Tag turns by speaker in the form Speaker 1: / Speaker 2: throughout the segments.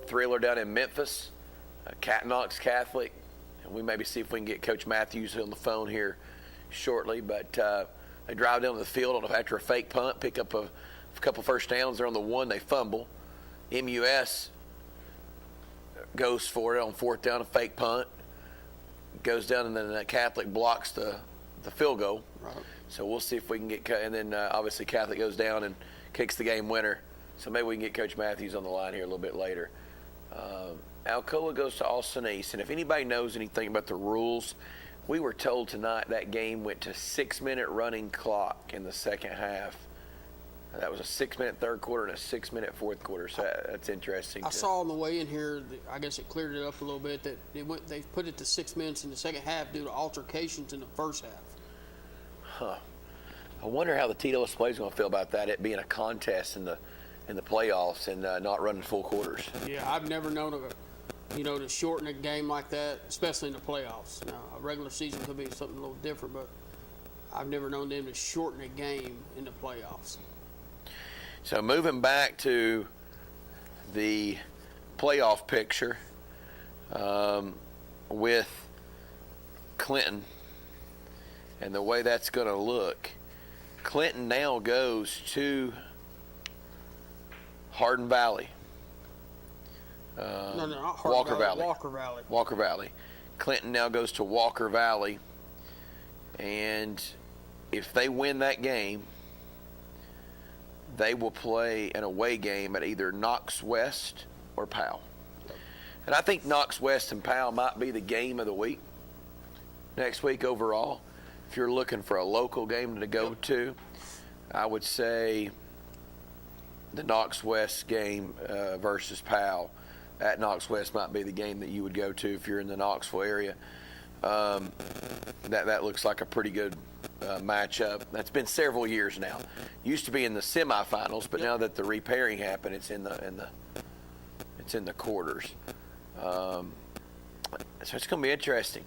Speaker 1: thriller down in Memphis, Knox Catholic, and we maybe see if we can get Coach Matthews on the phone here shortly. But they drive down to the field after a fake punt, pick up a couple first downs. They're on the 1, they fumble. MUS goes for it on 4th down, a fake punt, goes down, and then Catholic blocks the field goal.
Speaker 2: Right.
Speaker 1: So we'll see if we can get, and then obviously Catholic goes down and kicks the game winner. So maybe we can get Coach Matthews on the line here a little bit later. Alcoa goes to Austin East, and if anybody knows anything about the rules, we were told tonight that game went to 6-minute running clock in the second half. That was a 6-minute third quarter and a 6-minute fourth quarter, so that's interesting.
Speaker 2: I saw on the way in here, I guess it cleared it up a little bit, that they put it to 6 minutes in the second half due to altercations in the first half.
Speaker 1: Huh. I wonder how the TWSA is going to feel about that, it being a contest in the playoffs and not running full quarters.
Speaker 2: Yeah, I've never known to shorten a game like that, especially in the playoffs. Now, a regular season could be something a little different, but I've never known them to shorten a game in the playoffs.
Speaker 1: So moving back to the playoff picture with Clinton and the way that's going to look, Clinton now goes to Hardin Valley.
Speaker 2: No, not Hardin
Speaker 1: Walker Valley.
Speaker 2: Walker Valley.
Speaker 1: Walker Valley. Clinton now goes to Walker Valley, and if they win that game, they will play an away game at either Knox West or Powell. And I think Knox West and Powell might be the game of the week next week overall. If you're looking for a local game to go to, I would say the Knox West game versus Powell at Knox West might be the game that you would go to if you're in the Knoxville area. That looks like a pretty good matchup. That's been several years now. Used to be in the semifinals, but now that the repairing happened, it's in the quarters. So it's going to be interesting.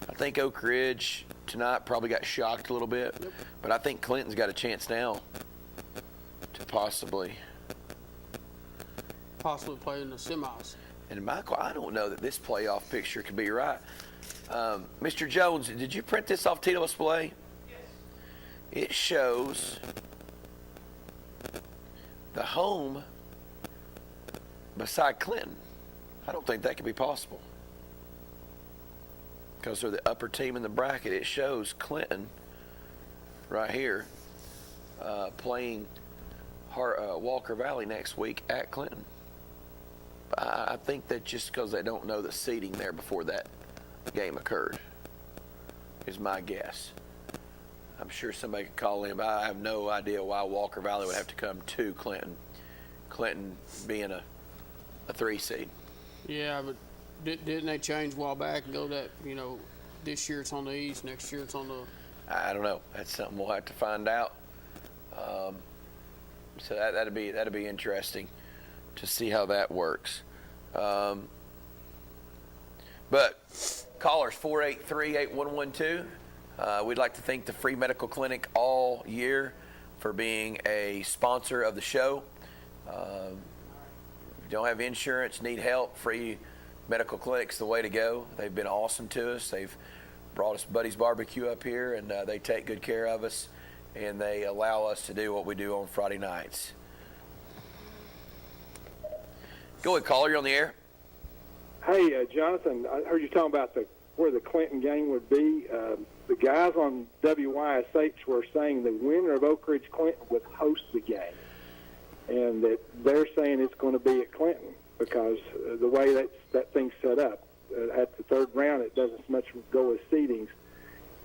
Speaker 1: I think Oak Ridge tonight probably got shocked a little bit, but I think Clinton's got a chance now to possibly
Speaker 2: play in the semis.
Speaker 1: And Michael, I don't know that this playoff picture could be right. Mr. Jones, did you print this off Tito Display?
Speaker 3: Yes.
Speaker 1: It shows the home beside Clinton. I don't think that could be possible. Because they're the upper team in the bracket. It shows Clinton right here playing Walker Valley next week at Clinton. I think that just because they don't know the seeding there before that game occurred is my guess. I'm sure somebody could call in, but I have no idea why Walker Valley would have to come to Clinton. Clinton being a 3 seed.
Speaker 2: Yeah, but didn't they change a while back and go that, this year it's on the east, next year it's on the...
Speaker 1: I don't know. That's something we'll have to find out. So that'd be interesting to see how that works. But callers 483-8112. We'd like to thank the Free Medical Clinic all year for being a sponsor of the show. If you don't have insurance, need help, Free Medical Clinic's the way to go. They've been awesome to us. They've brought us Buddy's Barbecue up here, and they take good care of us, and they allow us to do what we do on Friday nights. Go ahead, caller. You're on the air.
Speaker 4: Hey, Jonathan, I heard you talking about where the Clinton game would be. The guys on WYSH were saying the winner of Oak Ridge Clinton would host the game, and that they're saying it's going to be at Clinton because the way that thing's set up. At the third round, it doesn't so much go with seedings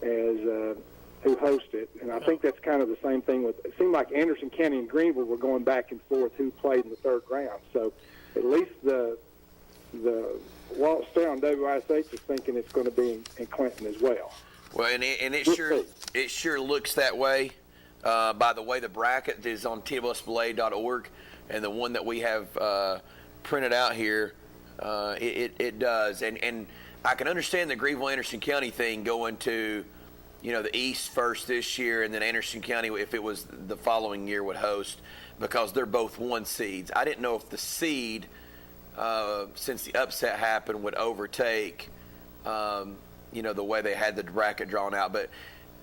Speaker 4: as who hosts it. And I think that's kind of the same thing with, it seemed like Anderson County and Greenville were going back and forth who played in the third round. So at least the Walt Stare on WISH is thinking it's going to be in Clinton as well.
Speaker 1: Well, and it sure looks that way. By the way, the bracket is on tvsplay.org, and the one that we have printed out here, it does. And I can understand the Greenville-Anderson County thing going to, the East first this year, and then Anderson County, if it was the following year, would host, because they're both 1 seeds. I didn't know if the seed since the upset happened, would overtake, the way they had the bracket drawn out. But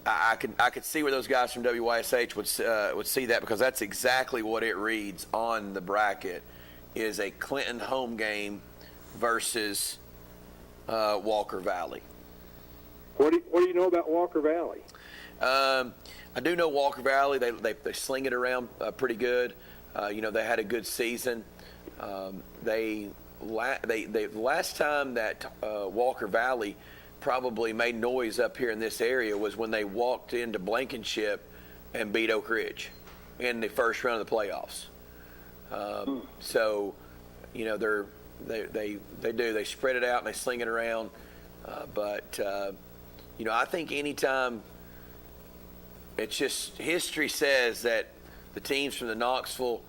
Speaker 1: I could see where those guys from WYSH would see that, because that's exactly what it reads on the bracket, is a Clinton home game versus Walker Valley.
Speaker 4: What do you know about Walker Valley?
Speaker 1: I do know Walker Valley. They sling it around pretty good. They had a good season. The last time that Walker Valley probably made noise up here in this area was when they walked into Blankenship and beat Oak Ridge in the first round of the playoffs. So, they spread it out and they sling it around. But I think anytime, it's just history says that the teams from the Knoxville,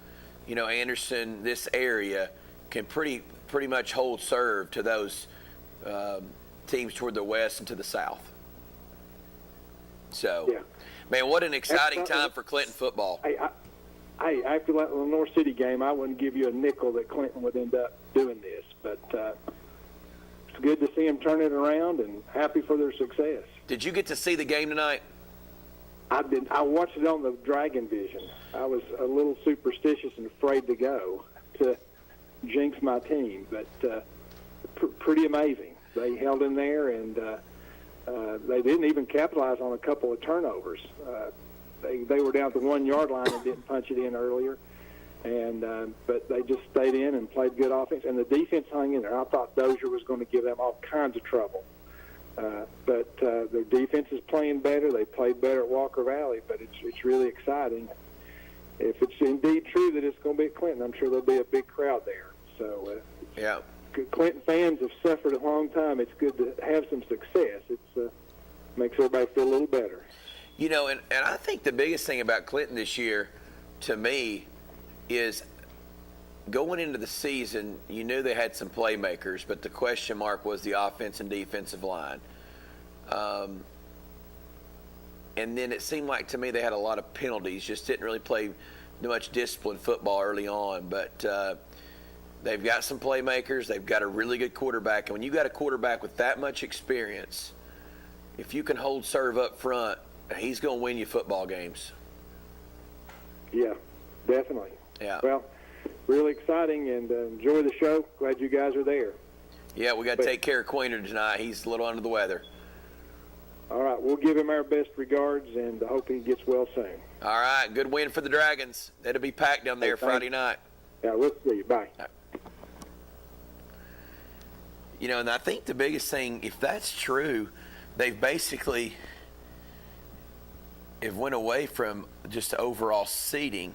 Speaker 1: Anderson, this area can pretty much hold serve to those teams toward the west and to the south. So,
Speaker 4: yeah.
Speaker 1: Man, what an exciting time for Clinton football.
Speaker 4: Hey, after that Lenore City game, I wouldn't give you a nickel that Clinton would end up doing this. But it's good to see them turn it around, and happy for their success.
Speaker 1: Did you get to see the game tonight?
Speaker 4: I watched it on the Dragon Vision. I was a little superstitious and afraid to go to jinx my team, but pretty amazing. They held in there, and they didn't even capitalize on a couple of turnovers. They were down at the 1 yard line and didn't punch it in earlier, but they just stayed in and played good offense. And the defense hung in there. I thought Dozier was going to give them all kinds of trouble, but their defense is playing better. They played better at Walker Valley, but it's really exciting. If it's indeed true that it's going to be at Clinton, I'm sure there'll be a big crowd there. So
Speaker 1: yeah.
Speaker 4: Clinton fans have suffered a long time. It's good to have some success. It makes everybody feel a little better.
Speaker 1: And I think the biggest thing about Clinton this year, to me, is going into the season, you knew they had some playmakers, but the question mark was the offense and defensive line. And then it seemed like to me they had a lot of penalties, just didn't really play much disciplined football early on. But they've got some playmakers. They've got a really good quarterback. And when you got a quarterback with that much experience, if you can hold serve up front, he's going to win you football games.
Speaker 4: Yeah, definitely.
Speaker 1: Yeah.
Speaker 4: Well, really exciting, and enjoy the show. Glad you guys are there.
Speaker 1: Yeah, we got to take care of Queener tonight. He's a little under the weather.
Speaker 4: All right, we'll give him our best regards, and I hope he gets well soon.
Speaker 1: All right, good win for the Dragons. It'll be packed down there Friday night.
Speaker 4: Yeah, we'll see you. Bye.
Speaker 1: And I think the biggest thing, if that's true, they've basically went away from just overall seeding.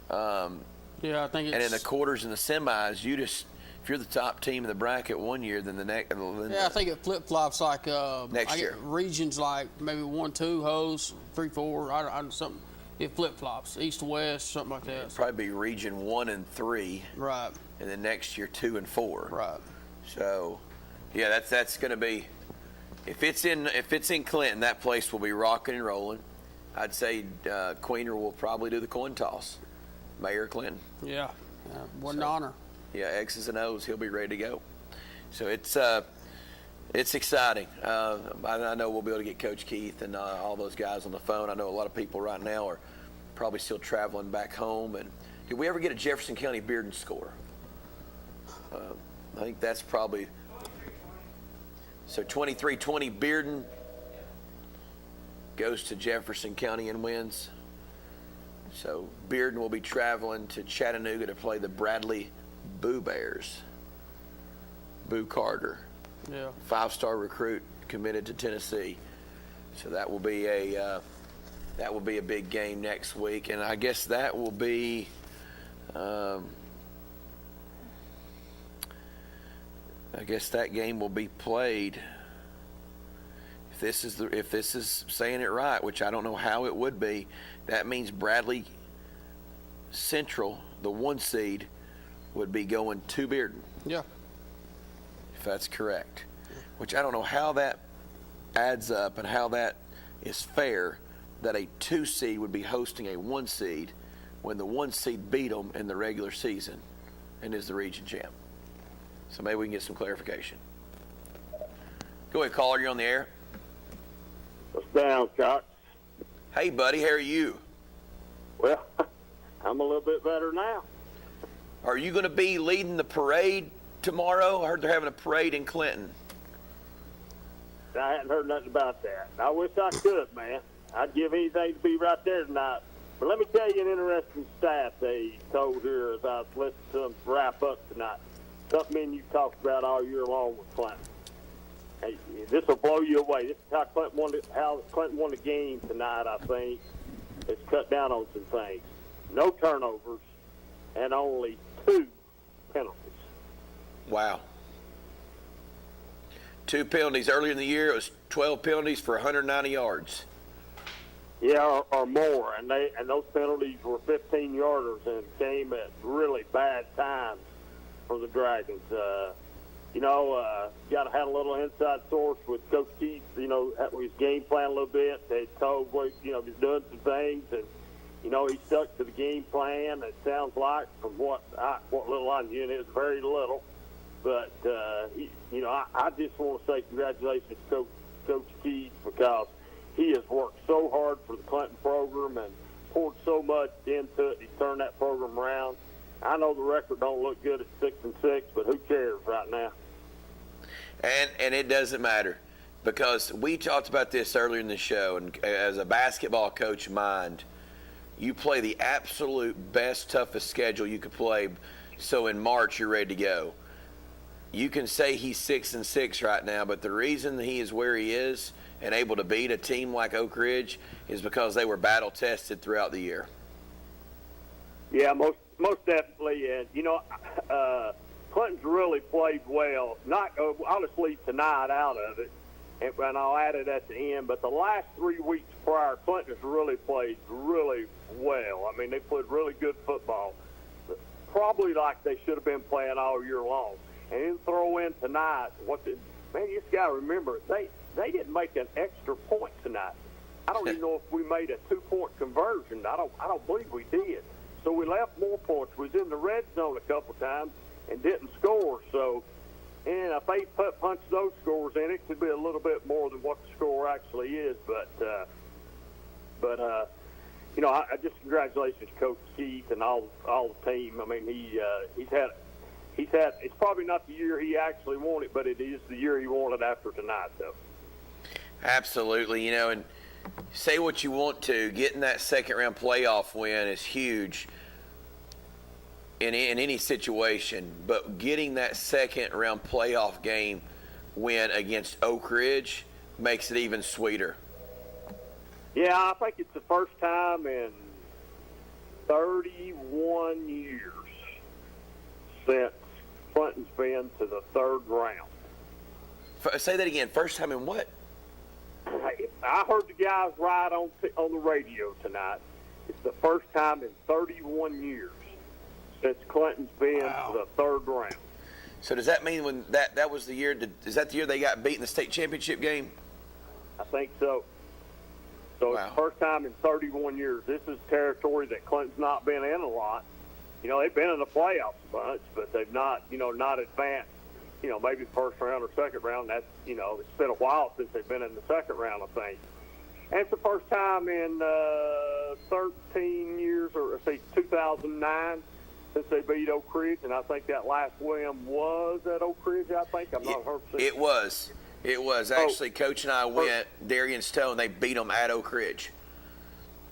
Speaker 2: Yeah, I think it's...
Speaker 1: And in the quarters and the semis, if you're the top team in the bracket one year, then the next.
Speaker 2: Yeah, I think it flip-flops like
Speaker 1: next year.
Speaker 2: Regions like maybe 1-2 hosts, 3-4, something. It flip-flops, east to west, something like that.
Speaker 1: It'd probably be region 1 and 3.
Speaker 2: Right.
Speaker 1: And then next year 2 and 4.
Speaker 2: Right.
Speaker 1: So, yeah, that's going to be. If it's in Clinton, that place will be rocking and rolling. I'd say Queener will probably do the coin toss. Mayor Clinton.
Speaker 2: Yeah, what an honor.
Speaker 1: Yeah, X's and O's. He'll be ready to go. So it's exciting. I know we'll be able to get Coach Keith and all those guys on the phone. I know a lot of people right now are probably still traveling back home. And did we ever get a Jefferson County Bearden score? I think that's probably. So 23-20 Bearden goes to Jefferson County and wins. So Bearden will be traveling to Chattanooga to play the Bradley Boo Bears. Boo Carter,
Speaker 2: Yeah.
Speaker 1: 5-star recruit committed to Tennessee. So that will be a big game next week, and I guess that will be. I guess that game will be played. If this is saying it right, which I don't know how it would be, that means Bradley Central, the 1 seed, would be going to Bearden.
Speaker 2: Yeah.
Speaker 1: If that's correct. Which I don't know how that adds up and how that is fair, that a 2 seed would be hosting a 1 seed when the 1 seed beat them in the regular season. and is the region champ. So maybe we can get some clarification. Go ahead, caller. You're on the air.
Speaker 3: What's down, Cox?
Speaker 1: Hey, buddy. How are you?
Speaker 3: Well, I'm a little bit better now.
Speaker 1: Are you going to be leading the parade tomorrow? I heard they're having a parade in Clinton.
Speaker 3: I hadn't heard nothing about that. I wish I could, man. I'd give anything to be right there tonight. But let me tell you an interesting stat they told here as I was listening to them wrap up tonight. Something you talked about all year long with Clinton. Hey, this will blow you away. This is how Clinton won the game tonight, I think. It's cut down on some things. No turnovers and only 2 penalties.
Speaker 1: Wow. 2 penalties. Earlier in the year, it was 12 penalties for 190 yards.
Speaker 3: Yeah, or more, and those penalties were 15-yarders and came at really bad times for the Dragons. Got to have a little inside source with Coach Keith. His game plan a little bit. They told he's doing some things, and he stuck to the game plan. It sounds like from what little I knew, and it was very little. But I just want to say congratulations to Coach Keith because he has worked so hard for the Clinton program and poured so much into it. He turned that program around. I know the record don't look good at 6-6, but who cares right now?
Speaker 1: And it doesn't matter because we talked about this earlier in the show. And as a basketball coach mind, you play the absolute best, toughest schedule you could play. So in March, you're ready to go. You can say he's 6-6 right now, but the reason he is where he is and able to beat a team like Oak Ridge is because they were battle tested throughout the year.
Speaker 3: Yeah, most definitely. And Clinton's really played well. Not I'll just leave tonight out of it, and I'll add it at the end. But the last 3 weeks prior, Clinton's really played really well. I mean, they played really good football, probably like they should have been playing all year long. And then throw in tonight, you just got to remember, they didn't make an extra point tonight. I don't even know if we made a 2-point conversion. I don't believe we did. So we left more points. We was in the red zone a couple times and didn't score. So, and if they punch those scores in, it could be a little bit more than what the score actually is. But I just congratulations to Coach Keith and all the team. I mean, he's had. It's probably not the year he actually wanted, but it is the year he wanted after tonight, though.
Speaker 1: Absolutely, and say what you want to, getting that second-round playoff win is huge in any situation, but getting that second-round playoff game win against Oak Ridge makes it even sweeter.
Speaker 3: Yeah, I think it's the first time in 31 years since Clinton's been to the third round.
Speaker 1: Say that again. First time in what?
Speaker 3: I heard the guys right on the radio tonight. It's the first time in 31 years since Clinton's been to the third round.
Speaker 1: So does that mean when that was the year? Is that the year they got beat in the state championship game?
Speaker 3: I think so. So
Speaker 1: wow.
Speaker 3: It's the first time in 31 years. This is territory that Clinton's not been in a lot. They've been in the playoffs a bunch, but they've not advanced. Maybe the first round or second round. That's it's been a while since they've been in the second round, I think. And it's the first time in 13 years, or say 2009, since they beat Oak Ridge. And I think that last win was at Oak Ridge. I think I'm not 100%.
Speaker 1: It was. Actually, Coach and I went. Darian Stone. They beat them at Oak Ridge.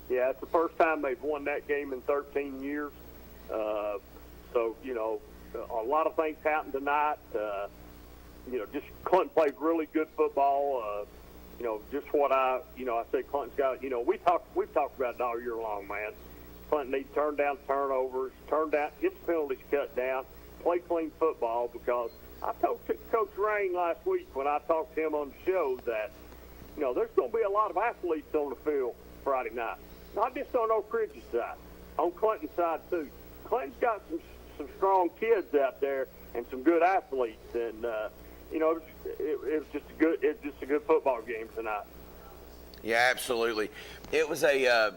Speaker 3: Yeah, it's the first time they've won that game in 13 years. A lot of things happened tonight. Just Clinton played really good football. Just what I say Clinton's got. We've talked about it all year long, man. Clinton needs to turn down turnovers, get the penalties cut down, play clean football. Because I told Coach Rain last week when I talked to him on the show that there's going to be a lot of athletes on the field Friday night, not just on Oak Ridge's side, on Clinton's side too. Clinton's got some strong kids out there and some good athletes, and it was just a good football game tonight.
Speaker 1: Yeah, absolutely. It was I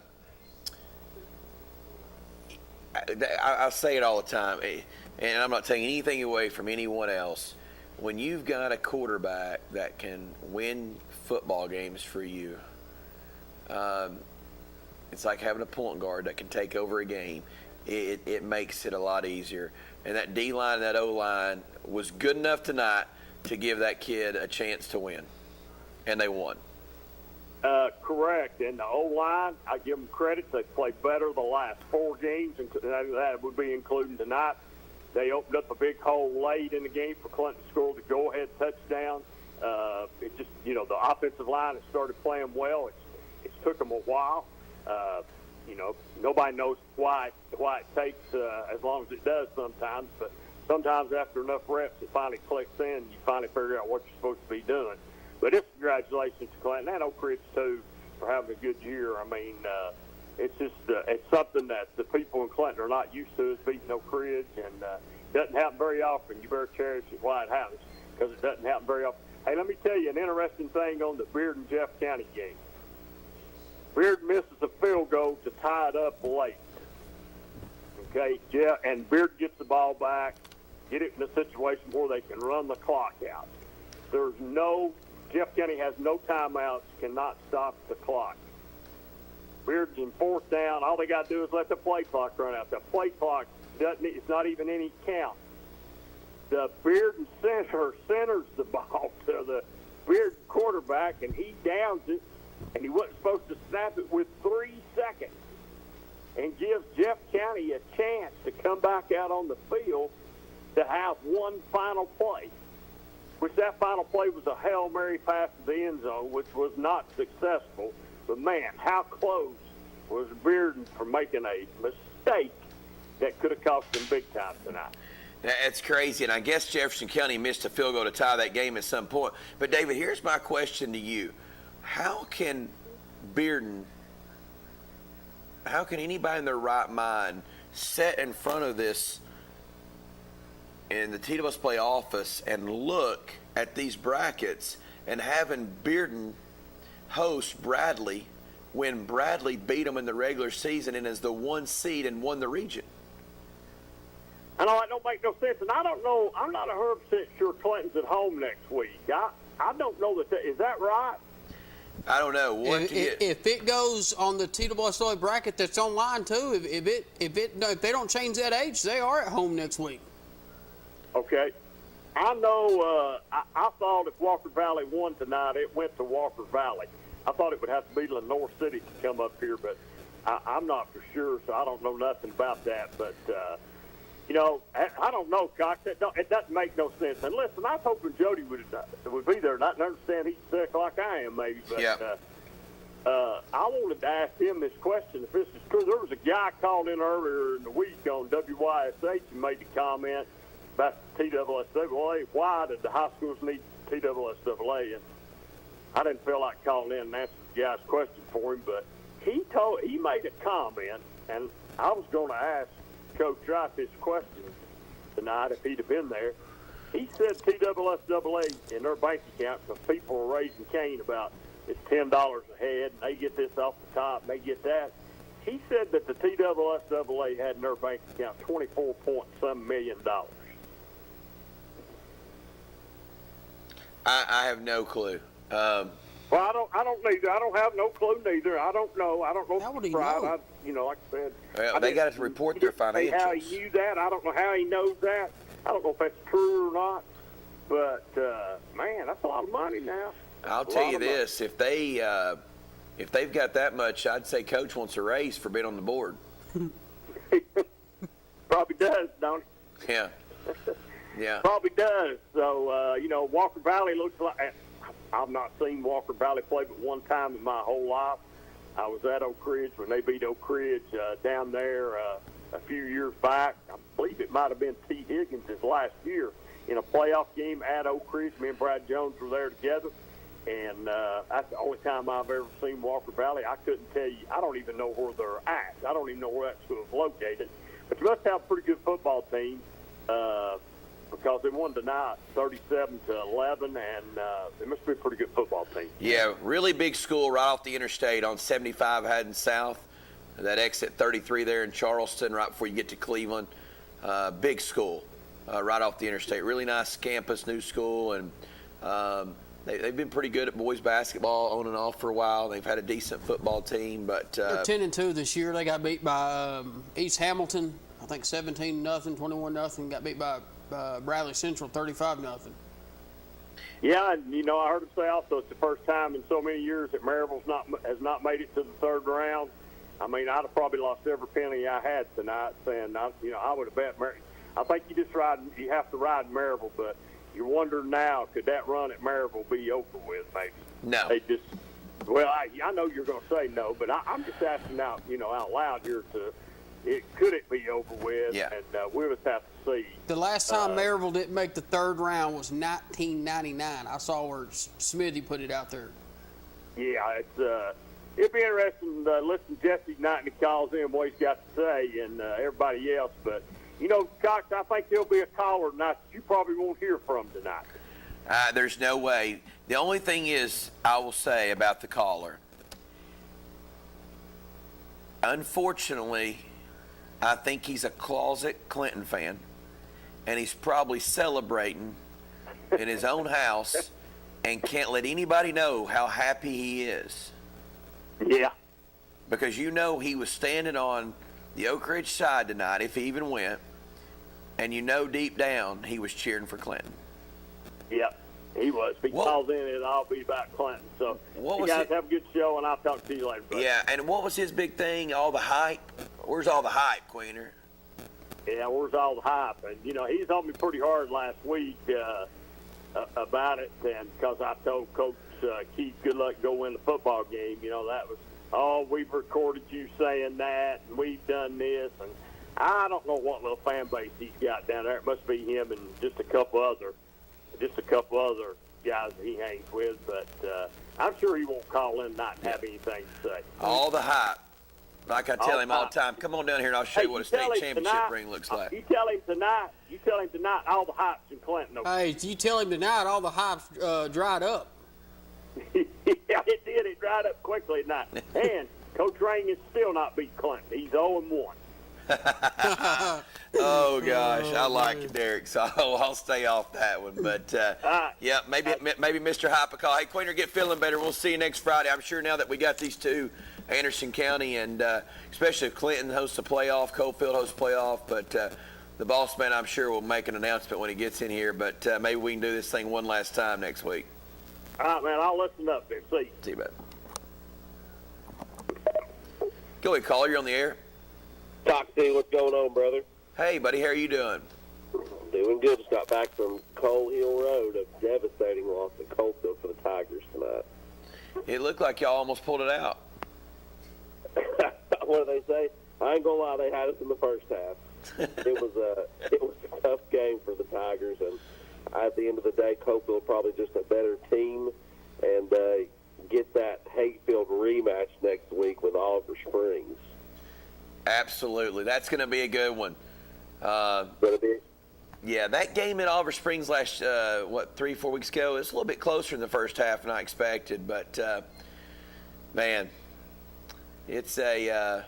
Speaker 1: say it all the time, and I'm not taking anything away from anyone else, when you've got a quarterback that can win football games for you, it's like having a point guard that can take over a game. It makes it a lot easier. And that D-line and that O-line was good enough tonight to give that kid a chance to win. And they won.
Speaker 3: Correct. And the O-line, I give them credit. They played better the last 4 games, and that would be including tonight. They opened up a big hole late in the game for Clinton to score the go-ahead touchdown. It just, the offensive line has started playing well. It's took them a while. Nobody knows why it takes as long as it does sometimes, but sometimes after enough reps, it finally clicks in, and you finally figure out what you're supposed to be doing. But it's congratulations to Clinton and Oak Ridge, too, for having a good year. I mean, it's just it's something that the people in Clinton are not used to, is beating Oak Ridge, and it doesn't happen very often. You better cherish it while it happens, because it doesn't happen very often. Hey, let me tell you an interesting thing on the Beard and Jeff County game. Beard misses a field goal to tie it up late. Okay, Jeff, and Beard gets the ball back, get it in a situation where they can run the clock out. Jeff County has no timeouts, cannot stop the clock. Beard's in 4th down. All they got to do is let the play clock run out. The play clock it's not even any count. The Beard and centers the ball to the Beard quarterback, and he downs it, and he wasn't supposed to snap it with 3 seconds, and gives Jeff County a chance to come back out on the field to have one final play, which that final play was a Hail Mary pass to the end zone, which was not successful. But, man, how close was Bearden from making a mistake that could have cost them big time tonight?
Speaker 1: That's crazy, and I guess Jefferson County missed a field goal to tie that game at some point. But, David, here's my question to you. How can anybody in their right mind sit in front of this in the TWS Play office and look at these brackets and having Bearden host Bradley when Bradley beat them in the regular season and is the 1 seed and won the region?
Speaker 3: I know that don't make no sense, and I don't know. I'm not 100% sure Clinton's at home next week. I don't know is that right?
Speaker 1: I don't know.
Speaker 2: If it goes on the TWSLA bracket that's online too, if they don't change that age, they are at home next week.
Speaker 3: Okay. I know. I thought if Walker Valley won tonight, it went to Walker Valley. I thought it would have to be Lenore City to come up here, but I'm not for sure, so I don't know nothing about that. But I don't know, Cox. It doesn't make no sense. And listen, I was hoping Jody would be there. Not to understand he's sick like I am, maybe. But
Speaker 1: yeah.
Speaker 3: I wanted to ask him this question. If this is true, there was a guy called in earlier in the week on WYSH and made the comment about the TWSAA. Why did the high schools need TWSAA? And I didn't feel like calling in and answering the guy's question for him, but he made a comment, and I was going to ask Coach Tripe this question tonight if he'd have been there. He said TWSAA in their bank account, because people are raising Cain about it's $10 a head, and they get this off the top, and they get that. He said that the TWSAA had in their bank account $24.some million.
Speaker 1: I have no clue.
Speaker 3: Well, I don't neither. I don't have no clue neither. I don't know.
Speaker 2: How would he know?
Speaker 3: Like I said,
Speaker 1: Well, they got to report their financials.
Speaker 3: How he knew that, I don't know how he knows that. I don't know if that's true or not. But man, that's a lot of money now.
Speaker 1: I'll tell you this: if they've got that much, I'd say Coach wants a raise for being on the board.
Speaker 3: Probably does, don't he?
Speaker 1: Yeah. Yeah.
Speaker 3: Probably does. So Walker Valley looks like. I've not seen Walker Valley play but one time in my whole life. I was at Oak Ridge when they beat Oak Ridge down there a few years back. I believe it might have been T. Higgins' last year in a playoff game at Oak Ridge. Me and Brad Jones were there together, and that's the only time I've ever seen Walker Valley. I couldn't tell you. I don't even know where they're at. I don't even know where that school is located. But you must have a pretty good football team. Because they won tonight 37-11, and they must be a pretty good football team.
Speaker 1: Yeah, really big school right off the interstate on 75 Haddon South. That exit 33 there in Charleston right before you get to Cleveland. Big school. right off the interstate. Really nice campus, new school, and they've been pretty good at boys basketball on and off for a while. They've had a decent football team, but
Speaker 2: They're 10-2 this year. They got beat by East Hamilton, I think 17-0, 21-0. Got beat by Bradley Central 35-0.
Speaker 3: Yeah, and I heard him say also it's the first time in so many years that Maryville's has not made it to the third round. I mean, I'd have probably lost every penny I had tonight, saying I would have bet Maryville. I think you have to ride Maryville, but you're wondering now, could that run at Maryville be over with? Maybe.
Speaker 1: No.
Speaker 3: I know you're going to say no, but I'm just asking out loud here could it be over with?
Speaker 1: Yeah.
Speaker 3: And we'll just have to see.
Speaker 2: The last time Maryville didn't make the third round was 1999. I saw where Smithy put it out there.
Speaker 3: Yeah, it'd be interesting to listen to Jesse Knight and he calls in what he's got to say and everybody else. But, Cox, I think there'll be a caller tonight that you probably won't hear from tonight.
Speaker 1: There's no way. The only thing is, I will say about the caller, unfortunately, I think he's a closet Clinton fan, and he's probably celebrating in his own house and can't let anybody know how happy he is.
Speaker 3: Yeah.
Speaker 1: Because he was standing on the Oak Ridge side tonight, if he even went, and deep down he was cheering for Clinton.
Speaker 3: Yep, he was. If he calls in, it'll all be about Clinton. So you guys have a good show, and I'll talk to you later. Buddy.
Speaker 1: Yeah, and what was his big thing? All the hype? Where's all the hype, Queener?
Speaker 3: Yeah, where's all the hype? And, he's on me pretty hard last week about it, and because I told Coach Keith, good luck, go win the football game. That was, we've recorded you saying that, and we've done this, and I don't know what little fan base he's got down there. It must be him and just a couple other guys that he hangs with, but I'm sure he won't call in tonight and have anything to say.
Speaker 1: All the hype. Like I tell him all the time, come on down here and I'll show you what a state championship ring looks like.
Speaker 3: You tell him tonight all the hype's in Clinton.
Speaker 2: Okay? Hey, you tell him tonight all the hype's dried up.
Speaker 3: Yeah, it did. It dried up quickly tonight. And Coach Rain is still not beat Clinton. He's 0-1.
Speaker 1: Oh gosh, I like it, Derek. So I'll stay off that one. But yeah, maybe Mr. Hypocall. Hey, Queener, get feeling better. We'll see you next Friday. I'm sure now that we got these two, Anderson County and especially if Clinton hosts a playoff, Coalfield hosts a playoff. But the boss man, I'm sure, will make an announcement when he gets in here. But maybe we can do this thing one last time next week.
Speaker 3: All right, man. I'll listen up there. See you.
Speaker 1: See you, bud. Go ahead, caller. You're on the air.
Speaker 5: Coxie, what's going on, brother?
Speaker 1: Hey, buddy. How are you doing?
Speaker 5: Doing good. Just got back from Coal Hill Road, a devastating loss at Coalfield for the Tigers tonight.
Speaker 1: It looked like y'all almost pulled it out.
Speaker 5: What do they say? I ain't gonna lie, they had us in the first half. It was a tough game for the Tigers, and at the end of the day, Coalfield probably just a better team, and get that hate-filled rematch next week with Oliver Springs.
Speaker 1: Absolutely. That's going to be a good one. Yeah, that game at Oliver Springs last, 3-4 weeks ago, it's a little bit closer in the first half than I expected. But, man, it's I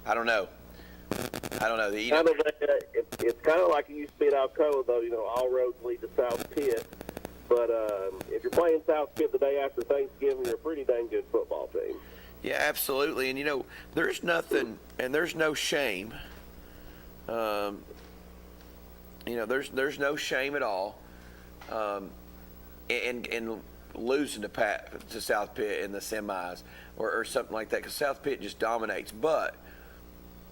Speaker 1: don't know. It's kind of like it used to be at Alcoa, though, all roads lead to South Pitt. But if you're playing South Pitt the day after Thanksgiving, you're a pretty dang good football team. Yeah, absolutely. And, there's nothing and there's no shame. There's no shame at all in losing to South Pitt in the semis or something like that, because South Pitt just dominates. But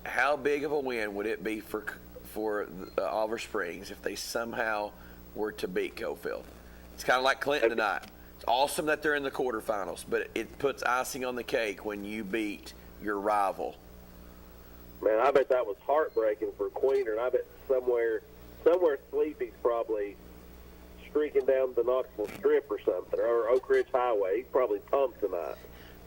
Speaker 1: how big of a win would it be for Oliver Springs if they somehow were to beat Coalfield? It's kind of like Clinton tonight. It's awesome that they're in the quarterfinals, but it puts icing on the cake when you beat your rival.
Speaker 5: Man, I bet that was heartbreaking for Queener, and I bet somewhere Sleepy's probably streaking down the Knoxville Strip or something, or Oak Ridge Highway. He's probably pumped tonight.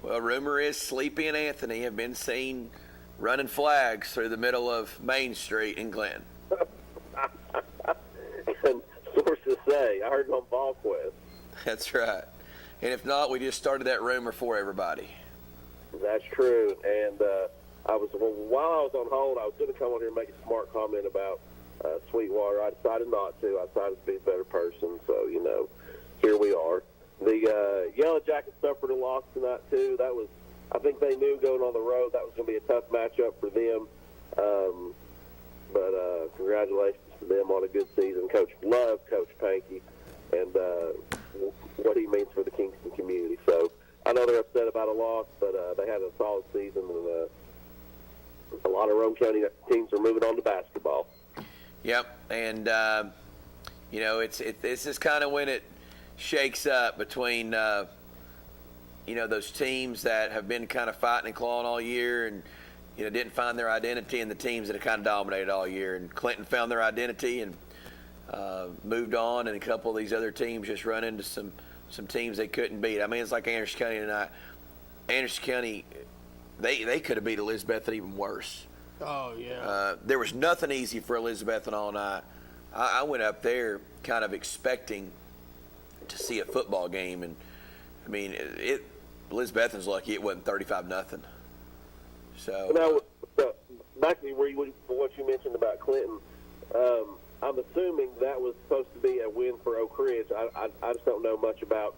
Speaker 1: Well, rumor is Sleepy and Anthony have been seen running flags through the middle of Main Street in Glen.
Speaker 5: And sources say, I heard it on VolQuest.
Speaker 1: That's right. And if not, we just started that rumor for everybody.
Speaker 5: That's true. And while I was on hold, I was going to come on here and make a smart comment about Sweetwater. I decided not to. I decided to be a better person. So, here we are. The Yellow Jackets suffered a loss tonight, too. I think they knew going on the road that was going to be a tough matchup for them. But congratulations to them on a good season. Love Coach Pankey and what he means for the Kingston community. So I know they're upset about a loss, but they had a solid season, and a lot of Rome County teams are moving on to basketball.
Speaker 1: Yep, and this is kind of when it shakes up between those teams that have been kind of fighting and clawing all year and didn't find their identity, and the teams that have kind of dominated all year. And Clinton found their identity and moved on, and a couple of these other teams just run into some teams they couldn't beat. I mean, it's like Anderson County tonight. Anderson County, they could have beat Elizabethton even worse.
Speaker 2: Oh, yeah.
Speaker 1: There was nothing easy for Elizabethton all night. I went up there kind of expecting to see a football game, and I mean, Elizabethton's lucky it wasn't 35-0. So
Speaker 5: now, back to what you mentioned about Clinton, I'm assuming that was supposed to be a win for Oak Ridge. I just don't know much about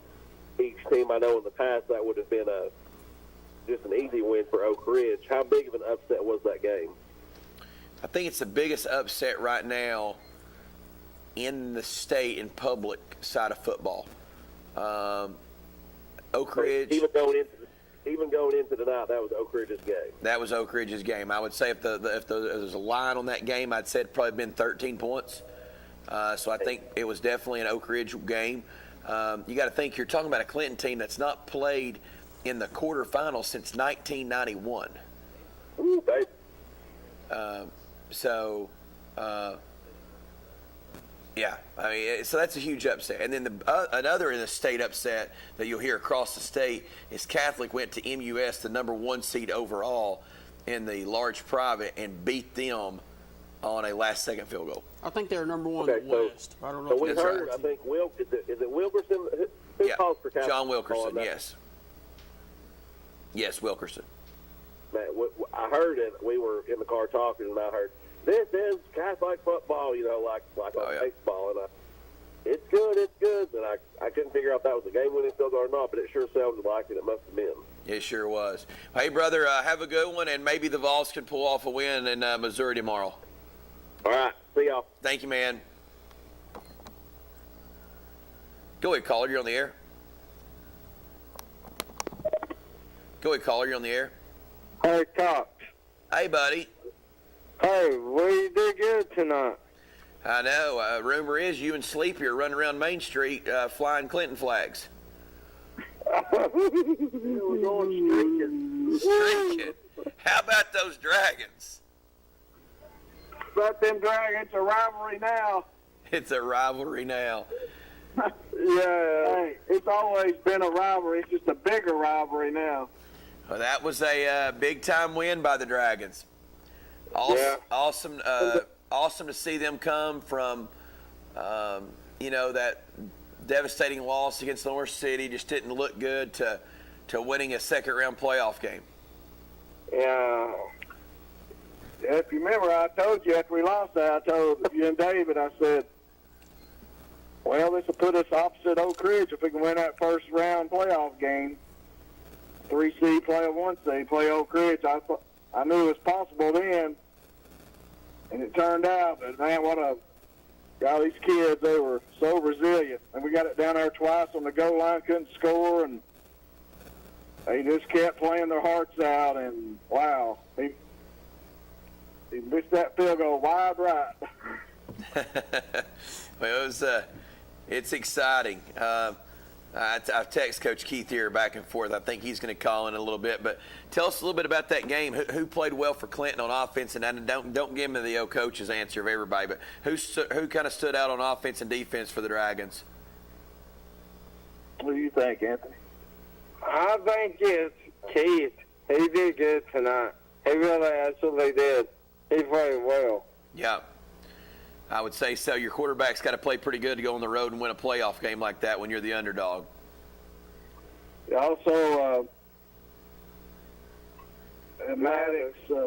Speaker 5: each team. I know in the past that would have been just an easy win for Oak Ridge. How big of an upset was that game?
Speaker 1: I think it's the biggest upset right now in the state and public side of football. Oak Ridge.
Speaker 5: Even going into tonight, that was Oak Ridge's game.
Speaker 1: That was Oak Ridge's game. I would say if there was a line on that game, I'd say it'd probably been 13 points. So I think it was definitely an Oak Ridge game. You got to think you're talking about a Clinton team that's not played in the quarterfinals since 1991.
Speaker 5: Ooh, baby.
Speaker 1: Yeah, I mean, so that's a huge upset. And then another in the state upset that you'll hear across the state is Catholic went to MUS, the number 1 seed overall in the large private, and beat them on a last-second field goal.
Speaker 2: I think they're number 1 in the West. I don't know.
Speaker 5: So we heard,
Speaker 1: right.
Speaker 5: I think, is it Wilkerson? Who calls for Catholic?
Speaker 1: John Wilkerson, yes. Yes, Wilkerson.
Speaker 5: Man, I heard it. We were in the car talking, and I heard, this is Catholic football, like on baseball. And it's good. And I couldn't figure out if that was a game-winning field goal or not, but it sure sounded like it. It must have been.
Speaker 1: It sure was. Hey, brother, have a good one, and maybe the Vols can pull off a win in Missouri tomorrow.
Speaker 5: All right. See y'all.
Speaker 1: Thank you, man. Go ahead, caller. You're on the air. Go ahead, caller. You're on the air.
Speaker 6: Hey, Cox.
Speaker 1: Hey, buddy.
Speaker 6: Hey, we did good tonight.
Speaker 1: I know. Rumor is you and Sleepy are running around Main Street flying Clinton flags.
Speaker 6: We're going
Speaker 1: Streaking. How about those Dragons?
Speaker 6: But them Dragons, it's a rivalry now.
Speaker 1: It's a rivalry now.
Speaker 6: Yeah. Hey, it's always been a rivalry. It's just a bigger rivalry now.
Speaker 1: Well, that was a big-time win by the Dragons. Awesome, awesome to see them come from, that devastating loss against North City. Just didn't look good to winning a second-round playoff game.
Speaker 6: Yeah. If you remember, I told you after we lost that, I told you and David, I said, well, this will put us opposite Oak Ridge if we can win that first-round playoff game. 3 seed play a 1 seed, play Oak Ridge. I knew it was possible then, and it turned out. But man, these kids, they were so resilient. And we got it down there twice on the goal line, couldn't score, and they just kept playing their hearts out. And wow, he missed that field goal wide right.
Speaker 1: Well, it's exciting. I've texted Coach Keith here back and forth. I think he's going to call in a little bit. But tell us a little bit about that game. Who played well for Clinton on offense? And don't give me the old coach's answer of everybody, but who kind of stood out on offense and defense for the Dragons?
Speaker 6: What do you think, Anthony?
Speaker 7: I think it's Keith. He did good tonight. He really absolutely did. He played well.
Speaker 1: Yeah. I would say so. Your quarterback's got to play pretty good to go on the road and win a playoff game like that when you're the underdog.
Speaker 6: Also,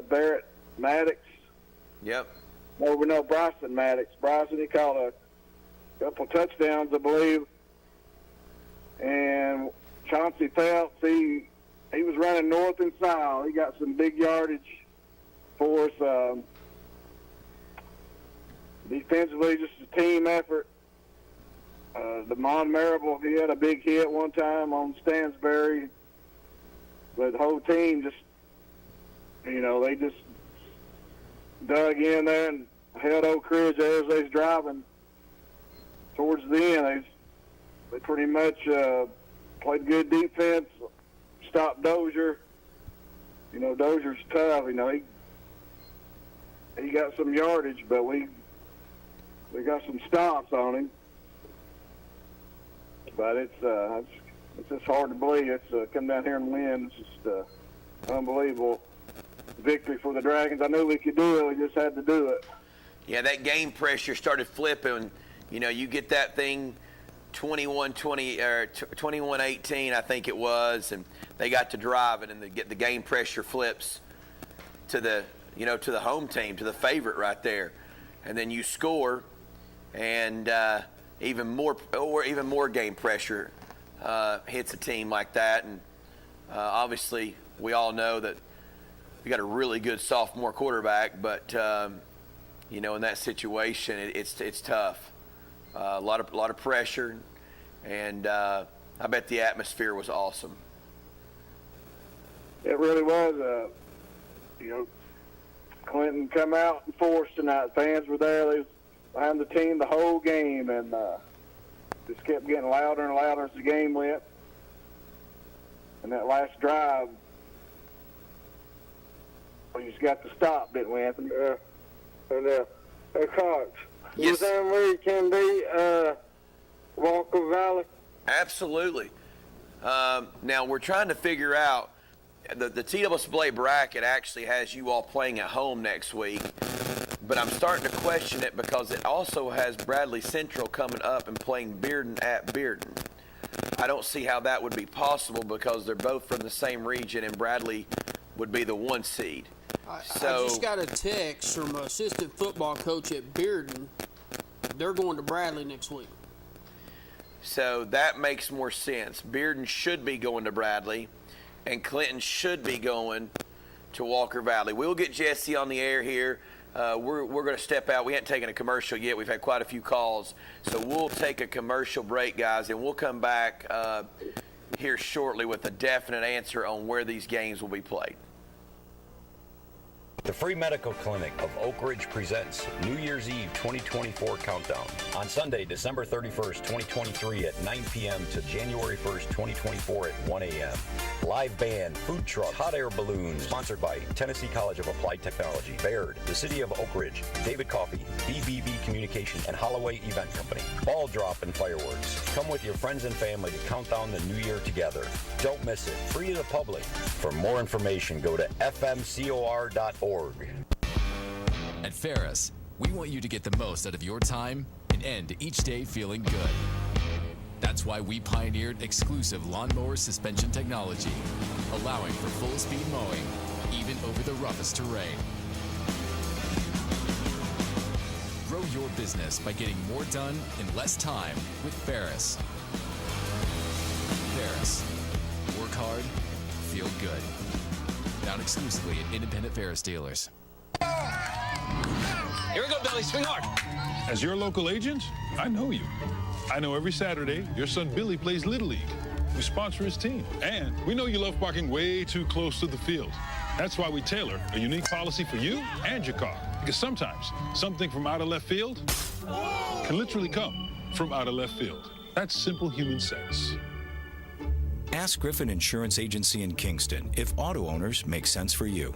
Speaker 6: Barrett Maddox.
Speaker 1: Yep.
Speaker 6: over no Bryson Maddox. Bryson, he caught a couple touchdowns, I believe. And Chauncey Phelps, he was running north and south. He got some big yardage for us. Defensively, just a team effort. Damon Marable, he had a big hit one time on Stansbury. But the whole team just, they just dug in there and held Oak Ridge as they was driving. Towards the end, they pretty much played good defense, stopped Dozier. Dozier's tough. He got some yardage, but we got some stops on him. But it's just hard to believe. It's come down here and win. It's just unbelievable victory for the Dragons. I knew we could do it. We just had to do it.
Speaker 1: Yeah, that game pressure started flipping. You get that thing 21-20 or 21-18, I think it was, and they got to driving, and the game pressure flips to the to the home team, to the favorite right there, and then you score, and even more game pressure hits a team like that, and obviously we all know that we got a really good sophomore quarterback, but in that situation it's tough. A lot of pressure, and I bet the atmosphere was awesome.
Speaker 6: It really was. Clinton come out in force tonight. Fans were there. They was behind the team the whole game, and just kept getting louder and louder as the game went. And that last drive, we just got to stop, didn't we, Anthony?
Speaker 7: Coach,
Speaker 1: Yes.
Speaker 7: you think we can beat Walker Valley?
Speaker 1: Absolutely. Now we're trying to figure out the TWSA bracket actually has you all playing at home next week, but I'm starting to question it because it also has Bradley Central coming up and playing Bearden at Bearden. I don't see how that would be possible because they're both from the same region and Bradley would be the 1 seed.
Speaker 2: I just got a text from an assistant football coach at Bearden. They're going to Bradley next week.
Speaker 1: So that makes more sense. Bearden should be going to Bradley, and Clinton should be going to Walker Valley. We'll get Jesse on the air here. We're going to step out. We haven't taken a commercial yet. We've had quite a few calls. So we'll take a commercial break, guys, and we'll come back here shortly with a definite answer on where these games will be played.
Speaker 8: The Free Medical Clinic of Oak Ridge presents New Year's Eve 2024 Countdown on Sunday, December 31st, 2023 at 9 p.m. to January 1st, 2024 at 1 a.m. Live band, food truck, hot air balloons, sponsored by Tennessee College of Applied Technology, Baird, the City of Oak Ridge, David Coffey, BBB Communication, and Holloway Event Company. Ball drop and fireworks. Come with your friends and family to count down the new year together. Don't miss it. Free to the public. For more information, go to fmcor.org.
Speaker 9: At Ferris, we want you to get the most out of your time and end each day feeling good. That's why we pioneered exclusive lawnmower suspension technology, allowing for full-speed mowing, even over the roughest terrain. Grow your business by getting more done in less time with Ferris. Ferris. Work hard, feel good. Found exclusively at independent Ferris dealers.
Speaker 10: Here we go, Billy. Swing hard.
Speaker 11: As your local agent, I know you. I know every Saturday your son Billy plays Little League. We sponsor his team. And we know you love parking way too close to the field. That's why we tailor a unique policy for you and your car. Because sometimes something from out of left field can literally come from out of left field. That's simple human sense.
Speaker 12: Ask Griffin Insurance Agency in Kingston if auto owners make sense for you.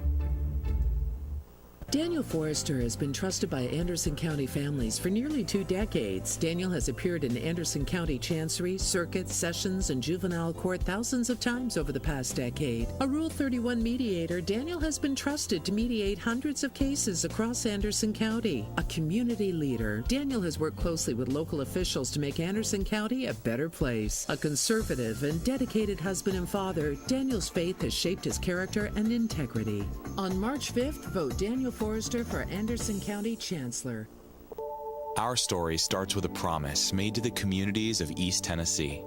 Speaker 13: Daniel Forrester has been trusted by Anderson County families for nearly 2 decades. Daniel has appeared in Anderson County Chancery, Circuit, Sessions, and Juvenile Court thousands of times over the past decade. A Rule 31 mediator, Daniel has been trusted to mediate hundreds of cases across Anderson County. A community leader, Daniel has worked closely with local officials to make Anderson County a better place. A conservative and dedicated husband and father, Daniel's faith has shaped his character and integrity. On March 5th, vote Daniel Forrester for Anderson County Chancellor.
Speaker 10: Our story starts with a promise made to the communities of East Tennessee.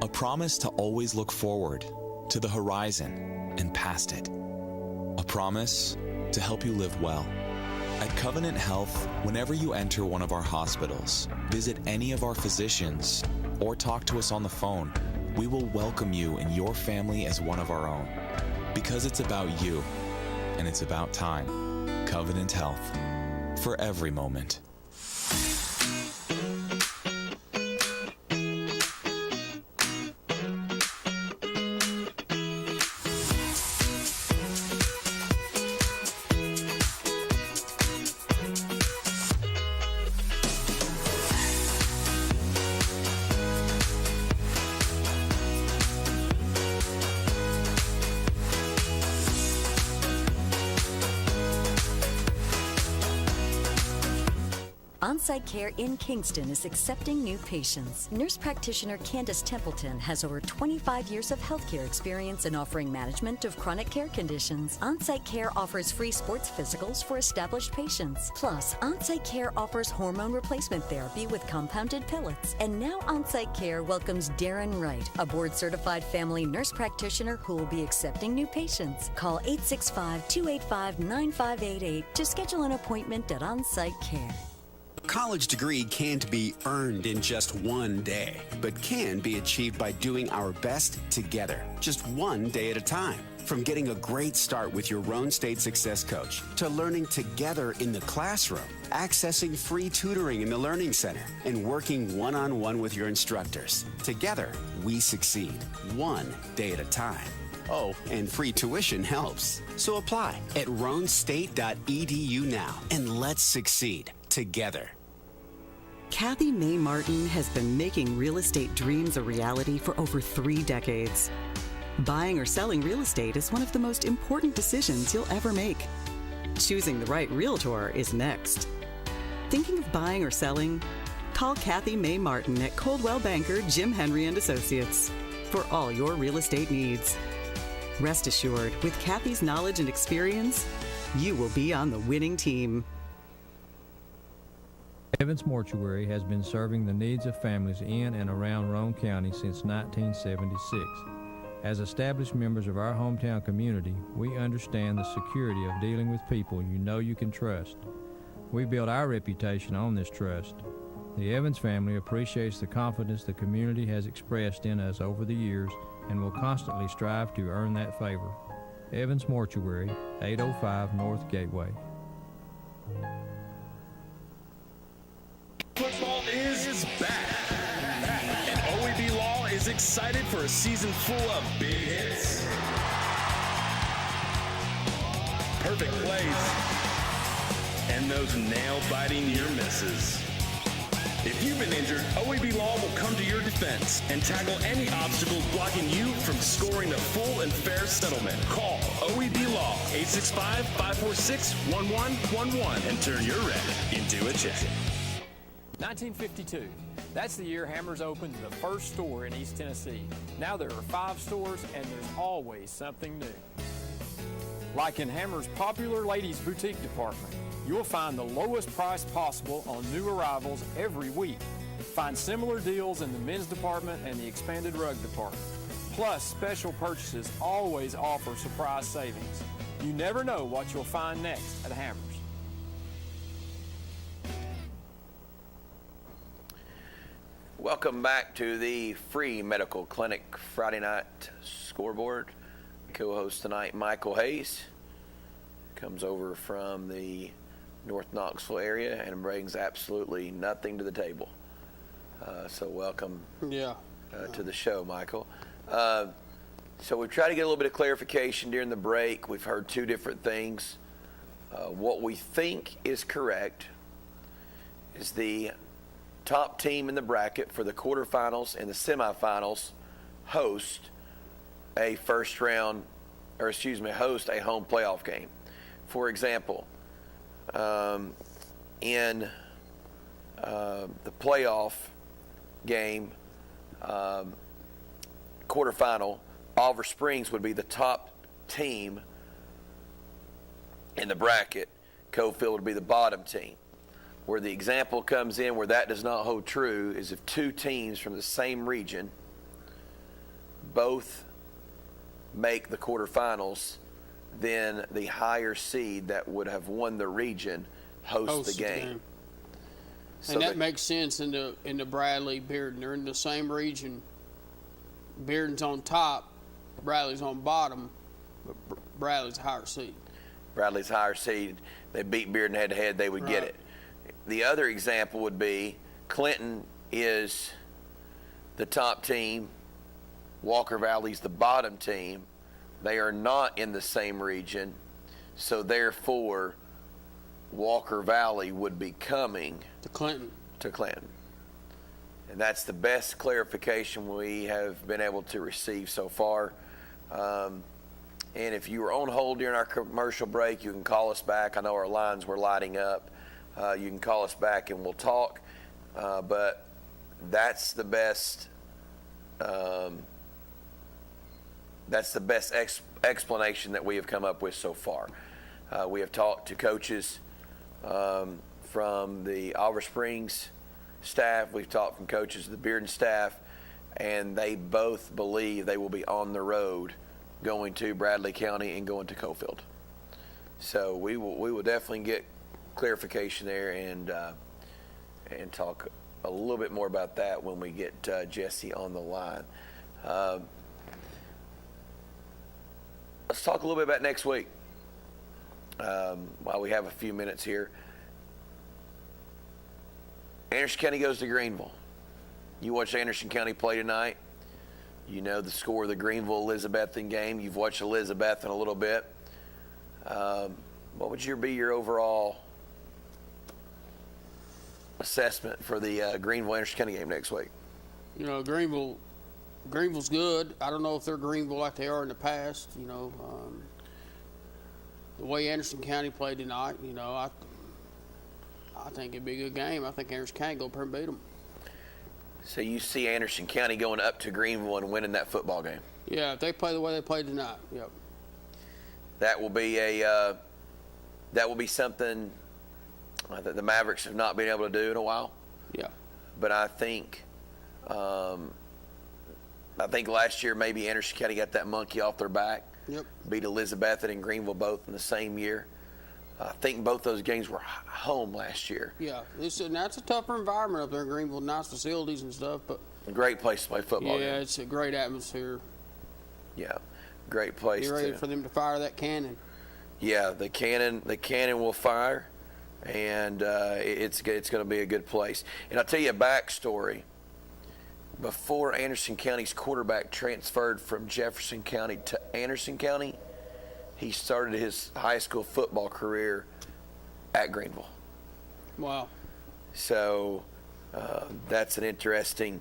Speaker 10: A promise to always look forward, to the horizon, and past it. A promise to help you live well. At Covenant Health, whenever you enter one of our hospitals, visit any of our physicians, or talk to us on the phone, we will welcome you and your family as one of our own. Because it's about you, and it's about time. Covenant Health, for every moment.
Speaker 14: On-site care in Kingston is accepting new patients. Nurse practitioner Candace Templeton has over 25 years of healthcare experience in offering management of chronic care conditions. On-site care offers free sports physicals for established patients. Plus, on-site care offers hormone replacement therapy with compounded pellets. And now on-site care welcomes Darren Wright, a board-certified family nurse practitioner who will be accepting new patients. Call 865-285-9588 to schedule an appointment at On-Site Care.
Speaker 15: A college degree can't be earned in just one day, but can be achieved by doing our best together, just one day at a time. From getting a great start with your Roan State Success Coach, to learning together in the classroom, accessing free tutoring in the Learning Center, and working one-on-one with your instructors. Together, we succeed, one day at a time. Oh, and free tuition helps. So apply at roanstate.edu now, and let's succeed together.
Speaker 16: Kathy May Martin has been making real estate dreams a reality for over 3 decades. Buying or selling real estate is one of the most important decisions you'll ever make. Choosing the right realtor is next. Thinking of buying or selling? Call Kathy May Martin at Coldwell Banker Jim Henry & Associates for all your real estate needs. Rest assured, with Kathy's knowledge and experience, you will be on the winning team.
Speaker 17: Evans Mortuary has been serving the needs of families in and around Roane County since 1976. As established members of our hometown community, we understand the security of dealing with people you know you can trust. We built our reputation on this trust. The Evans family appreciates the confidence the community has expressed in us over the years and will constantly strive to earn that favor. Evans Mortuary, 805 North Gateway.
Speaker 18: Football is back, and OEB Law is excited for a season full of big hits, perfect plays, and those nail-biting near misses. If you've been injured, OEB Law will come to your defense and tackle any obstacles blocking you from scoring a full and fair settlement. Call OEB Law 865-546-1111 and turn your red into a check.
Speaker 19: 1952. That's the year Hammers opened the first store in East Tennessee. Now there are 5 stores and there's always something new. Like in Hammers' popular ladies boutique department, you'll find the lowest price possible on new arrivals every week. Find similar deals in the men's department and the expanded rug department. Plus, special purchases always offer surprise savings. You never know what you'll find next at Hammers.
Speaker 1: Welcome back to the free medical clinic Friday night scoreboard. Co-host tonight, Michael Hayes, comes over from the North Knoxville area and brings absolutely nothing to the table. So welcome to the show, Michael. So we've tried to get a little bit of clarification during the break. We've heard 2 different things. What we think is correct is the top team in the bracket for the quarterfinals and the semifinals host a host a home playoff game. For example, in the playoff game, quarterfinal, Oliver Springs would be the top team in the bracket, Cofield would be the bottom team. Where the example comes in where that does not hold true is if two teams from the same region both make the quarterfinals, then the higher seed that would have won the region hosts the game. So
Speaker 2: and that makes sense in the Bradley Bearden. They're in the same region. Bearden's on top, Bradley's on bottom, but Bradley's a higher seed.
Speaker 1: Bradley's higher seed. They beat Bearden head to head, they would get it. The other example would be Clinton is the top team, Walker Valley's the bottom team. They are not in the same region, so therefore Walker Valley would be coming
Speaker 2: to Clinton.
Speaker 1: And that's the best clarification we have been able to receive so far. And if you were on hold during our commercial break, you can call us back. I know our lines were lighting up. You can call us back and we'll talk. But that's the best. That's the best explanation that we have come up with so far. We have talked to coaches from the Oliver Springs staff. We've talked from coaches of the Bearden staff, and they both believe they will be on the road going to Bradley County and going to Cofield. So we will definitely get clarification there and talk a little bit more about that when we get Jesse on the line. Let's talk a little bit about next week while we have a few minutes here. Anderson County goes to Greenville. You watched Anderson County play tonight. You know the score of the Greenville-Elizabethton game. You've watched Elizabethton a little bit. What would be your overall assessment for the Greenville-Anderson County game next week?
Speaker 2: You know, Greenville's good. I don't know if they're Greenville like they are in the past. You know, the way Anderson County played tonight, you know, I think it'd be a good game. I think Anderson County go up there and beat them.
Speaker 1: So you see Anderson County going up to Greenville and winning that football game?
Speaker 2: Yeah, if they play the way they played tonight, yep.
Speaker 1: That will be something that the Mavericks have not been able to do in a while.
Speaker 2: Yeah.
Speaker 1: But I think last year maybe Anderson County got that monkey off their back.
Speaker 2: Yep.
Speaker 1: Beat Elizabethton and Greenville both in the same year. I think both those games were home last year.
Speaker 2: Yeah, that's a tougher environment up there in Greenville. Nice facilities and stuff, but
Speaker 1: a great place to play football.
Speaker 2: Yeah, it's a great atmosphere.
Speaker 1: Yeah, great place.
Speaker 2: Be ready for them to fire that cannon.
Speaker 1: Yeah, the cannon will fire, and it's going to be a good place. And I'll tell you a backstory. Before Anderson County's quarterback transferred from Jefferson County to Anderson County, he started his high school football career at Greenville.
Speaker 2: Wow.
Speaker 1: So that's an interesting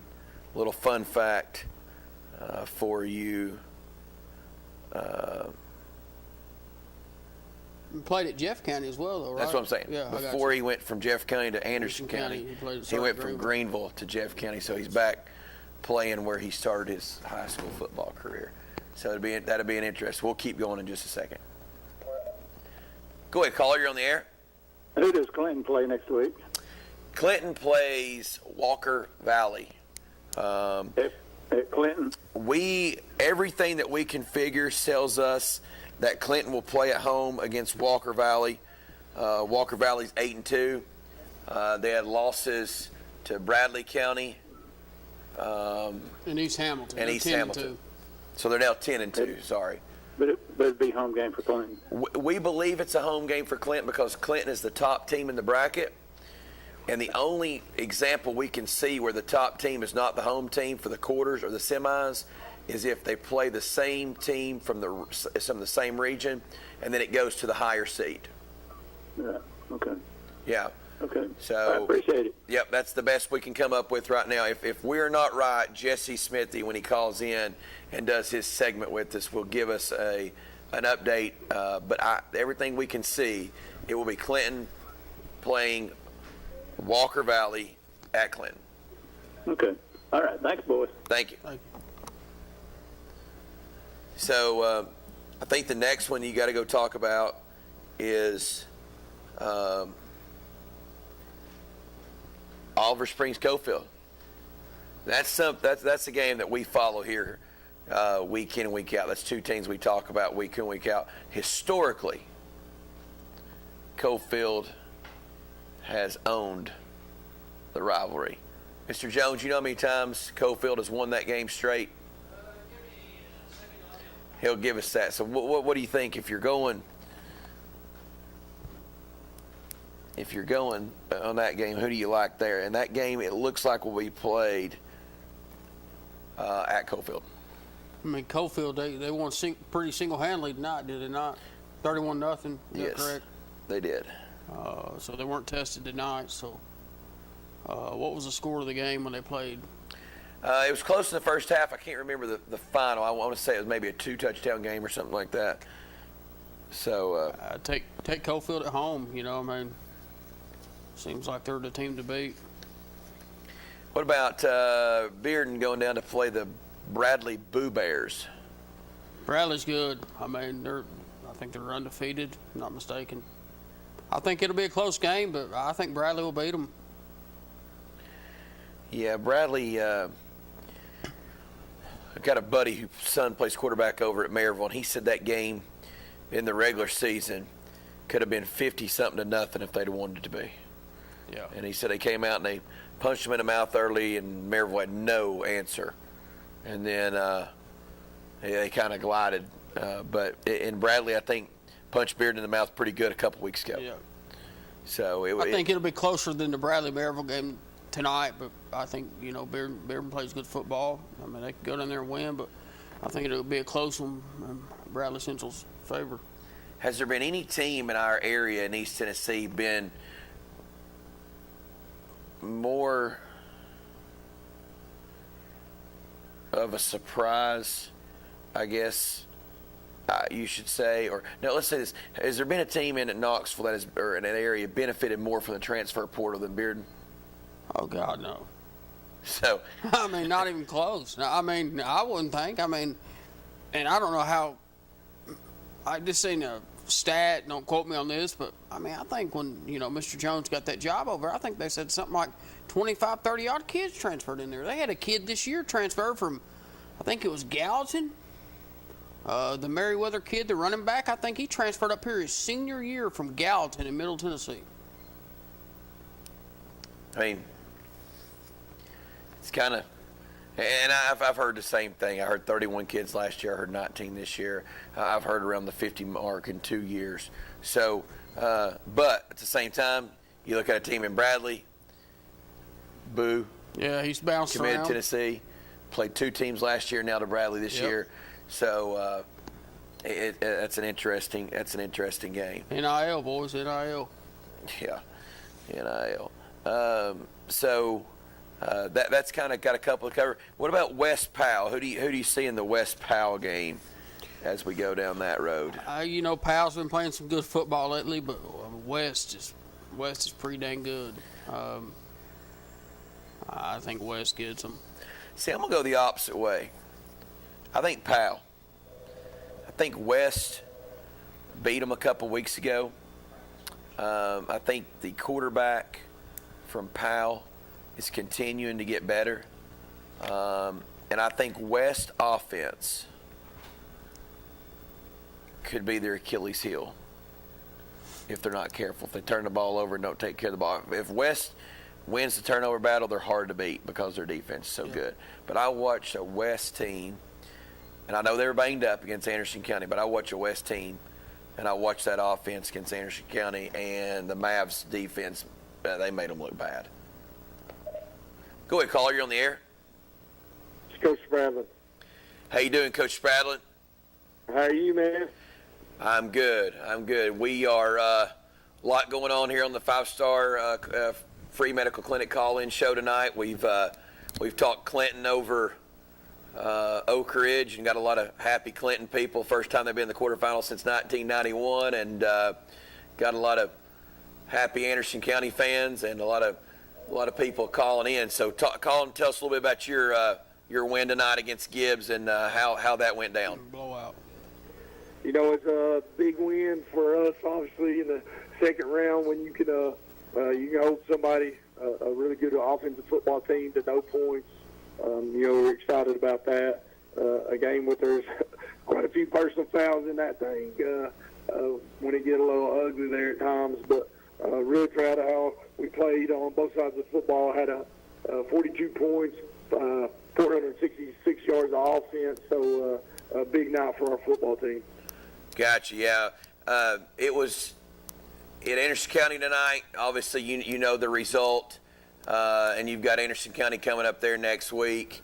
Speaker 1: little fun fact for you.
Speaker 2: He played at Jeff County as well, though, right?
Speaker 1: That's what I'm saying.
Speaker 2: Yeah,
Speaker 1: Before he went from Jeff County to Anderson County, he went from Greenville to Jeff County. So he's back playing where he started his high school football career. So that'll be an interest. We'll keep going in just a second. Go ahead, caller. You're on the air.
Speaker 6: Who does Clinton play next week?
Speaker 1: Clinton plays Walker Valley.
Speaker 6: At Clinton?
Speaker 1: Everything that we can figure tells us that Clinton will play at home against Walker Valley. Walker Valley's 8-2. They had losses to Bradley County.
Speaker 2: And East Hamilton.
Speaker 1: And East Hamilton. So they're now 10-2. Sorry.
Speaker 6: But it'd be home game for Clinton.
Speaker 1: We believe it's a home game for Clinton because Clinton is the top team in the bracket. And the only example we can see where the top team is not the home team for the quarters or the semis is if they play the same team from some of the same region, and then it goes to the higher seed.
Speaker 6: Yeah. Okay.
Speaker 1: Yeah.
Speaker 6: Okay.
Speaker 1: So
Speaker 6: I appreciate it.
Speaker 1: Yep, that's the best we can come up with right now. If we're not right, Jesse Smithy, when he calls in and does his segment with us, will give us an update. But everything we can see, it will be Clinton playing Walker Valley at Clinton.
Speaker 6: Okay. All right. Thanks, boys.
Speaker 1: Thank you. So I think the next one you got to go talk about is Oliver Springs Cofield. That's the game that we follow here week in and week out. That's two teams we talk about week in and week out. Historically, Cofield has owned the rivalry. Mr. Jones, you know how many times Cofield has won that game straight? He'll give us that. So what do you think if you're going on that game? Who do you like there? And that game, it looks like will be played at Cofield.
Speaker 2: I mean, Cofield, they won pretty single-handedly tonight, did they not? 31-0.
Speaker 1: Yes,
Speaker 2: correct?
Speaker 1: They did.
Speaker 2: So they weren't tested tonight. So what was the score of the game when they played?
Speaker 1: It was close in the first half. I can't remember the final. I want to say it was maybe a 2-touchdown game or something like that. So
Speaker 2: take Cofield at home. You know, I mean, seems like they're the team to beat.
Speaker 1: What about Bearden going down to play the Bradley Boo Bears?
Speaker 2: Bradley's good. I mean, I think they're undefeated. If I'm not mistaken. I think it'll be a close game, but I think Bradley will beat them.
Speaker 1: Yeah, Bradley. I've got a buddy whose son plays quarterback over at Maryville, and he said that game in the regular season could have been 50-something to nothing if they'd wanted it to be.
Speaker 2: Yeah.
Speaker 1: And he said they came out and they punched him in the mouth early, and Maryville had no answer. And then they kind of glided. But in Bradley, I think punched Bearden in the mouth pretty good a couple weeks ago.
Speaker 2: Yeah.
Speaker 1: So
Speaker 2: I think it'll be closer than the Bradley-Maryville game tonight, but I think, you know, Bearden plays good football. I mean, they can go down there and win, but I think it'll be a close one in Bradley Central's favor.
Speaker 1: Has there been any team in our area in East Tennessee been more of a surprise, I guess you should say, or no, let's say this: has there been a team in Knoxville that has, or in an area, benefited more from the transfer portal than Bearden?
Speaker 2: Oh God, no.
Speaker 1: So
Speaker 2: I mean, not even close. I mean, I wouldn't think. I mean, and I don't know how. I just seen a stat. Don't quote me on this, but I mean, I think when Mr. Jones got that job over, I think they said something like 25, 30 odd kids transferred in there. They had a kid this year transfer from, I think it was Gallatin. The Merriweather kid, the running back, I think he transferred up here his senior year from Gallatin in Middle Tennessee.
Speaker 1: I mean, it's kind of, and I've heard the same thing. I heard 31 kids last year. I heard 19 this year. I've heard around the 50 mark in 2 years. So, but at the same time, you look at a team in Bradley, Boo.
Speaker 2: Yeah, he's bounced
Speaker 1: committed
Speaker 2: around.
Speaker 1: Tennessee, played 2 teams last year, now to Bradley this year. So that's an interesting game.
Speaker 2: NIL, boys, NIL.
Speaker 1: Yeah, NIL. So that's kind of got a couple of cover. What about West Powell? Who do you see in the West Powell game as we go down that road?
Speaker 2: Powell's been playing some good football lately, but West is pretty dang good. I think West gets them.
Speaker 1: See, I'm going to go the opposite way. I think Powell. I think West beat them a couple weeks ago. I think the quarterback from Powell is continuing to get better. And I think West offense could be their Achilles heel if they're not careful. If they turn the ball over and don't take care of the ball. If West wins the turnover battle, they're hard to beat because their defense is so good. But I watched a West team, and I know they were banged up against Anderson County, but I watched a West team, and I watched that offense against Anderson County, and the Mavs defense, they made them look bad. Go ahead, caller. You're on the air.
Speaker 6: It's Coach Spradlin.
Speaker 1: How you doing, Coach Spradlin?
Speaker 6: How are you, man?
Speaker 1: I'm good. We are a lot going on here on the 5-Star Free Medical Clinic call-in show tonight. We've talked Clinton over Oak Ridge and got a lot of happy Clinton people. First time they've been in the quarterfinals since 1991, and got a lot of happy Anderson County fans and a lot of people calling in. So call and tell us a little bit about your win tonight against Gibbs and how that went down.
Speaker 2: Blowout.
Speaker 6: It's a big win for us, obviously, in the second round when you can hold somebody, a really good offensive football team to no points. We're excited about that. A game with there's quite a few personal fouls in that thing when it get a little ugly there at times. But really proud of how we played on both sides of the football. Had 42 points, 466 yards of offense. So a big night for our football team.
Speaker 1: Gotcha. Yeah, it was at Anderson County tonight. Obviously, you know the result, and you've got Anderson County coming up there next week.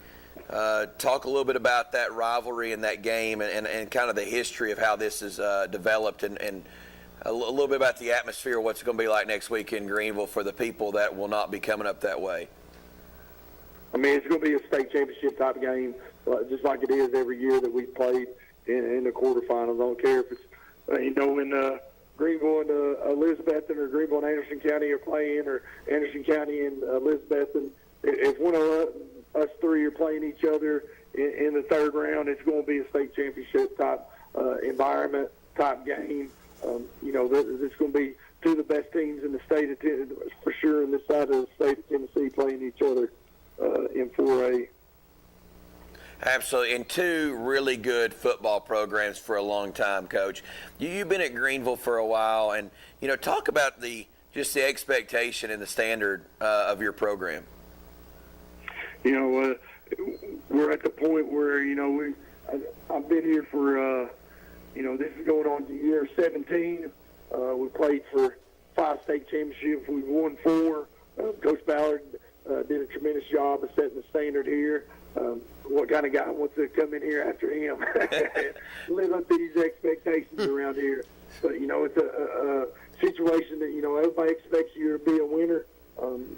Speaker 1: Talk a little bit about that rivalry and that game and kind of the history of how this is developed and a little bit about the atmosphere, what's going to be like next week in Greenville for the people that will not be coming up that way.
Speaker 6: I mean, it's going to be a state championship type game, just like it is every year that we've played in the quarterfinals. I don't care if it's, when Greenville and Elizabethton or Greenville and Anderson County are playing, or Anderson County and Elizabethton. If one of us three are playing each other in the third round, it's going to be a state championship type environment, type game. It's going to be two of the best teams in the state of Tennessee, for sure, in this side of the state of Tennessee, playing each other in 4A.
Speaker 1: Absolutely, and two really good football programs for a long time, Coach. You've been at Greenville for a while, and talk about the expectation and the standard of your program.
Speaker 6: We're at the point where I've been here for this is going on to year 17. We played for 5 state championships. We've won 4. Coach Ballard did a tremendous job of setting the standard here. What kind of guy wants to come in here after him? Live up to these expectations around here. But, it's a situation that, everybody expects you to be a winner.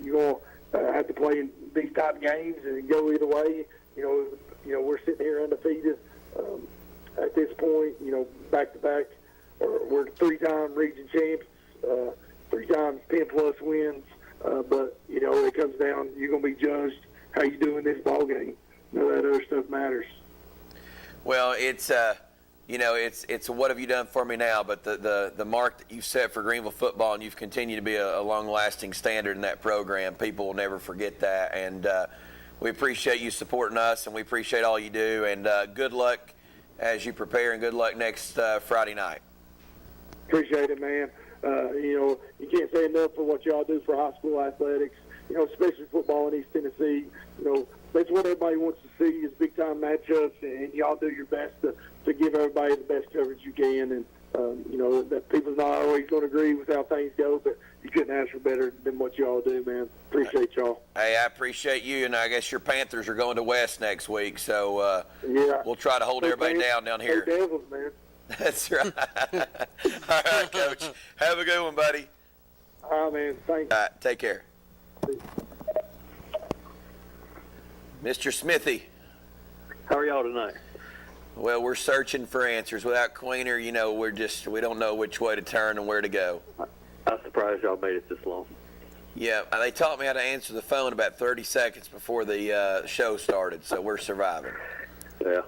Speaker 6: You're going to have to play in these type games and go either way. We're sitting here undefeated at this point, back-to-back. We're 3-time region champs, 3 times 10-plus wins. But, it comes down, you're going to be judged how you do in this ball game. None of that other stuff matters.
Speaker 1: Well, it's it's what have you done for me now? But the mark that you've set for Greenville football, and you've continued to be a long-lasting standard in that program. People will never forget that, and we appreciate you supporting us, and we appreciate all you do. And good luck as you prepare, and good luck next Friday night.
Speaker 6: Appreciate it, man. You can't say enough for what y'all do for high school athletics. Especially football in East Tennessee. That's what everybody wants to see is big-time matchups, and y'all do your best to give everybody the best coverage you can. And, that people's not always going to agree with how things go, but you couldn't ask for better than what y'all do, man. Appreciate y'all.
Speaker 1: Hey, I appreciate you, and I guess your Panthers are going to West next week, so we'll try to hold everybody down here.
Speaker 6: Hey, Devils, man.
Speaker 1: That's right. All right, Coach. Have a good one, buddy.
Speaker 6: All right, man. Thanks.
Speaker 1: All right, take care. Mr. Smithy.
Speaker 20: How are y'all tonight?
Speaker 1: Well, we're searching for answers. Without Queener, we don't know which way to turn and where to go.
Speaker 20: I'm surprised y'all made it this long.
Speaker 1: Yeah, they taught me how to answer the phone about 30 seconds before the show started, so we're surviving.
Speaker 20: Yeah.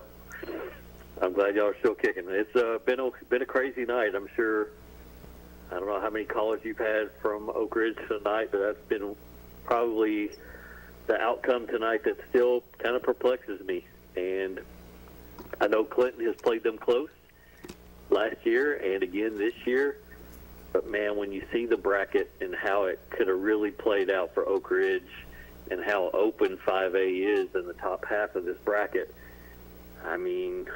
Speaker 20: I'm glad y'all are still kicking. It's been a crazy night. I'm sure, I don't know how many calls you've had from Oak Ridge tonight, but that's been probably the outcome tonight that still kind of perplexes me. And I know Clinton has played them close last year and again this year. But, man, when you see the bracket and how it could have really played out for Oak Ridge and how open 5A is in the top half of this bracket, I mean,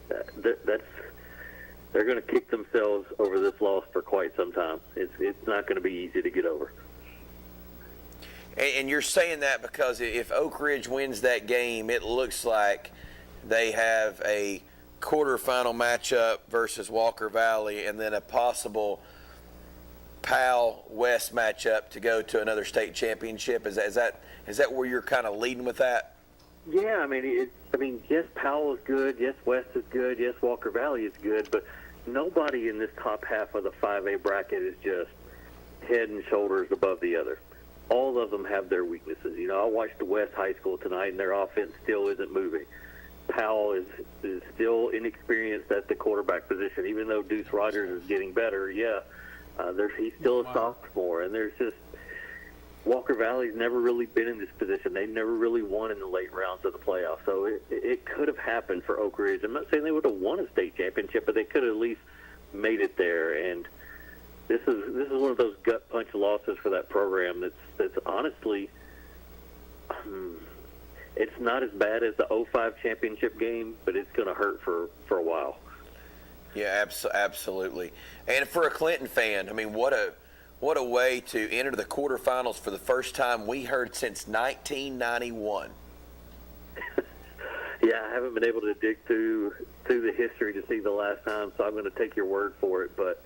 Speaker 20: they're going to kick themselves over this loss for quite some time. It's not going to be easy to get over.
Speaker 1: And you're saying that because if Oak Ridge wins that game, it looks like they have a quarterfinal matchup versus Walker Valley and then a possible Powell West matchup to go to another state championship. Is that where you're kind of leading with that?
Speaker 20: Yeah, I mean, yes, Powell is good. Yes, West is good. Yes, Walker Valley is good. But nobody in this top half of the 5A bracket is just head and shoulders above the other. All of them have their weaknesses. I watched the West High School tonight, and their offense still isn't moving. Powell is still inexperienced at the quarterback position, even though Deuce Rogers is getting better. Yeah, He's still a sophomore, and there's just Walker Valley's never really been in this position. They've never really won in the late rounds of the playoffs, so it could have happened for Oak Ridge. I'm not saying they would have won a state championship, but they could have at least made it there. And this is one of those gut punch losses for that program. That's honestly, it's not as bad as the 05 championship game, but it's going to hurt for a while.
Speaker 1: Yeah, absolutely. And for a Clinton fan, I mean, what a way to enter the quarterfinals for the first time we heard since 1991.
Speaker 20: Yeah, I haven't been able to dig through the history to see the last time, so I'm going to take your word for it. But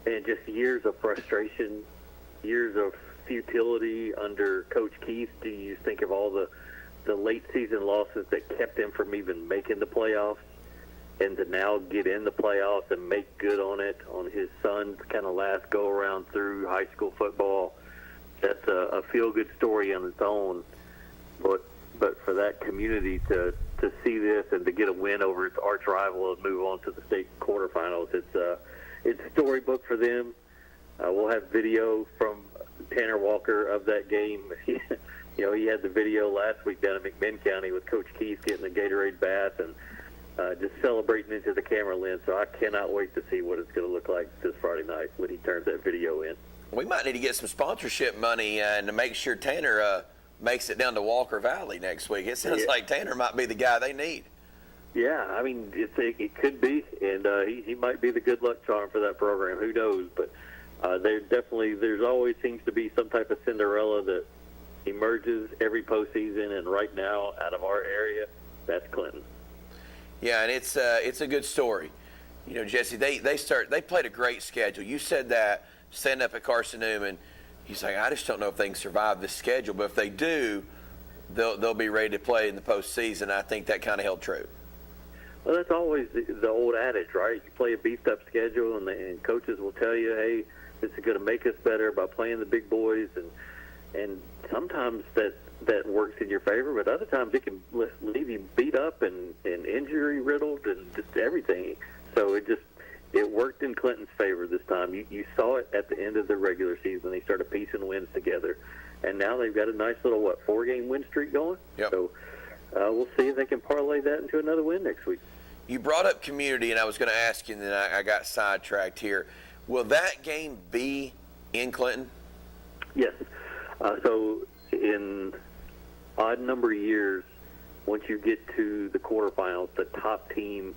Speaker 20: and just years of frustration, years of futility under Coach Keith. Do you think of all the late season losses that kept him from even making the playoffs? And to now get in the playoffs and make good on it on his son's kind of last go-around through high school football, that's a feel-good story on its own. But for that community to see this and to get a win over its arch rival and move on to the state quarterfinals, it's a storybook for them. We'll have video from Tanner Walker of that game. He had the video last week down in McMinn County with Coach Keith getting the Gatorade bath and just celebrating into the camera lens. So I cannot wait to see what it's going to look like this Friday night when he turns that video in.
Speaker 1: We might need to get some sponsorship money and to make sure Tanner makes it down to Walker Valley next week. It sounds like Tanner might be the guy they need.
Speaker 20: Yeah, I mean, it could be, and he might be the good luck charm for that program. Who knows? But there's always seems to be some type of Cinderella that emerges every postseason, and right now, out of our area, that's Clinton.
Speaker 1: Yeah, and it's a good story. You know, Jesse, they played a great schedule. You said that standing up at Carson Newman. He's like, I just don't know if they can survive this schedule, but if they do, they'll be ready to play in the postseason. I think that kind of held true.
Speaker 20: Well, that's always the old adage, right? You play a beefed-up schedule, and coaches will tell you, hey, this is going to make us better by playing the big boys, and sometimes that works in your favor, but other times it can leave you beat up and injury-riddled and just everything. So it worked in Clinton's favor this time. You saw it at the end of the regular season. They started piecing wins together, and now they've got a nice little, 4-game win streak going?
Speaker 1: Yep.
Speaker 20: So we'll see if they can parlay that into another win next week.
Speaker 1: You brought up community, and I was going to ask you, and then I got sidetracked here. Will that game be in Clinton?
Speaker 20: Yes. So in odd number of years, once you get to the quarterfinals, the top team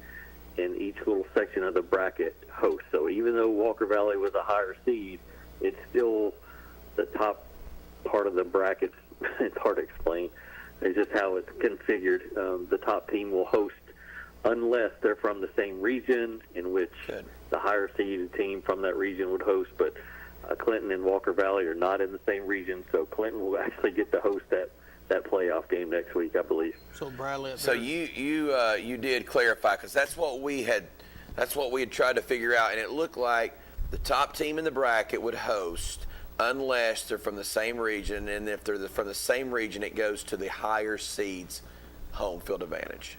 Speaker 20: in each little section of the bracket hosts. So even though Walker Valley was a higher seed, it's still the top part of the bracket. It's hard to explain. It's just how it's configured. The top team will host unless they're from the same region, in which the higher seeded team from that region would host. But Clinton and Walker Valley are not in the same region, so Clinton will actually get to host that playoff game next week, I believe.
Speaker 2: So Bradley.
Speaker 1: So you did clarify, because that's what we had tried to figure out, and it looked like the top team in the bracket would host unless they're from the same region, and if they're from the same region, it goes to the higher seeds home field advantage.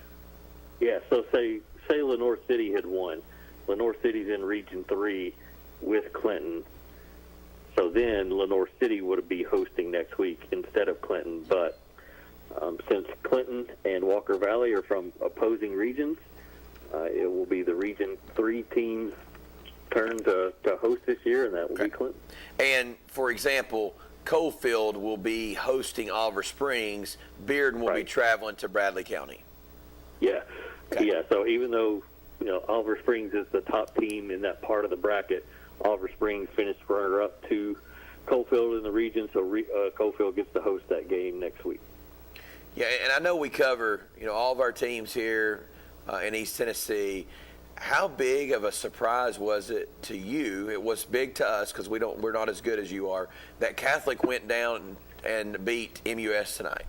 Speaker 20: Yeah. So say Lenore City had won. Lenore City's in Region 3 with Clinton. So then Lenore City would be hosting next week instead of Clinton. But since Clinton and Walker Valley are from opposing regions, it will be the Region 3 team's turn to host this year, and that will be Clinton.
Speaker 1: And, for example, Coalfield will be hosting Oliver Springs. Bearden will be traveling to Bradley County.
Speaker 20: Yeah. Okay. Yeah, so even though Oliver Springs is the top team in that part of the bracket, Oliver Springs finished runner-up to Coalfield in the region, so Coalfield gets to host that game next week.
Speaker 1: Yeah, and I know we cover all of our teams here in East Tennessee. How big of a surprise was it to you? It was big to us because we're not as good as you are. That Catholic went down and beat MUS tonight.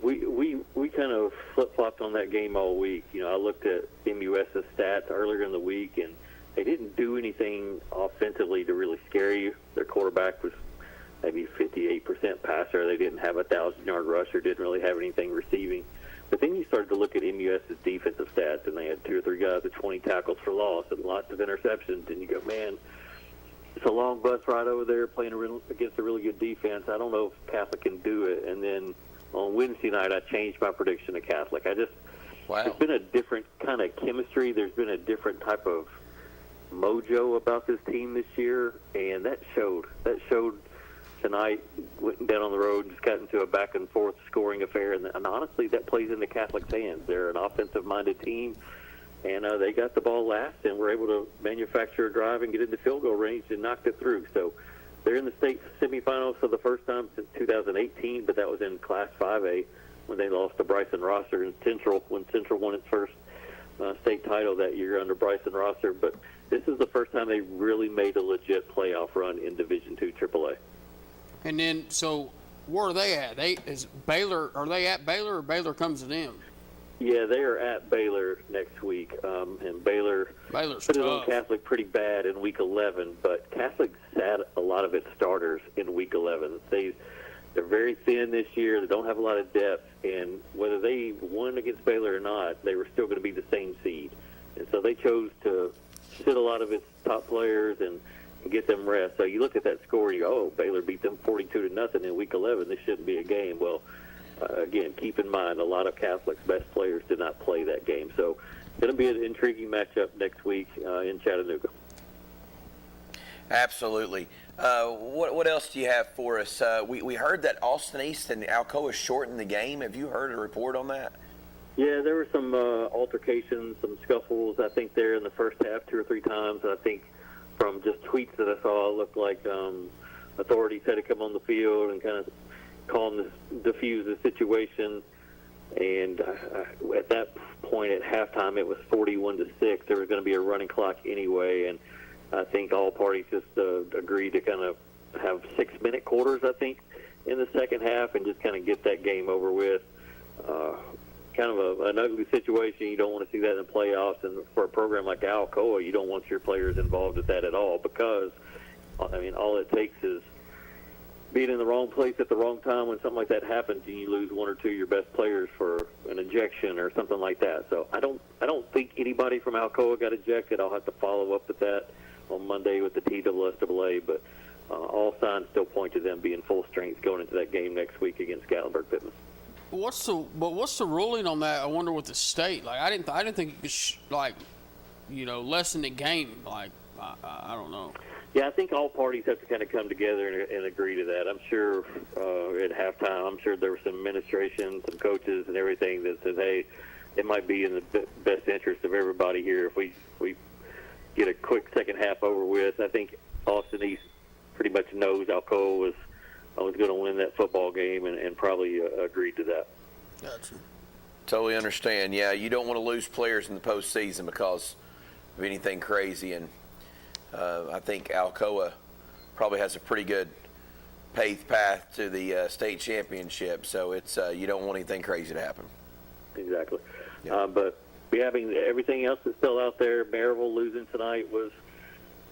Speaker 20: We kind of flip-flopped on that game all week. I looked at MUS's stats earlier in the week, and they didn't do anything offensively to really scare you. Their quarterback was maybe 58% passer. They didn't have a 1,000-yard rusher, didn't really have anything receiving. But then you started to look at MUS's defensive stats, and they had 2 or 3 guys with 20 tackles for loss and lots of interceptions. And you go, man, it's a long bus ride over there playing against a really good defense. I don't know if Catholic can do it. And then on Wednesday night, I changed my prediction to Catholic. There's been a different kind of chemistry. There's been a different type of mojo about this team this year, and that showed. Tonight, went down on the road, just got into a back-and-forth scoring affair, and honestly, that plays into Catholic's hands. They're an offensive-minded team, and they got the ball last and were able to manufacture a drive and get into field goal range and knocked it through. So they're in the state semifinals for the first time since 2018, but that was in Class 5A when they lost to Bryson Rosser in Central, when Central won its first state title that year under Bryson Rosser. But this is the first time they really made a legit playoff run in Division II AAA.
Speaker 2: And then, so where are they at? Are they at Baylor, or Baylor comes to them?
Speaker 20: Yeah, they are at Baylor next week, and Baylor's put it on Catholic pretty bad in Week 11. But Catholic sat a lot of its starters in Week 11. They're very thin this year. They don't have a lot of depth, and whether they won against Baylor or not, they were still going to be the same seed. And so they chose to sit a lot of its top players and get them rest. So you look at that score and you go, oh, Baylor beat them 42-0 in Week 11. This shouldn't be a game. Well, again, keep in mind, a lot of Catholic's best players did not play that game. So it's going to be an intriguing matchup next week in Chattanooga.
Speaker 1: Absolutely. What else do you have for us? We heard that Austin East and Alcoa shortened the game. Have you heard a report on that?
Speaker 20: Yeah, there were some altercations, some scuffles, I think, there in the first half 2 or 3 times. I think from just tweets that I saw, it looked like authorities had to come on the field and kind of diffuse the situation. And at that point at halftime, it was 41-6. There was going to be a running clock anyway, and I think all parties just agreed to kind of have 6-minute quarters, I think, in the second half and just kind of get that game over with. Kind of an ugly situation. You don't want to see that in the playoffs, and for a program like Alcoa, you don't want your players involved with that at all, because, I mean, all it takes is being in the wrong place at the wrong time when something like that happens and you lose 1 or 2 of your best players for an ejection or something like that. So I don't think anybody from Alcoa got ejected. I'll have to follow up with that on Monday with the TSSAA, but all signs still point to them being full strength going into that game next week against Gatlinburg-Pittman.
Speaker 2: What's the ruling on that? I wonder with the state. Like, I didn't think it could lessen the game. Like, I don't know.
Speaker 20: Yeah, I think all parties have to kind of come together and agree to that. I'm sure at halftime, I'm sure there was some administration, some coaches, and everything that says, hey, it might be in the best interest of everybody here if we get a quick second half over with. I think Austin East pretty much knows Alcoa was going to win that football game and probably agreed to that.
Speaker 2: Gotcha.
Speaker 1: Totally understand. Yeah, you don't want to lose players in the postseason because of anything crazy, and I think Alcoa probably has a pretty good paved path to the state championship, so it's you don't want anything crazy to happen.
Speaker 20: Exactly. Yeah. But having everything else that's still out there, Maryville losing tonight was,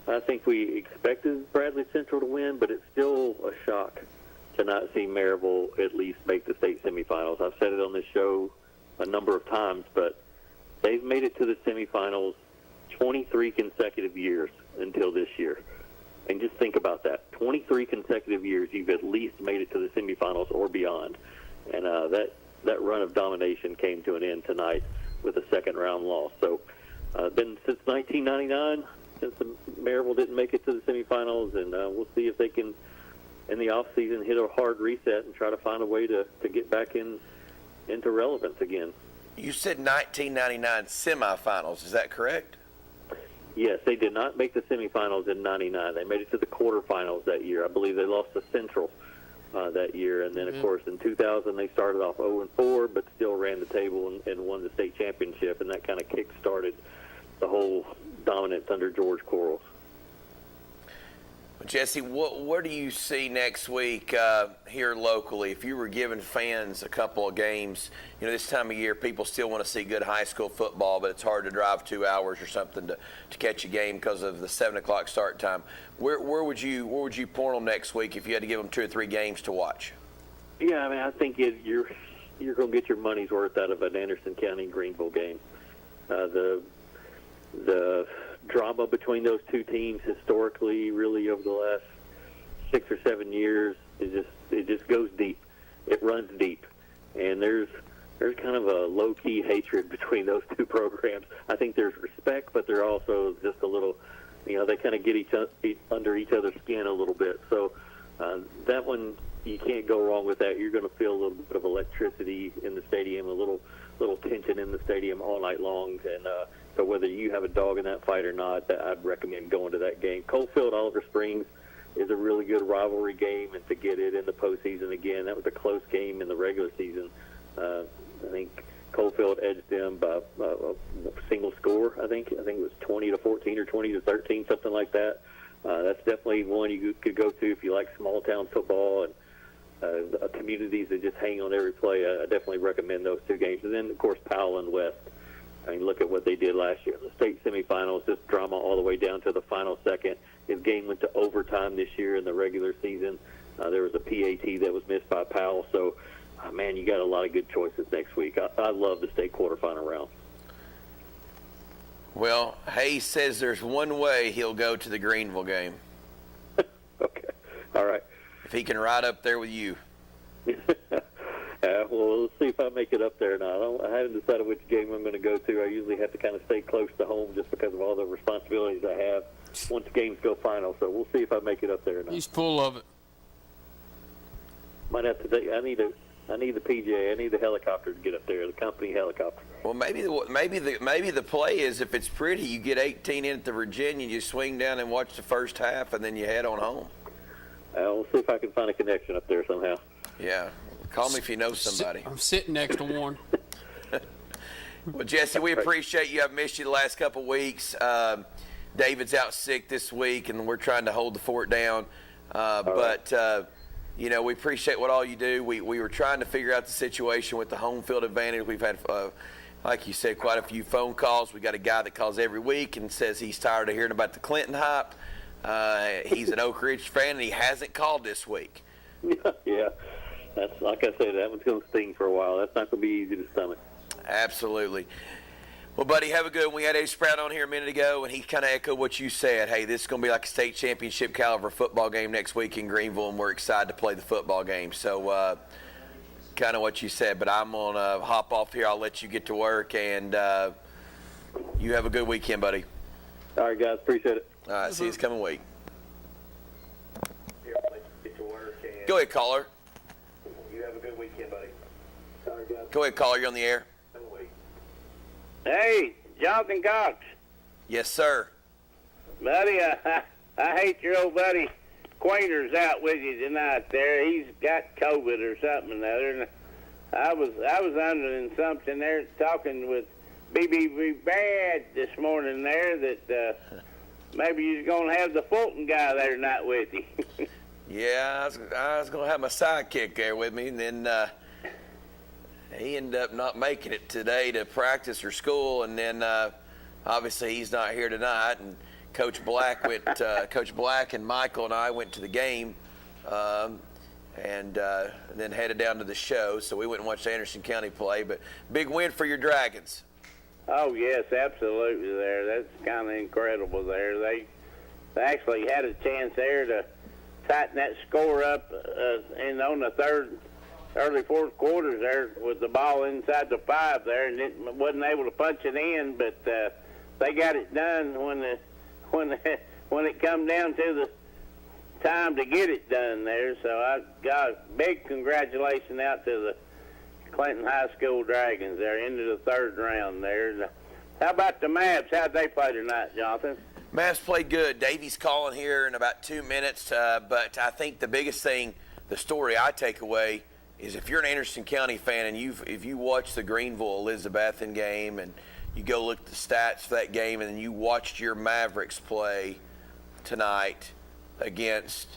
Speaker 20: I think we expected Bradley Central to win, but it's still a shock to not see Maryville at least make the state semifinals. I've said it on this show a number of times, but they've made it to the semifinals 23 consecutive years until this year. And just think about that. 23 consecutive years you've at least made it to the semifinals or beyond. And that run of domination came to an end tonight with a second-round loss. So been since 1999 since Maryville didn't make it to the semifinals, and we'll see if they can, in the offseason, hit a hard reset and try to find a way to get back into relevance again.
Speaker 1: You said 1999 semifinals. Is that correct?
Speaker 20: Yes, they did not make the semifinals in 99. They made it to the quarterfinals that year. I believe they lost to Central that year. And then, of course, in 2000, they started off 0-4, but still ran the table and won the state championship. And that kind of kick-started the whole dominance under George Quarles.
Speaker 1: Jesse, what do you see next week here locally? If you were giving fans a couple of games, this time of year, people still want to see good high school football, but it's hard to drive 2 hours or something to catch a game because of the 7 o'clock start time. Where would you point them next week if you had to give them 2 or 3 games to watch?
Speaker 20: Yeah, I think you're going to get your money's worth out of an Anderson County Greenville game. The drama between those two teams historically, really over the last 6 or 7 years, it just goes deep. It runs deep, and there's kind of a low-key hatred between those two programs. I think there's respect, but they're also just a little, they kind of get under each other's skin a little bit. So that one, you can't go wrong with that. You're going to feel a little bit of electricity in the stadium, a little tension in the stadium all night long, and so whether you have a dog in that fight or not, I'd recommend going to that game. Coalfield Oliver Springs is a really good rivalry game, and to get it in the postseason again, that was a close game in the regular season. I think Coalfield edged them by a single score. I think it was 20-14 or 20-13, something like that. That's definitely one you could go to if you like small town football and communities that just hang on every play. I definitely recommend those 2 games. And then, of course, Powell and West. I mean, look at what they did last year in the state semifinals, just drama all the way down to the final second. His game went to overtime this year in the regular season. There was a PAT that was missed by Powell. So, man, you got a lot of good choices next week. I love the state quarterfinal round.
Speaker 1: Well, Hayes says there's one way he'll go to the Greenville game.
Speaker 20: Okay. All right.
Speaker 1: If he can ride up there with you.
Speaker 20: Well, let's see if I make it up there or not. I haven't decided which game I'm going to go to. I usually have to kind of stay close to home just because of all the responsibilities I have once games go final. So we'll see if I make it up there or not.
Speaker 2: He's full of it.
Speaker 20: Might have to. I need the PJ. I need the helicopter to get up there, the company helicopter.
Speaker 1: Well, maybe the play is if it's pretty, you get 18 in at the Virginia, you swing down and watch the first half, and then you head on home.
Speaker 20: We'll see if I can find a connection up there somehow.
Speaker 1: Yeah. Call me if you know somebody.
Speaker 2: I'm sitting next to one.
Speaker 1: Well, Jesse, we appreciate you. I've missed you the last couple of weeks. David's out sick this week, and we're trying to hold the fort down. We appreciate what all you do. We were trying to figure out the situation with the home field advantage. We've had, like you said, quite a few phone calls. We got a guy that calls every week and says he's tired of hearing about the Clinton hype. He's an Oak Ridge fan, and he hasn't called this week.
Speaker 20: Yeah. That's, like I said, that one's going to sting for a while. That's not going to be easy to stomach.
Speaker 1: Absolutely. Well, buddy, have a good one. We had Ace Sprout on here a minute ago, and he kind of echoed what you said. Hey, this is going to be like a state championship caliber football game next week in Greenville, and we're excited to play the football game. So kind of what you said, but I'm going to hop off here. I'll let you get to work, and you have a good weekend, buddy.
Speaker 20: All right, guys. Appreciate it.
Speaker 1: All right, see you this coming week. Go ahead, caller.
Speaker 20: You have a good weekend, buddy. Sorry, guys.
Speaker 1: Go ahead, caller. You're on the air.
Speaker 7: Hey, Jonathan Cox.
Speaker 1: Yes, sir.
Speaker 7: Buddy, I hate your old buddy Quater's out with you tonight there. He's got COVID or something or other. And I was under the assumption there talking with BB Bad this morning there that maybe you're going to have the Fulton guy there tonight with you.
Speaker 1: Yeah, I was going to have my sidekick there with me, and then he ended up not making it today to practice or school, and then obviously he's not here tonight. And Coach Black and Michael and I went to the game, and then headed down to the show. So we went and watched Anderson County play. But big win for your Dragons.
Speaker 7: Oh yes, absolutely. That's kind of incredible. They actually had a chance there to tighten that score up, and on the early fourth quarters there with the ball inside the 5 there, and it wasn't able to punch it in, but they got it done when it come down to the time to get it done there. So I got a big congratulations out to the Clinton High School Dragons there into the 3rd round there. How about the Mavs? How'd they play tonight, Jonathan?
Speaker 1: Mavs played good. Davey's calling here in about 2 minutes, but I think the biggest thing, the story I take away, is if you're an Anderson County fan and if you watch the Greenville Elizabethan game and you go look at the stats for that game and then you watched your Mavericks play tonight, against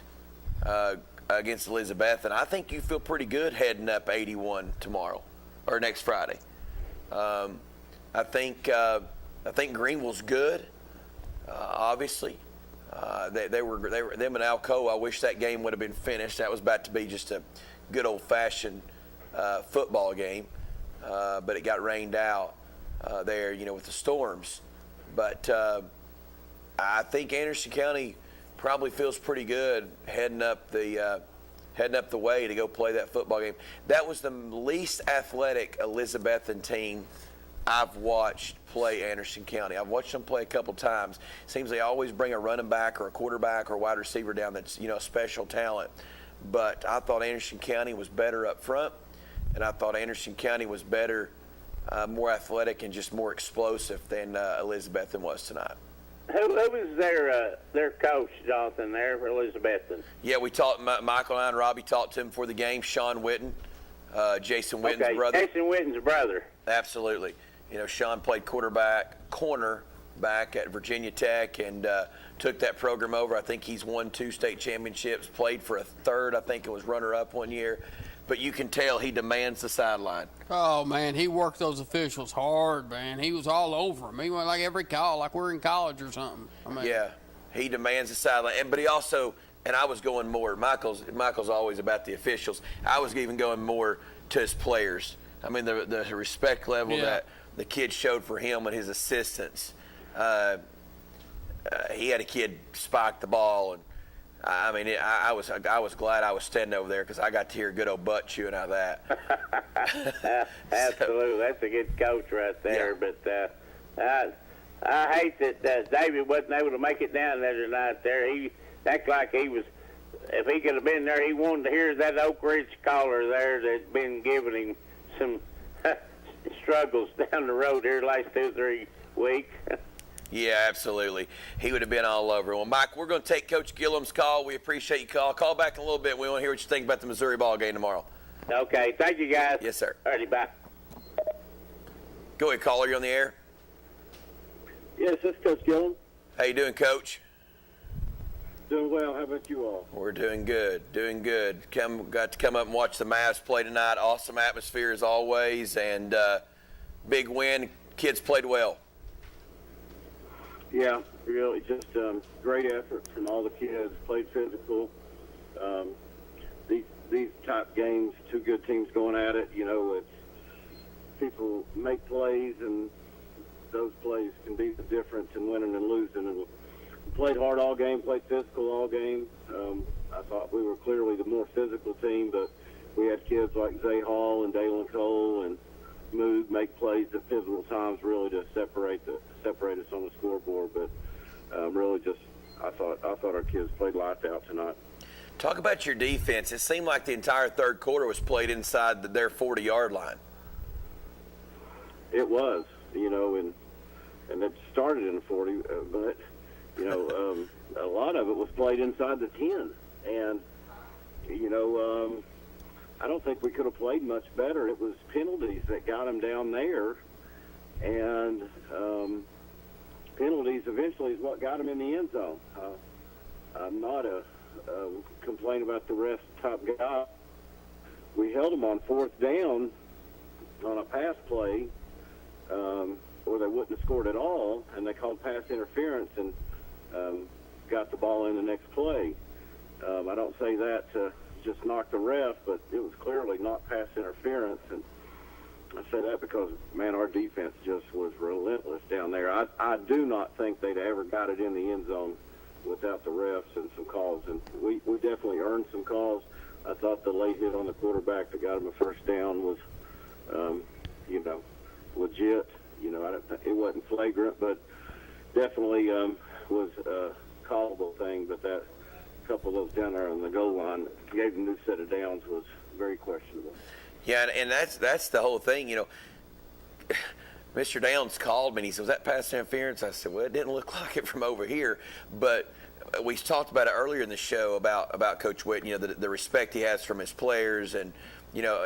Speaker 1: Elizabeth, and I think you feel pretty good heading up 81 tomorrow or next Friday. I think Greenville's good. Obviously, they were them and Alcoa. I wish that game would have been finished. That was about to be just a good old-fashioned football game, but it got rained out there, with the storms. But I think Anderson County probably feels pretty good heading up the way to go play that football game. That was the least athletic Elizabethan team I've watched play Anderson County. I've watched them play a couple times. Seems they always bring a running back or a quarterback or a wide receiver down that's, a special talent. But I thought Anderson County was better up front, and I thought Anderson County was better, more athletic and just more explosive than Elizabethan was tonight.
Speaker 7: Who was their coach, Jonathan, there for Elizabethan?
Speaker 1: Yeah, we talked. Michael and I and Robbie talked to him for the game. Sean Witten, Jason Witten's brother.
Speaker 7: Jason Witten's brother.
Speaker 1: Absolutely. Sean played corner back at Virginia Tech and took that program over. I think he's won 2 state championships, played for a third. I think it was runner-up one year. But you can tell he demands the sideline.
Speaker 2: Oh, man, he worked those officials hard, man. He was all over them. He went like every call, like we're in college or something.
Speaker 1: Yeah, he demands the sideline. But he also, and I was going more, Michael's always about the officials. I was even going more to his players. I mean, the respect level that the kid showed for him and his assistants. He had a kid spike the ball, and I was glad I was standing over there because I got to hear good old butt chewing out of that.
Speaker 7: Absolutely, that's a good coach right there. Yeah. But I hate that David wasn't able to make it down there tonight. There, he acted like he was. If he could have been there, he wanted to hear that Oak Ridge caller there that's been giving him some struggles down the road here the last 2 or 3 weeks.
Speaker 1: Yeah, absolutely. He would have been all over. Well, Mike, we're going to take Coach Gillum's call. We appreciate you call. Call back in a little bit. We want to hear what you think about the Missouri ball game tomorrow.
Speaker 7: Okay. Thank you, guys.
Speaker 1: Yes, sir.
Speaker 7: All righty, bye.
Speaker 1: Go ahead, caller. You're on the air.
Speaker 21: Yes, this is Coach Gillum.
Speaker 1: How you doing, Coach?
Speaker 21: Doing well. How about you all?
Speaker 1: We're doing good. Got to come up and watch the Mavs play tonight. Awesome atmosphere as always, and big win. Kids played well.
Speaker 21: Yeah, really, just great effort from all the kids. Played physical. These type games, 2 good teams going at it. It's people make plays, and those plays can be the difference in winning and losing. And we played hard all game, played physical all game. I thought we were clearly the more physical team, but we had kids like Zay Hall and Dalen Cole and Moog make plays at pivotal times, really to separate us on the scoreboard. But really, just I thought our kids played lights out tonight.
Speaker 1: Talk about your defense. It seemed like the entire third quarter was played inside their 40-yard line.
Speaker 21: It was, and it started in the 40, but a lot of it was played inside the 10, and I don't think we could have played much better. It was penalties that got them down there, and penalties eventually is what got them in the end zone. I'm not a complain about the rest top guy. We held them on 4th down on a pass play, or they wouldn't have scored at all, and they called pass interference and got the ball in the next play. I don't say that to just knock the ref, but it was clearly not pass interference, and I say that because, man, our defense just was relentless down there. I do not think they'd ever got it in the end zone without the refs and some calls, and we definitely earned some calls. I thought the late hit on the quarterback that got him a first down was, legit. It wasn't flagrant, but definitely was a callable thing. But that couple of those down there on the goal line that gave them a new set of downs was very questionable.
Speaker 1: Yeah, and that's the whole thing. Mr. Downs called me and he said, "Was that pass interference?" I said, "Well, it didn't look like it from over here." But we talked about it earlier in the show about Coach Witt, the respect he has from his players and,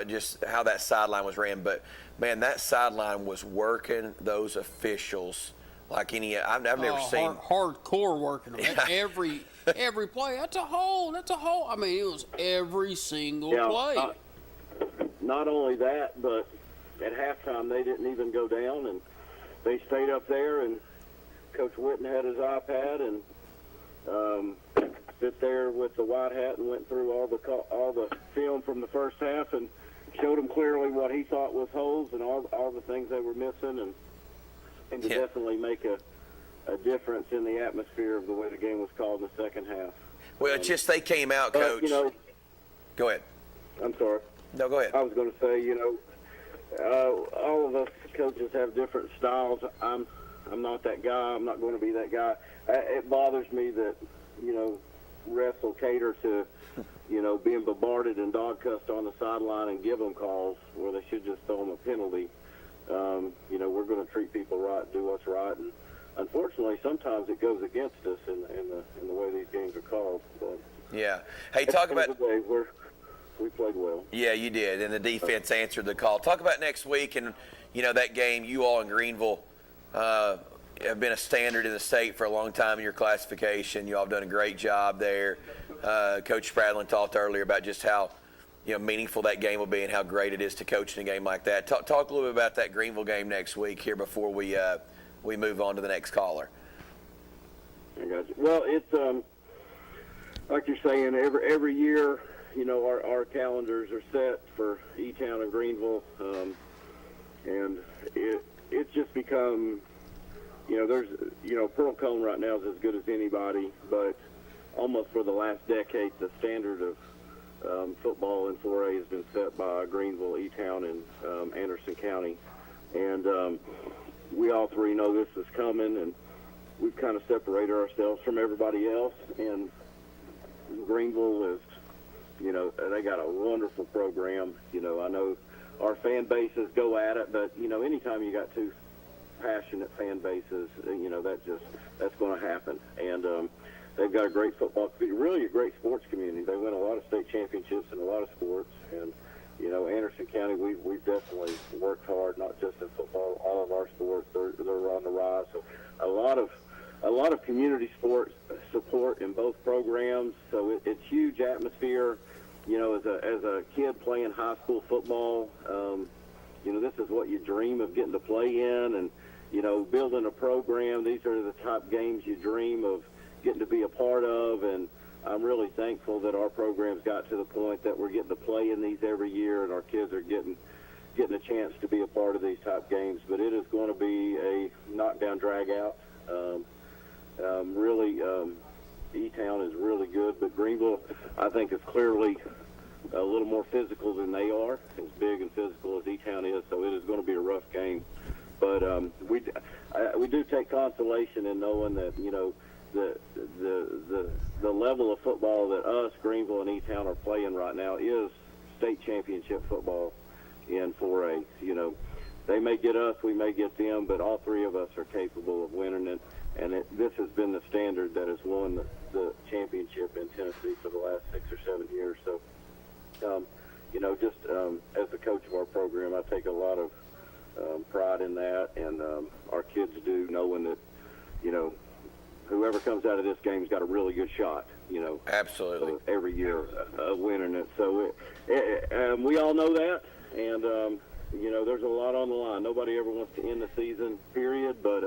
Speaker 1: just how that sideline was ran. But, man, that sideline was working those officials like I've never seen.
Speaker 2: Hardcore working them. every play. That's a hole. I mean, it was every single play.
Speaker 21: Not only that, but at halftime they didn't even go down, and they stayed up there, and Coach Witten had his iPad and sit there with the white hat and went through all the film from the first half and showed them clearly what he thought was holes and all the things they were missing, and to definitely make a difference in the atmosphere of the way the game was called in the second half.
Speaker 1: Well, it's just they came out, Coach. Go ahead.
Speaker 21: I'm sorry.
Speaker 1: No, go ahead.
Speaker 21: I was going to say, all of us coaches have different styles. I'm not that guy. I'm not going to be that guy. It bothers me that, refs will cater to, being bombarded and dog-cussed on the sideline and give them calls where they should just throw them a penalty. We're going to treat people right, do what's right, and unfortunately, sometimes it goes against us in the way these games are called. But
Speaker 1: yeah. Hey, talk about.
Speaker 21: At the end of the day, we played well.
Speaker 1: Yeah, you did, and the defense answered the call. Talk about next week, and that game. You all in Greenville have been a standard in the state for a long time in your classification. You all have done a great job there. Coach Spradlin talked earlier about just how meaningful that game will be and how great it is to coach in a game like that. Talk a little bit about that Greenville game next week here before we move on to the next caller.
Speaker 21: I got you. Well, it's like you're saying, every year, our calendars are set for E-Town and Greenville, and it's just become, there's, Pearl Cone right now is as good as anybody, but almost for the last decade, the standard of football in 4A has been set by Greenville, E-Town, and Anderson County, and we all three know this is coming, and we've kind of separated ourselves from everybody else, and Greenville is, they got a wonderful program. I know our fan bases go at it, but, anytime you got two passionate fan bases, that's going to happen. And they've got a great football community, really a great sports community. They win a lot of state championships in a lot of sports, and Anderson County, we've definitely worked hard, not just in football, all of our sports. They're on the rise. So a lot of community sports support in both programs. So it's huge atmosphere. As a kid playing high school football, this is what you dream of getting to play in, and building a program. These are the type games you dream of getting to be a part of, and I'm really thankful that our program's got to the point that we're getting to play in these every year, and our kids are getting a chance to be a part of these type games. But it is going to be a knockdown, drag-out. E-Town is really good, but Greenville, I think, is clearly a little more physical than they are, as big and physical as E-Town is, so it is going to be a rough game. But we do take consolation in knowing that, the level of football that us, Greenville, and E-Town are playing right now is state championship football in 4A. They may get us, we may get them, but all three of us are capable of winning it. And this has been the standard that has won the championship in Tennessee for the last 6 or 7 years. So, as the coach of our program, I take a lot of pride in that, and our kids do, knowing that, whoever comes out of this game's got a really good shot,
Speaker 1: Absolutely.
Speaker 21: Every year of winning it. So we all know that, and, there's a lot on the line. Nobody ever wants to end the season, period, but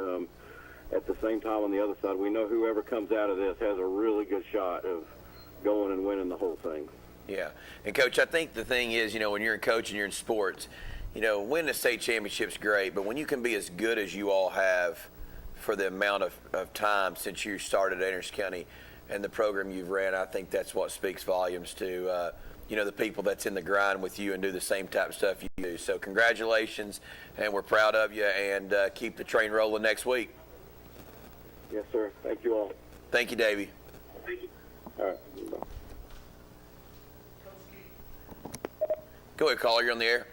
Speaker 21: at the same time, on the other side, we know whoever comes out of this has a really good shot of going and winning the whole thing.
Speaker 1: Yeah. And, Coach, I think the thing is, when you're a coach and you're in sports, winning a state championship's great, but when you can be as good as you all have for the amount of time since you started at Anderson County and the program you've ran, I think that's what speaks volumes to, the people that's in the grind with you and do the same type of stuff you do. So congratulations, and we're proud of you, and keep the train rolling next week.
Speaker 21: Yes, sir. Thank you all.
Speaker 1: Thank you, Davey.
Speaker 21: All right.
Speaker 1: Go ahead, caller. You're on the air.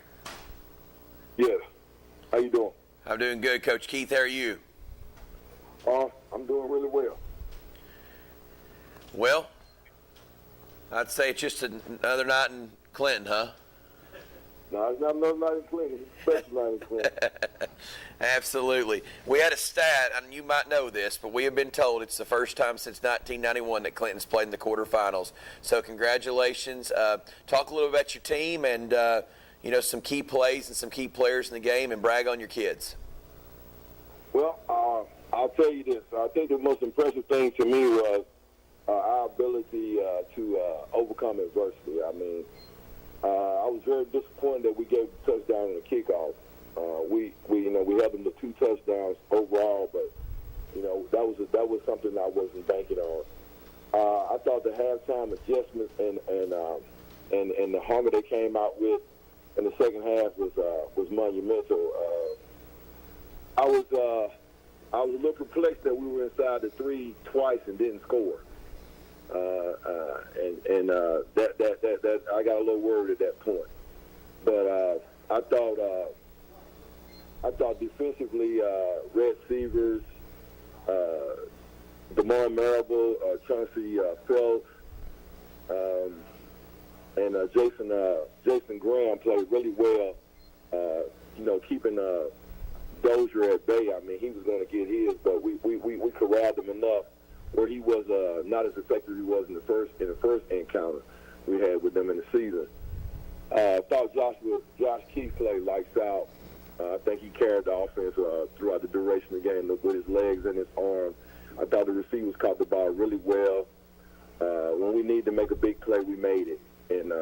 Speaker 6: Yeah. How you doing?
Speaker 1: I'm doing good, Coach Keith. How are you?
Speaker 6: I'm doing really well.
Speaker 1: Well, I'd say it's just another night in Clinton, huh?
Speaker 6: No, it's not in Clinton. Especially not in Clinton.
Speaker 1: Absolutely. We had a stat, and you might know this, but we have been told it's the first time since 1991 that Clinton's played in the quarterfinals. So congratulations. Talk a little about your team and, some key plays and some key players in the game, and brag on your kids.
Speaker 6: Well, I'll tell you this. I think the most impressive thing to me was our ability to overcome adversity. I mean, I was very disappointed that we gave the touchdown on the kickoff. We had them to 2 touchdowns overall, but that was something I wasn't banking on. I thought the halftime adjustments and the hunger they came out with in the second half was monumental. I was a little perplexed that we were inside the 3 twice and didn't score. That I got a little worried at that point. But I thought defensively, Red Severs, DeMar Marable, Chauncey Phelps, and Jason Graham played really well. Keeping Dozier at bay. I mean, he was going to get his, but we corralled him enough where he was not as effective as he was in the first encounter we had with them in the season. I thought Josh Keith played lights out. I think he carried the offense throughout the duration of the game with his legs and his arm. I thought the receivers caught the ball really well. When we needed to make a big play, we made it. And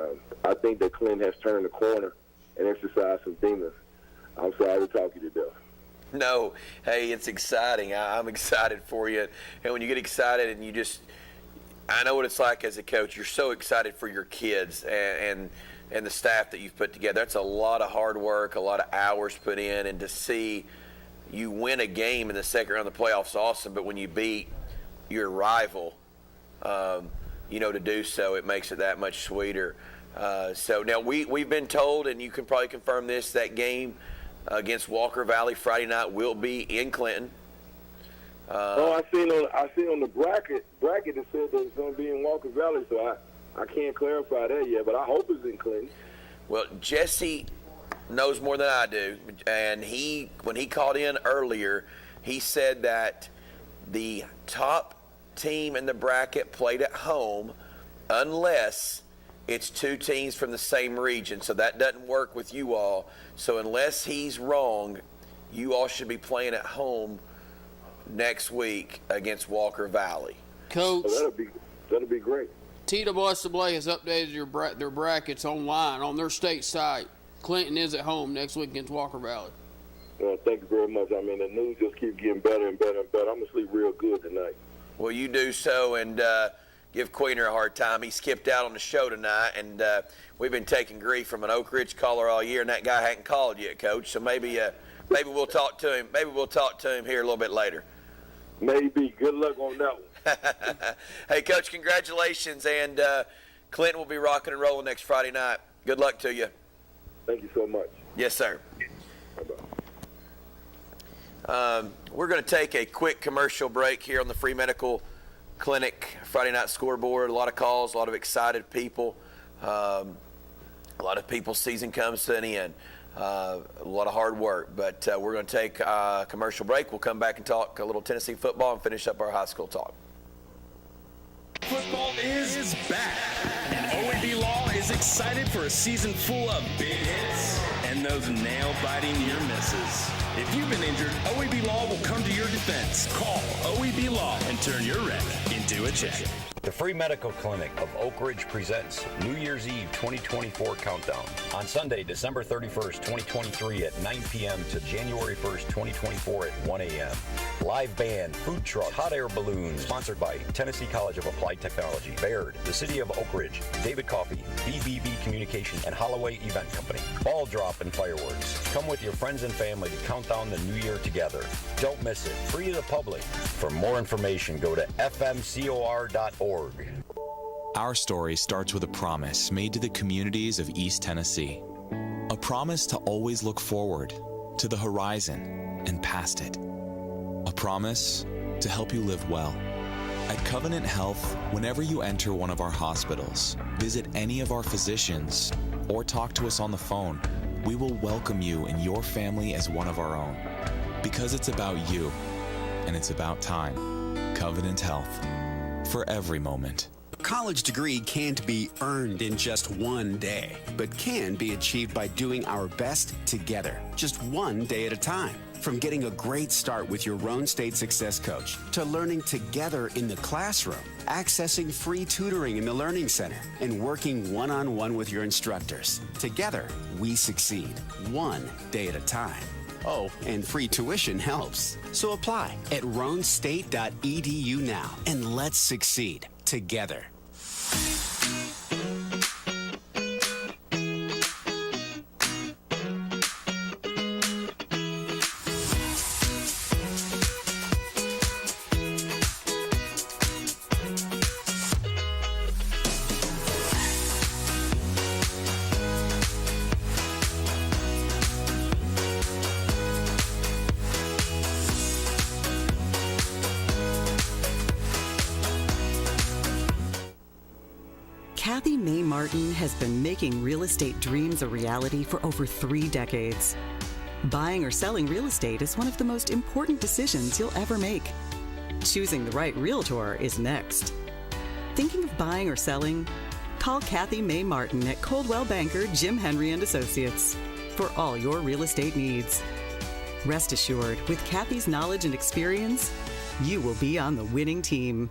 Speaker 6: I think that Clinton has turned the corner and exercised some demons. I'm sorry to talk you to death.
Speaker 1: No, hey, it's exciting. I'm excited for you. And when you get excited and I know what it's like as a coach. You're so excited for your kids and the staff that you've put together. That's a lot of hard work, a lot of hours put in, and to see you win a game in the second round of the playoffs is awesome. But when you beat your rival, to do so, it makes it that much sweeter. So now we've been told, and you can probably confirm this, that game against Walker Valley Friday night will be in Clinton.
Speaker 6: I seen on the bracket it said that it's going to be in Walker Valley, so I can't clarify that yet, but I hope it's in Clinton.
Speaker 1: Well, Jesse knows more than I do, and when he called in earlier, he said that the top team in the bracket played at home unless it's 2 teams from the same region, so that doesn't work with you all. So unless he's wrong, you all should be playing at home next week against Walker Valley.
Speaker 2: Coach,
Speaker 6: that'll be great.
Speaker 2: TWSAA has updated their brackets online on their state site. Clinton is at home next week against Walker Valley.
Speaker 6: Well, thank you very much. I mean, the news just keeps getting better and better and better. I'm going to sleep real good tonight.
Speaker 1: Well, you do so, and give Queener a hard time. He skipped out on the show tonight, and we've been taking grief from an Oak Ridge caller all year, and that guy hadn't called yet, Coach. So maybe we'll talk to him. Maybe we'll talk to him here a little bit later.
Speaker 6: Maybe. Good luck on that one.
Speaker 1: Hey, Coach, congratulations, and Clinton will be rocking and rolling next Friday night. Good luck to you.
Speaker 6: Thank you so much.
Speaker 1: Yes, sir.
Speaker 6: Bye-bye.
Speaker 1: We're going to take a quick commercial break here on the Free Medical Clinic Friday Night Scoreboard. A lot of calls, a lot of excited people. A lot of people's season comes to an end. A lot of hard work, but we're going to take a commercial break. We'll come back and talk a little Tennessee football and finish up our high school talk.
Speaker 18: Football is back, and OAB Law is excited for a season full of big hits and those nail-biting near misses. If you've been injured, OAB Law will come to your defense. Call OAB Law and turn your wreck into a check.
Speaker 8: The Free Medical Clinic of Oak Ridge presents New Year's Eve 2024 Countdown on Sunday, December 31st, 2023 at 9 p.m. to January 1st, 2024 at 1 a.m. Live band, food trucks, hot air balloons, sponsored by Tennessee College of Applied Technology, Baird, the City of Oak Ridge, David Coffey, BBB Communications, and Holloway Event Company. Ball drop and fireworks. Come with your friends and family to count down the new year together. Don't miss it. Free to the public. For more information, go to fmcor.org.
Speaker 10: Our story starts with a promise made to the communities of East Tennessee. A promise to always look forward, to the horizon, and past it. A promise to help you live well. At Covenant Health, whenever you enter one of our hospitals, visit any of our physicians, or talk to us on the phone, we will welcome you and your family as one of our own. Because it's about you, and it's about time. Covenant Health. For every moment.
Speaker 15: A college degree can't be earned in just one day, but can be achieved by doing our best together, just one day at a time. From getting a great start with your Roan State Success Coach, to learning together in the classroom, accessing free tutoring in the Learning Center, and working one-on-one with your instructors. Together, we succeed, one day at a time. Oh, and free tuition helps. So apply at roanstate.edu now, and let's succeed together.
Speaker 16: Kathy May Martin has been making real estate dreams a reality for over 3 decades. Buying or selling real estate is one of the most important decisions you'll ever make. Choosing the right realtor is next. Thinking of buying or selling? Call Kathy May Martin at Coldwell Banker Jim Henry & Associates for all your real estate needs. Rest assured, with Kathy's knowledge and experience, you will be on the winning team.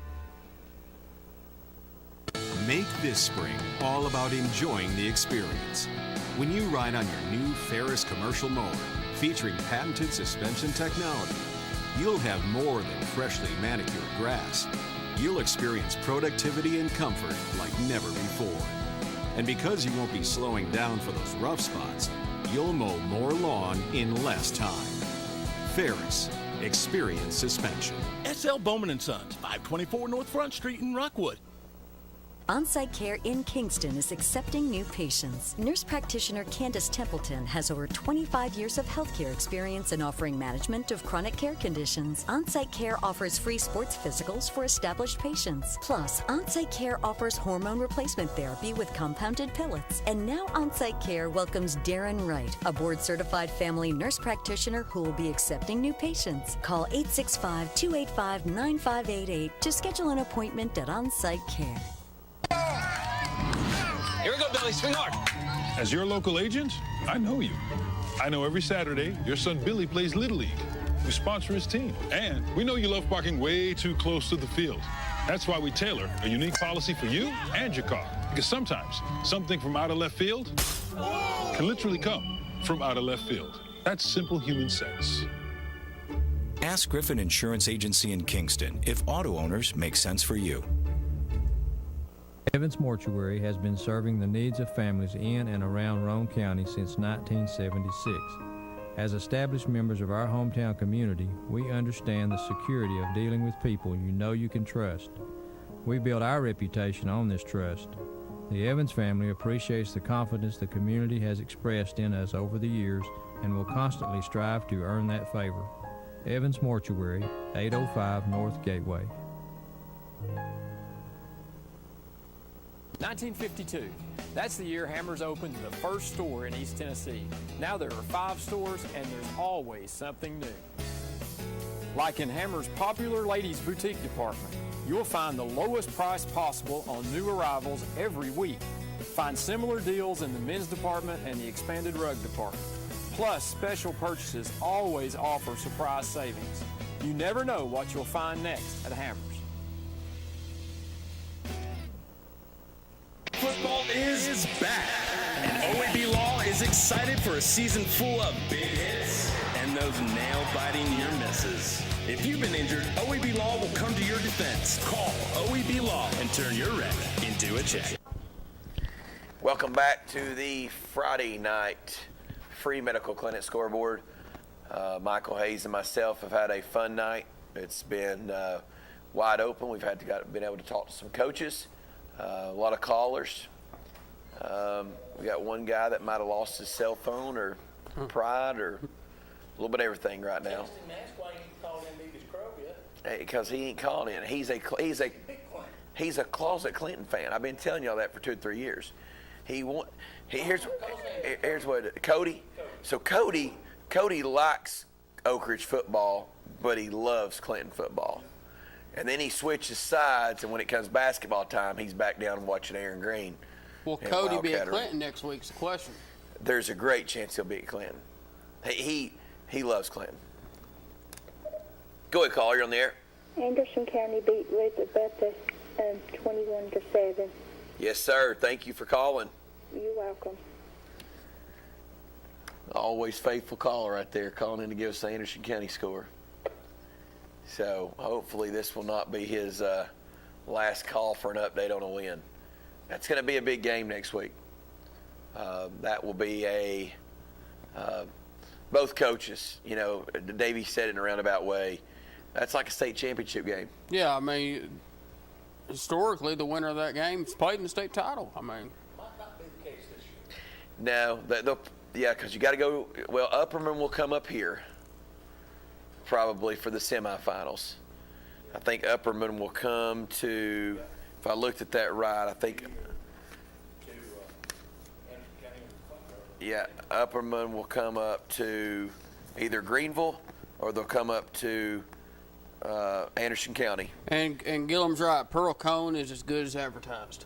Speaker 4: Make this spring all about enjoying the experience. When you ride on your new Ferris commercial mower featuring patented suspension technology, you'll have more than freshly manicured grass. You'll experience productivity and comfort like never before. And because you won't be slowing down for those rough spots, you'll mow more lawn in less time. Ferris, experience suspension.
Speaker 22: S.L. Bowman & Sons, 524 North Front Street in Rockwood.
Speaker 14: On-Site Care in Kingston is accepting new patients. Nurse practitioner Candace Templeton has over 25 years of healthcare experience in offering management of chronic care conditions. On-Site Care offers free sports physicals for established patients. Plus, On-Site Care offers hormone replacement therapy with compounded pellets. And now On-Site Care welcomes Darren Wright, a board-certified family nurse practitioner who will be accepting new patients. Call 865-285-9588 to schedule an appointment at On-Site Care.
Speaker 11: Here we go, Billy. Swing hard. As your local agent, I know you. I know every Saturday your son Billy plays Little League. We sponsor his team. And we know you love parking way too close to the field. That's why we tailor a unique policy for you and your car. Because sometimes something from out of left field can literally come from out of left field. That's simple human sense.
Speaker 12: Ask Griffin Insurance Agency in Kingston if auto owners make sense for you.
Speaker 17: Evans Mortuary has been serving the needs of families in and around Roane County since 1976. As established members of our hometown community, we understand the security of dealing with people you know you can trust. We build our reputation on this trust. The Evans family appreciates the confidence the community has expressed in us over the years and will constantly strive to earn that favor. Evans Mortuary, 805 North Gateway.
Speaker 19: 1952. That's the year Hammers opened the first store in East Tennessee. Now there are 5 stores and there's always something new. Like in Hammers' popular ladies boutique department, you'll find the lowest price possible on new arrivals every week. Find similar deals in the men's department and the expanded rug department. Plus, special purchases always offer surprise savings. You never know what you'll find next at Hammers.
Speaker 18: Football is back, and OAB Law is excited for a season full of big hits and those nail-biting near misses. If you've been injured, OAB Law will come to your defense. Call OAB Law and turn your wreck into a check.
Speaker 1: Welcome back to the Friday night free medical clinic scoreboard. Michael Hayes and myself have had a fun night. It's been wide open. We've been able to talk to some coaches. A lot of callers. We got one guy that might have lost his cell phone or pride or a little bit of everything right now.
Speaker 2: That's why he called in Beavis Crow yet.
Speaker 1: Because he ain't calling in. He's a closet Clinton fan. I've been telling y'all that for 2 or 3 years. Here's what Cody. So Cody likes Oak Ridge football, but he loves Clinton football. And then he switches sides, and when it comes basketball time, he's back down watching Aaron Green.
Speaker 2: Will Cody be at Clinton next week is the question.
Speaker 1: There's a great chance he'll be at Clinton. He loves Clinton. Go ahead, caller. You're on the air.
Speaker 3: Anderson County beat Elizabeth 21-7.
Speaker 1: Yes, sir. Thank you for calling.
Speaker 3: You're welcome.
Speaker 1: Always faithful caller right there, calling in to give us the Anderson County score. So hopefully this will not be his last call for an update on a win. That's going to be a big game next week. That will be both coaches, Davey said it in a roundabout way, that's like a state championship game.
Speaker 2: Yeah, I mean, historically, the winner of that game has played in the state title. I mean,
Speaker 5: might not be the case this year.
Speaker 1: No, because you got to go. Well, Upperman will come up here probably for the semifinals. I think Upperman will come to. If I looked at that right, I think. Yeah, Upperman will come up to either Greenville or they'll come up to Anderson County.
Speaker 2: And Gillum's right. Pearl Cone is as good as advertised.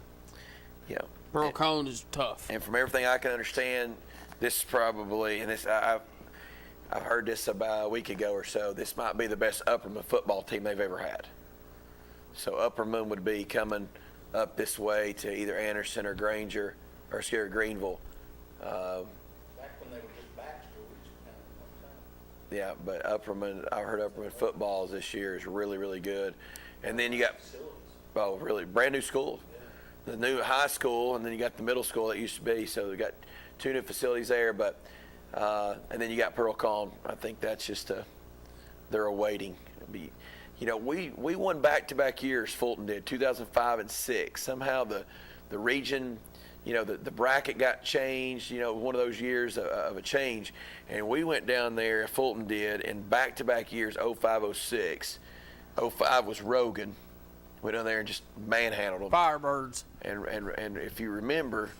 Speaker 1: Yeah.
Speaker 2: Pearl Cone is tough.
Speaker 1: And from everything I can understand, this is probably, and this I've heard this about a week ago or so, this might be the best Upperman football team they've ever had. So Upperman would be coming up this way to either Anderson or Greenville.
Speaker 5: Back when they were just back schools.
Speaker 1: Yeah, but I heard Upperman football this year is really, really good. And then you got, really, brand new school. The new high school, and then you got the middle school that used to be. So we got 2 new facilities there, but and then you got Pearl Cone. I think that's just they're awaiting. We won back-to-back years. Fulton did 2005 and 6. Somehow the region. The bracket got changed, one of those years of a change. And we went down there, Fulton did, in back-to-back years, 05, 06. 05 was Rogan. Went down there and just manhandled them.
Speaker 2: Firebirds.
Speaker 1: And if you remember,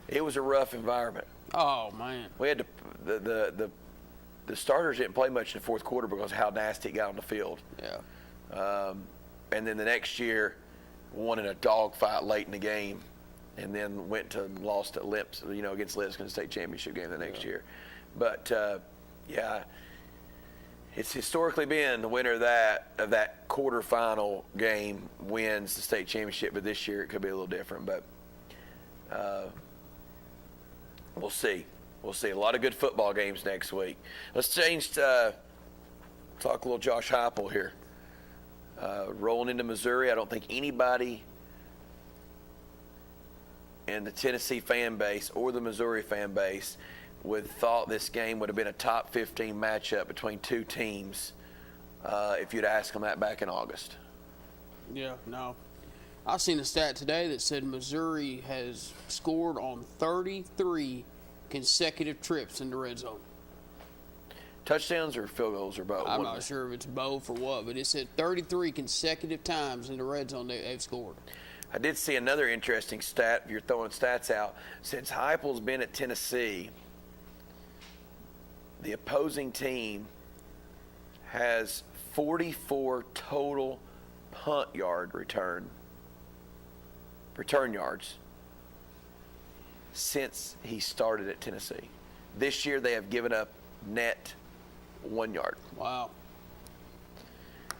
Speaker 1: it was a rough environment.
Speaker 2: Oh, man.
Speaker 1: We had the starters didn't play much in the fourth quarter because of how nasty it got on the field.
Speaker 2: Yeah.
Speaker 1: And then the next year, won in a dogfight late in the game. And then went to lost at Lips, against Lipscomb state championship game the next year. But it's historically been the winner of that quarterfinal game wins the state championship. But this year it could be a little different. But we'll see. We'll see a lot of good football games next week. Let's change. Talk a little Josh Heupel here. Rolling into Missouri, I don't think anybody in the Tennessee fan base or the Missouri fan base would thought this game would have been a top 15 matchup between two teams if you'd asked them that back in August.
Speaker 2: Yeah, no. I seen a stat today that said Missouri has scored on 33 consecutive trips in the red zone.
Speaker 1: Touchdowns or field goals or both?
Speaker 2: I'm not sure if it's both or what, but it said 33 consecutive times in the red zone they've scored.
Speaker 1: I did see another interesting stat, if you're throwing stats out. Since Heupel's been at Tennessee, the opposing team has 44 total punt yard return yards since he started at Tennessee. This year they have given up net 1 yard.
Speaker 2: Wow.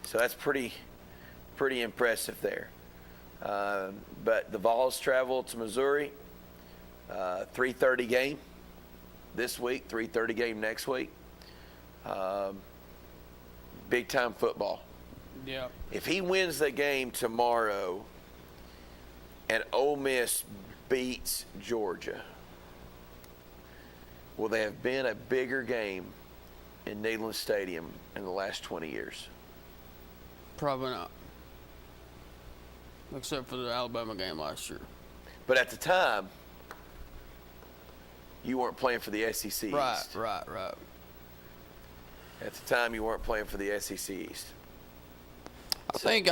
Speaker 1: So that's pretty impressive there. But the Vols travel to Missouri, 3:30 game this week, 3:30 game next week. Big time football.
Speaker 2: Yeah.
Speaker 1: If he wins the game tomorrow and Ole Miss beats Georgia, will there have been a bigger game in Neyland Stadium in the last 20 years?
Speaker 2: Probably not. Except for the Alabama game last year.
Speaker 1: But at the time, you weren't playing for the SEC East.
Speaker 2: Right.
Speaker 1: At the time, you weren't playing for the SEC East.
Speaker 2: I think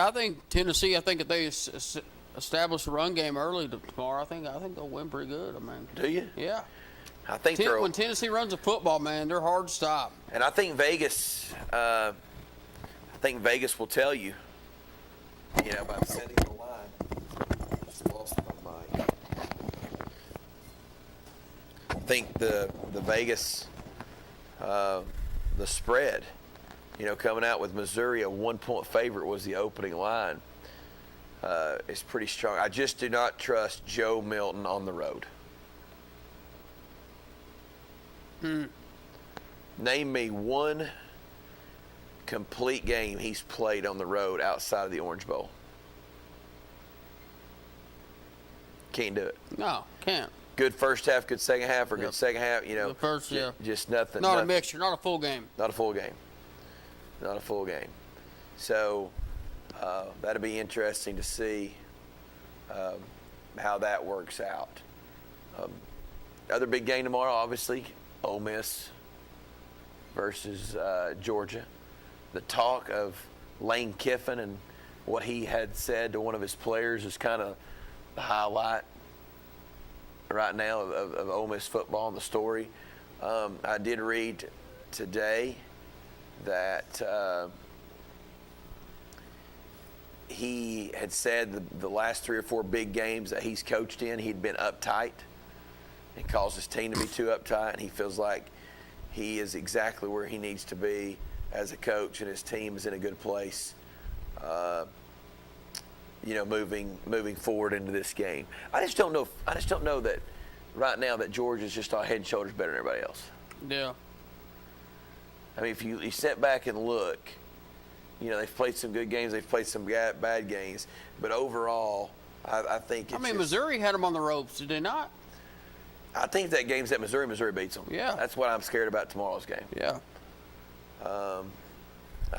Speaker 2: Tennessee. I think if they establish a run game early tomorrow, I think they'll win pretty good. I mean,
Speaker 1: Do you?
Speaker 2: yeah.
Speaker 1: I think
Speaker 2: When Tennessee runs a football, man, they're hard to stop.
Speaker 1: And I think Vegas will tell you, by setting the line. Just lost my mic. I think the Vegas, the spread, coming out with Missouri, a 1-point favorite was the opening line. Is pretty strong. I just do not trust Joe Milton on the road. Name me one complete game he's played on the road outside of the Orange Bowl. Can't do it.
Speaker 2: No, can't.
Speaker 1: Good first half, good second half, or good second half,
Speaker 2: The first, yeah.
Speaker 1: Just nothing.
Speaker 2: Not
Speaker 1: nothing.
Speaker 2: a mixture, not a full game.
Speaker 1: Not a full game. Not a full game. So that'll be interesting to see how that works out. Other big game tomorrow, obviously, Ole Miss versus Georgia. The talk of Lane Kiffin and what he had said to one of his players is kind of the highlight right now of Ole Miss football and the story. I did read today that he had said the last 3 or 4 big games that he's coached in, he'd been uptight. He calls his team to be too uptight, and he feels like he is exactly where he needs to be as a coach, and his team is in a good place, moving forward into this game. I just don't know that right now that Georgia's just head and shoulders better than everybody else.
Speaker 2: Yeah.
Speaker 1: I mean, if you step back and look, they've played some good games, they've played some bad games, but overall, I think it's
Speaker 2: Missouri had them on the ropes, did they not?
Speaker 1: I think if that game's at Missouri, Missouri beats them.
Speaker 2: Yeah.
Speaker 1: That's what I'm scared about tomorrow's game.
Speaker 2: Yeah.
Speaker 1: I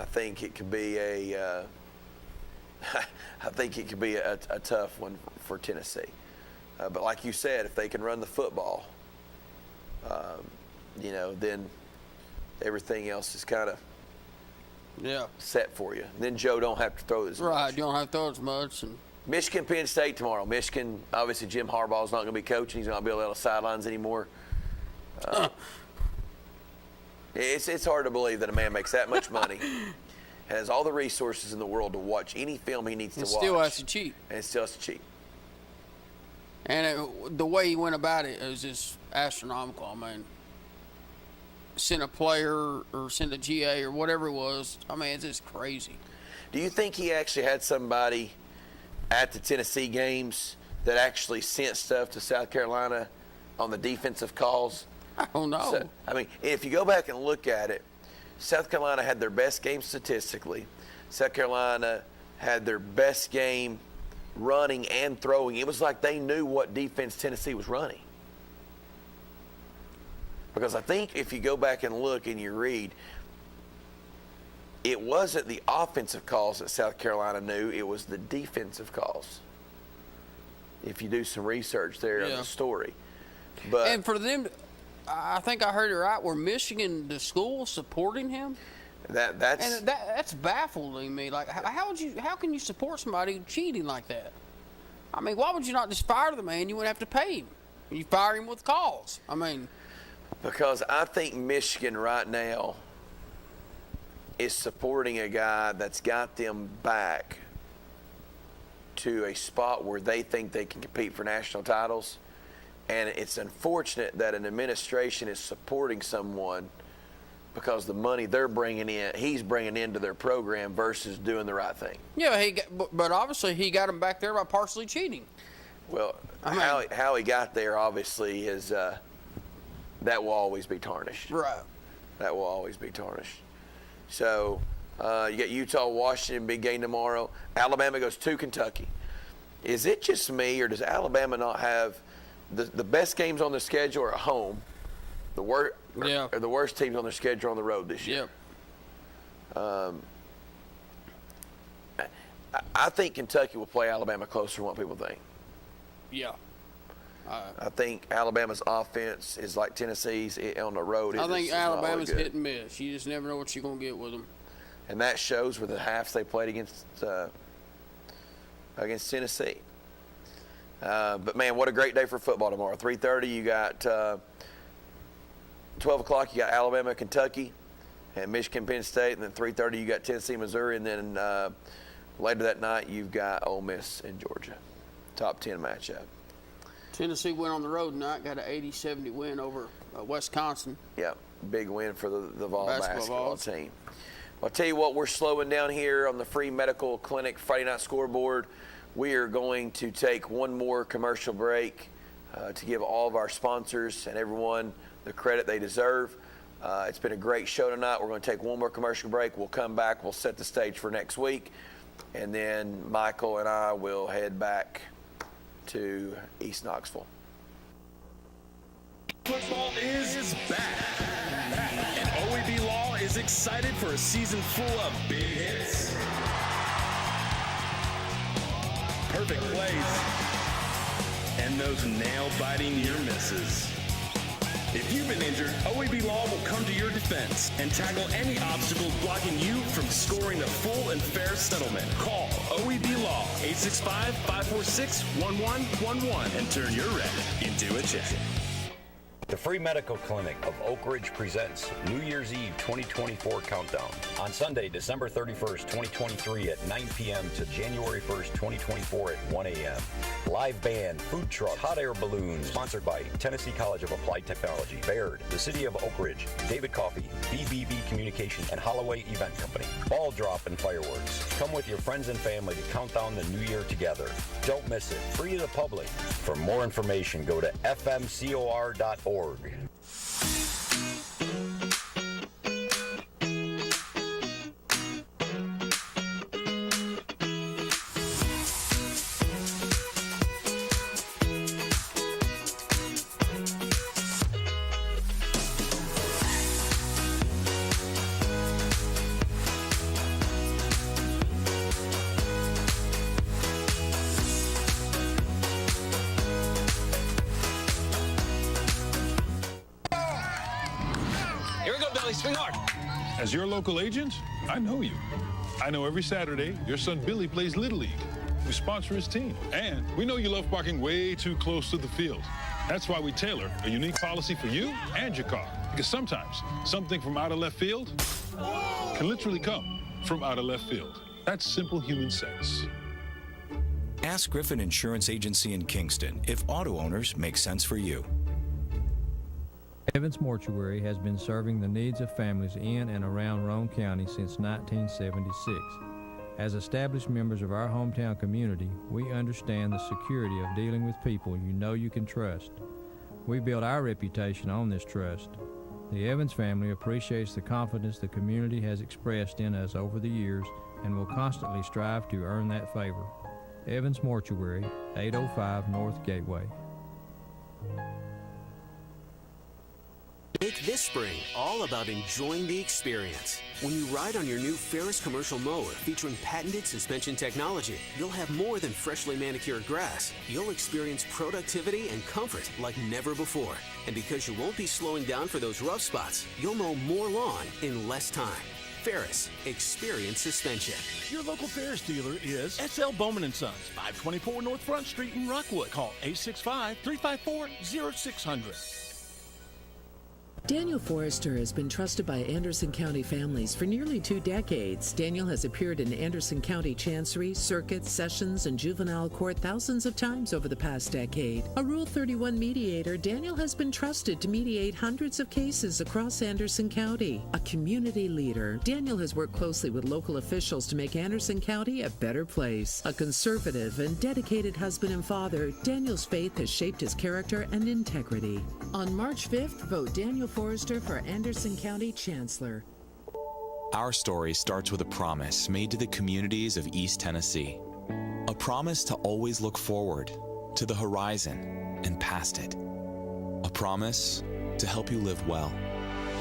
Speaker 1: think it could be a tough one for Tennessee. But like you said, if they can run the football, then everything else is kind of set for you. And then Joe don't have to throw as much.
Speaker 2: Right, you don't have to throw as much. And
Speaker 1: Michigan, Penn State tomorrow. Michigan, obviously Jim Harbaugh's not going to be coaching. He's not going to be able to on the sidelines anymore. It's hard to believe that a man makes that much money, has all the resources in the world to watch any film he needs to watch.
Speaker 2: Still has to cheat.
Speaker 1: And still has to cheat.
Speaker 2: And the way he went about it was just astronomical. I mean, send a player or send a GA or whatever it was. I mean, it's just crazy.
Speaker 1: Do you think he actually had somebody at the Tennessee games that actually sent stuff to South Carolina on the defensive calls?
Speaker 2: I don't know.
Speaker 1: So, I mean, if you go back and look at it, South Carolina had their best game statistically. South Carolina had their best game running and throwing. It was like they knew what defense Tennessee was running. Because I think if you go back and look and you read, it wasn't the offensive calls that South Carolina knew, it was the defensive calls. If you do some research there on the story. But
Speaker 2: and for them, I think I heard it right, were Michigan, the school, supporting him? That's baffling me. Like, how can you support somebody cheating like that? I mean, why would you not just fire the man? You wouldn't have to pay him. You fire him with calls. I mean,
Speaker 1: because I think Michigan right now is supporting a guy that's got them back to a spot where they think they can compete for national titles. And it's unfortunate that an administration is supporting someone because the money they're bringing in, he's bringing into their program versus doing the right thing.
Speaker 2: Yeah, but obviously he got him back there by partially cheating.
Speaker 1: Well, how he got there obviously is that will always be tarnished.
Speaker 2: Right.
Speaker 1: That will always be tarnished. So you got Utah, Washington, big game tomorrow. Alabama goes to Kentucky. Is it just me, or does Alabama not have the best games on the schedule are at home? The worst teams on their schedule on the road this year.
Speaker 2: Yep.
Speaker 1: I think Kentucky will play Alabama closer than what people think.
Speaker 2: Yeah.
Speaker 1: I think Alabama's offense is like Tennessee's on the road.
Speaker 2: I think Alabama's hit and miss. You just never know what you're going to get with them.
Speaker 1: And that shows with the halves they played against Tennessee. But, man, what a great day for football tomorrow. 3:30, you got 12 o'clock, you got Alabama, Kentucky, and Michigan, Penn State. And then 3:30, you got Tennessee, Missouri. And then later that night, you've got Ole Miss and Georgia. Top 10 matchup.
Speaker 2: Tennessee went on the road tonight, got an 80-70 win over Wisconsin.
Speaker 1: Yeah, big win for the Vol basketball
Speaker 2: Vols.
Speaker 1: team. I'll tell you what, we're slowing down here on the free medical clinic Friday night scoreboard. We are going to take one more commercial break to give all of our sponsors and everyone the credit they deserve. It's been a great show tonight. We're going to take one more commercial break. We'll come back. We'll set the stage for next week. And then Michael and I will head back to East Knoxville.
Speaker 22: Football is back. And OEB Law is excited for a season full of big hits, perfect plays, and those nail-biting near misses. If you've been injured, OEB Law will come to your defense and tackle any obstacles blocking you from scoring a full and fair settlement. Call OEB Law 865-546-1111 and turn your wreck into a check.
Speaker 8: The Free Medical Clinic of Oak Ridge presents New Year's Eve 2024 Countdown on Sunday, December 31st, 2023 at 9 p.m. to January 1st, 2024 at 1 a.m. Live band, food trucks, hot air balloons, sponsored by Tennessee College of Applied Technology, Baird, the City of Oak Ridge, David Coffey, BBB Communications, and Holloway Event Company. Ball drop and fireworks. Come with your friends and family to count down the new year together. Don't miss it. Free to the public. For more information, go to fmcor.org.
Speaker 11: Swing hard. As your local agent, I know you. I know every Saturday your son Billy plays Little League. We sponsor his team. And we know you love parking way too close to the field. That's why we tailor a unique policy for you and your car. Because sometimes something from out of left field can literally come from out of left field. That's simple human sense.
Speaker 12: Ask Griffin Insurance Agency in Kingston if auto owners make sense for you.
Speaker 17: Evans Mortuary has been serving the needs of families in and around Roane County since 1976. As established members of our hometown community, we understand the security of dealing with people you know you can trust. We built our reputation on this trust. The Evans family appreciates the confidence the community has expressed in us over the years and will constantly strive to earn that favor. Evans Mortuary, 805 North Gateway.
Speaker 15: Make this spring all about enjoying the experience. When you ride on your new Ferris commercial mower featuring patented suspension technology, you'll have more than freshly manicured grass. You'll experience productivity and comfort like never before. And because you won't be slowing down for those rough spots, you'll mow more lawn in less time. Ferris, experience suspension.
Speaker 22: Your local Ferris dealer is S.L. Bowman & Sons, 524 North Front Street in Rockwood. Call 865-354-0600.
Speaker 9: Daniel Forrester has been trusted by Anderson County families for nearly 2 decades. Daniel has appeared in Anderson County Chancery, Circuit, Sessions, and Juvenile Court thousands of times over the past decade. A Rule 31 mediator, Daniel has been trusted to mediate hundreds of cases across Anderson County. A community leader, Daniel has worked closely with local officials to make Anderson County a better place. A conservative and dedicated husband and father, Daniel's faith has shaped his character and integrity. On March 5th, vote Daniel Forrester for Anderson County Chancellor.
Speaker 10: Our story starts with a promise made to the communities of East Tennessee. A promise to always look forward, to the horizon, and past it. A promise to help you live well.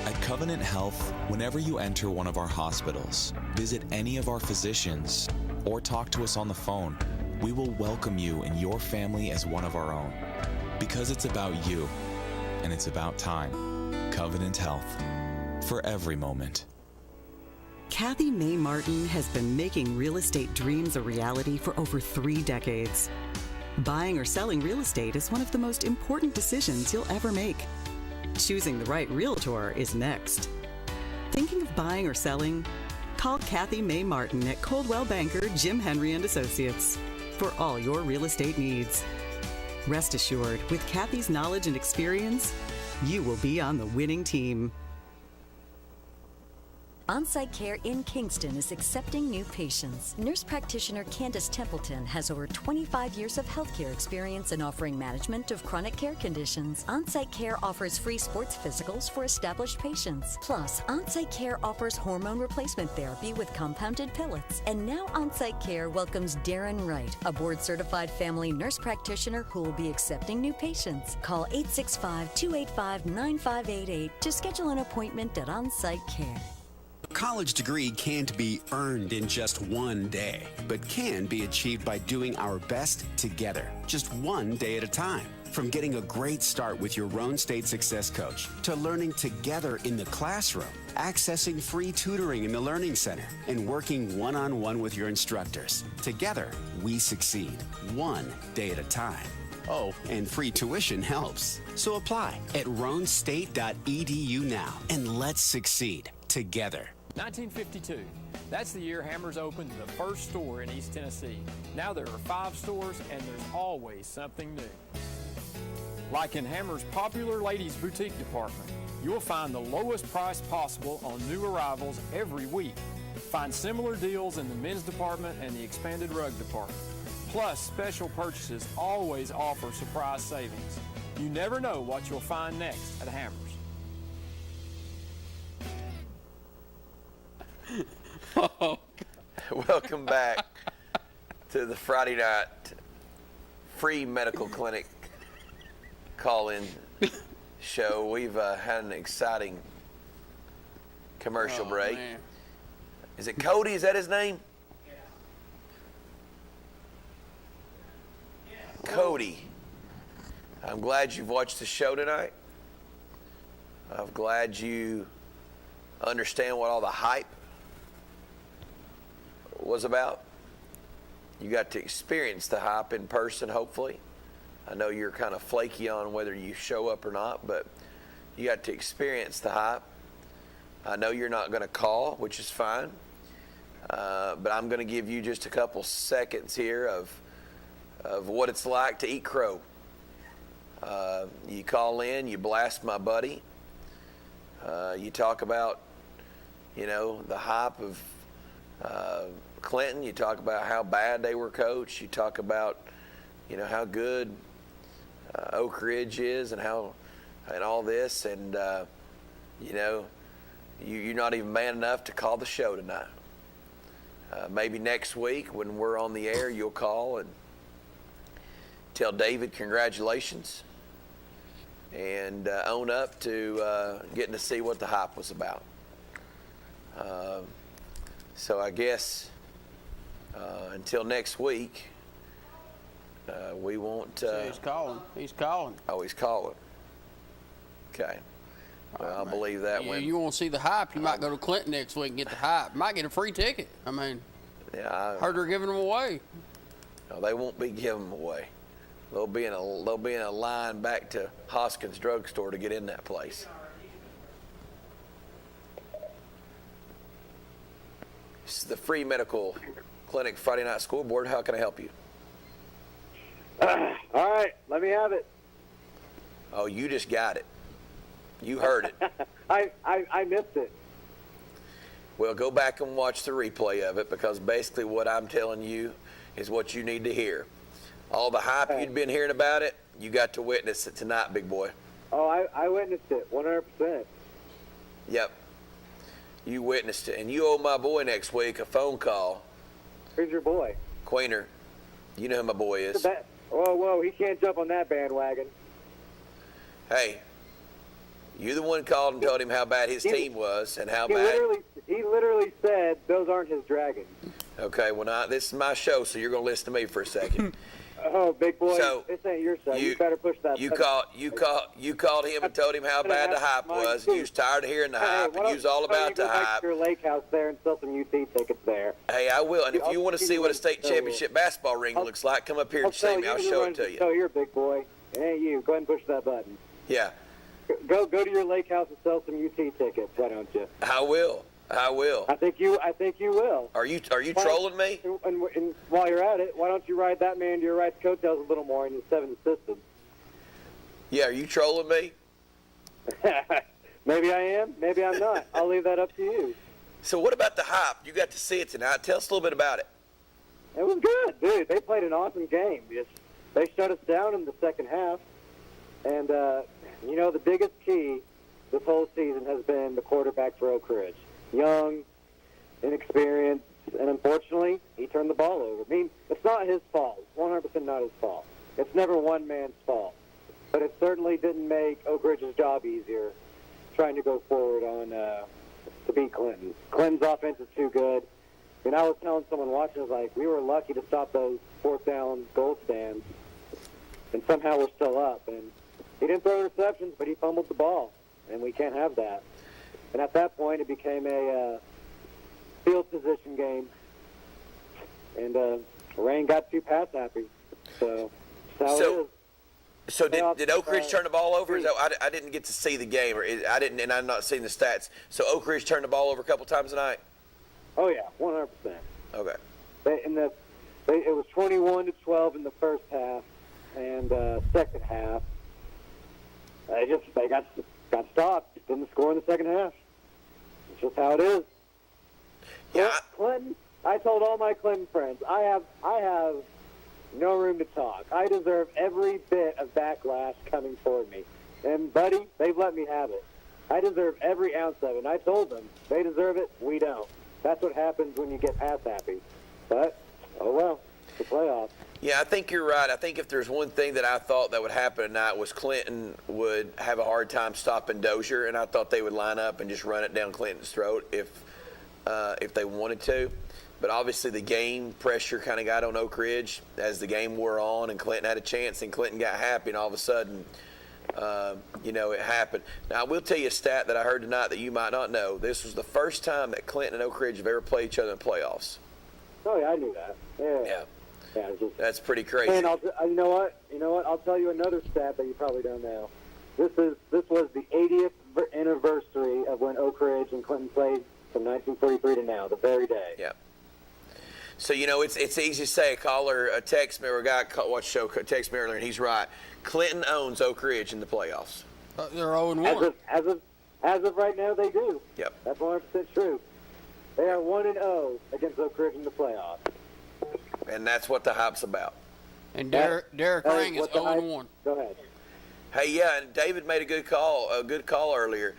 Speaker 10: At Covenant Health, whenever you enter one of our hospitals, visit any of our physicians, or talk to us on the phone, we will welcome you and your family as one of our own. Because it's about you, and it's about time. Covenant Health, for every moment.
Speaker 16: Kathy Mae Martin has been making real estate dreams a reality for over 3 decades. Buying or selling real estate is one of the most important decisions you'll ever make. Choosing the right realtor is next. Thinking of buying or selling? Call Kathy May Martin at Coldwell Banker Jim Henry & Associates for all your real estate needs. Rest assured, with Kathy's knowledge and experience, you will be on the winning team.
Speaker 14: On-Site Care in Kingston is accepting new patients. Nurse practitioner Candace Templeton has over 25 years of healthcare experience in offering management of chronic care conditions. On-Site Care offers free sports physicals for established patients. Plus, On-Site Care offers hormone replacement therapy with compounded pellets. And now On-Site Care welcomes Darren Wright, a board-certified family nurse practitioner who will be accepting new patients. Call 865-285-9588 to schedule an appointment at On-Site Care.
Speaker 15: A college degree can't be earned in just one day, but can be achieved by doing our best together, just one day at a time. From getting a great start with your Roan State Success Coach, to learning together in the classroom, accessing free tutoring in the Learning Center, and working one-on-one with your instructors. Together, we succeed, one day at a time. Oh, and free tuition helps. So apply at roanstate.edu now, and let's succeed together.
Speaker 19: 1952. That's the year Hammers opened the first store in East Tennessee. Now there are 5 stores, and there's always something new. Like in Hammers' popular ladies' boutique department, you'll find the lowest price possible on new arrivals every week. Find similar deals in the men's department and the expanded rug department. Plus, special purchases always offer surprise savings. You never know what you'll find next at Hammers.
Speaker 1: Welcome back to the Friday night free medical clinic call-in show. We've had an exciting commercial break.
Speaker 2: Man.
Speaker 1: Is it Cody? Is that his name? Yeah. Cody. I'm glad you've watched the show tonight. I'm glad you understand what all the hype was about. You got to experience the hype in person, hopefully. I know you're kind of flaky on whether you show up or not, but you got to experience the hype. I know you're not going to call, which is fine, but I'm going to give you just a couple seconds here of what it's like to eat crow. You call in, you blast my buddy. You talk about, the hype of Clinton. You talk about how bad they were coached. You talk about, how good Oak Ridge is and all this. And, you're not even man enough to call the show tonight. Maybe next week when we're on the air, you'll call and tell David congratulations and own up to getting to see what the hype was about. So I guess until next week, we won't.
Speaker 2: He's calling. He's calling.
Speaker 1: Oh, he's calling. Okay. Well, I'll believe that when
Speaker 2: you want to see the hype, you might go to Clinton next week and get the hype. Might get a free ticket. I mean,
Speaker 1: I
Speaker 2: heard they're giving them away.
Speaker 1: No, they won't be giving them away. They'll be in a line back to Hoskins Drugstore to get in that place. This is the free medical clinic Friday night scoreboard. How can I help you?
Speaker 6: All right, let me have it.
Speaker 1: Oh, you just got it. You heard it.
Speaker 6: I missed it.
Speaker 1: Well, go back and watch the replay of it, because basically what I'm telling you is what you need to hear. All the hype you'd been hearing about it, you got to witness it tonight, big boy.
Speaker 6: Oh, I witnessed it, 100%.
Speaker 1: Yep. You witnessed it. And you owe my boy next week a phone call.
Speaker 6: Who's your boy?
Speaker 1: Queener. You know who my boy is.
Speaker 6: Whoa, he can't jump on that bandwagon.
Speaker 1: Hey, you're the one called and told him how bad his team was and how bad.
Speaker 6: He literally said those aren't his dragons.
Speaker 1: Okay, well, this is my show, so you're going to listen to me for a second.
Speaker 13: Oh, big boy,
Speaker 1: So,
Speaker 13: this ain't your show. You better push that.
Speaker 1: You
Speaker 13: button.
Speaker 1: called him and told him how bad the hype was. You was tired of hearing the hype, and you was all about the hype.
Speaker 13: Your lake house there and sell some UT tickets there.
Speaker 1: Hey, I will. And if you want to see what a state championship basketball ring looks like, come up here and see me. I'll show it to you.
Speaker 13: So here, big boy. It ain't you. Go ahead and push that button.
Speaker 1: Yeah.
Speaker 13: Go to your lake house and sell some UT tickets. Why don't you?
Speaker 1: I will. I think you
Speaker 13: will.
Speaker 1: Are you trolling me?
Speaker 13: And while you're at it, why don't you ride that man to your right's coattails a little more in his 7 assistants?
Speaker 1: Yeah, are you trolling me?
Speaker 13: Maybe I am. Maybe I'm not. I'll leave that up to you.
Speaker 1: So what about the hype? You got to see it tonight. Tell us a little bit about it.
Speaker 13: It was good, dude. They played an awesome game. They shut us down in the second half. And, the biggest key this whole season has been the quarterback for Oak Ridge. Young, inexperienced, and unfortunately, he turned the ball over. I mean, it's not his fault. 100% not his fault. It's never one man's fault. But it certainly didn't make Oak Ridge's job easier trying to go forward on to beat Clinton. Clinton's offense is too good. And I was telling someone watching, I was like, we were lucky to stop those fourth down goal stands, and somehow we're still up. And he didn't throw interceptions, but he fumbled the ball, and we can't have that. And at that point, it became a field position game, and Rain got too pass happy. So that's how it is.
Speaker 1: So did Oak Ridge turn the ball over? I didn't get to see the game, I didn't, and I'm not seeing the stats. So Oak Ridge turned the ball over a couple times tonight.
Speaker 13: Oh yeah, 100%.
Speaker 1: Okay.
Speaker 13: It was 21-12 in the first half, and second half, they got stopped. Didn't score in the second half. It's just how it is.
Speaker 1: Yeah.
Speaker 13: Clinton. I told all my Clinton friends, I have no room to talk. I deserve every bit of backlash coming toward me. And, buddy, they've let me have it. I deserve every ounce of it. And I told them, they deserve it, we don't. That's what happens when you get pass happy. But, oh well, it's the playoffs.
Speaker 1: Yeah, I think you're right. I think if there's one thing that I thought that would happen tonight was Clinton would have a hard time stopping Dozier, and I thought they would line up and just run it down Clinton's throat if they wanted to. But obviously the game pressure kind of got on Oak Ridge as the game wore on, and Clinton had a chance, and Clinton got happy, and all of a sudden, it happened. Now, I will tell you a stat that I heard tonight that you might not know. This was the first time that Clinton and Oak Ridge have ever played each other in playoffs.
Speaker 13: Oh, yeah, I knew that. Yeah.
Speaker 1: That's pretty crazy.
Speaker 13: And you know what? I'll tell you another stat that you probably don't know. This was the 80th anniversary of when Oak Ridge and Clinton played from 1943 to now, the very day.
Speaker 1: Yeah. So, it's easy to say. A text me, or a guy watched the show text me earlier, and he's right. Clinton owns Oak Ridge in the playoffs.
Speaker 2: They're 0-1.
Speaker 13: As of right now, they do.
Speaker 1: Yep.
Speaker 13: That's 100% true. They are 1-0 against Oak Ridge in the playoffs.
Speaker 1: And that's what the hype's about.
Speaker 2: And Derek Ring is 0-1.
Speaker 13: Go ahead.
Speaker 1: Hey, yeah, and David made a good call earlier.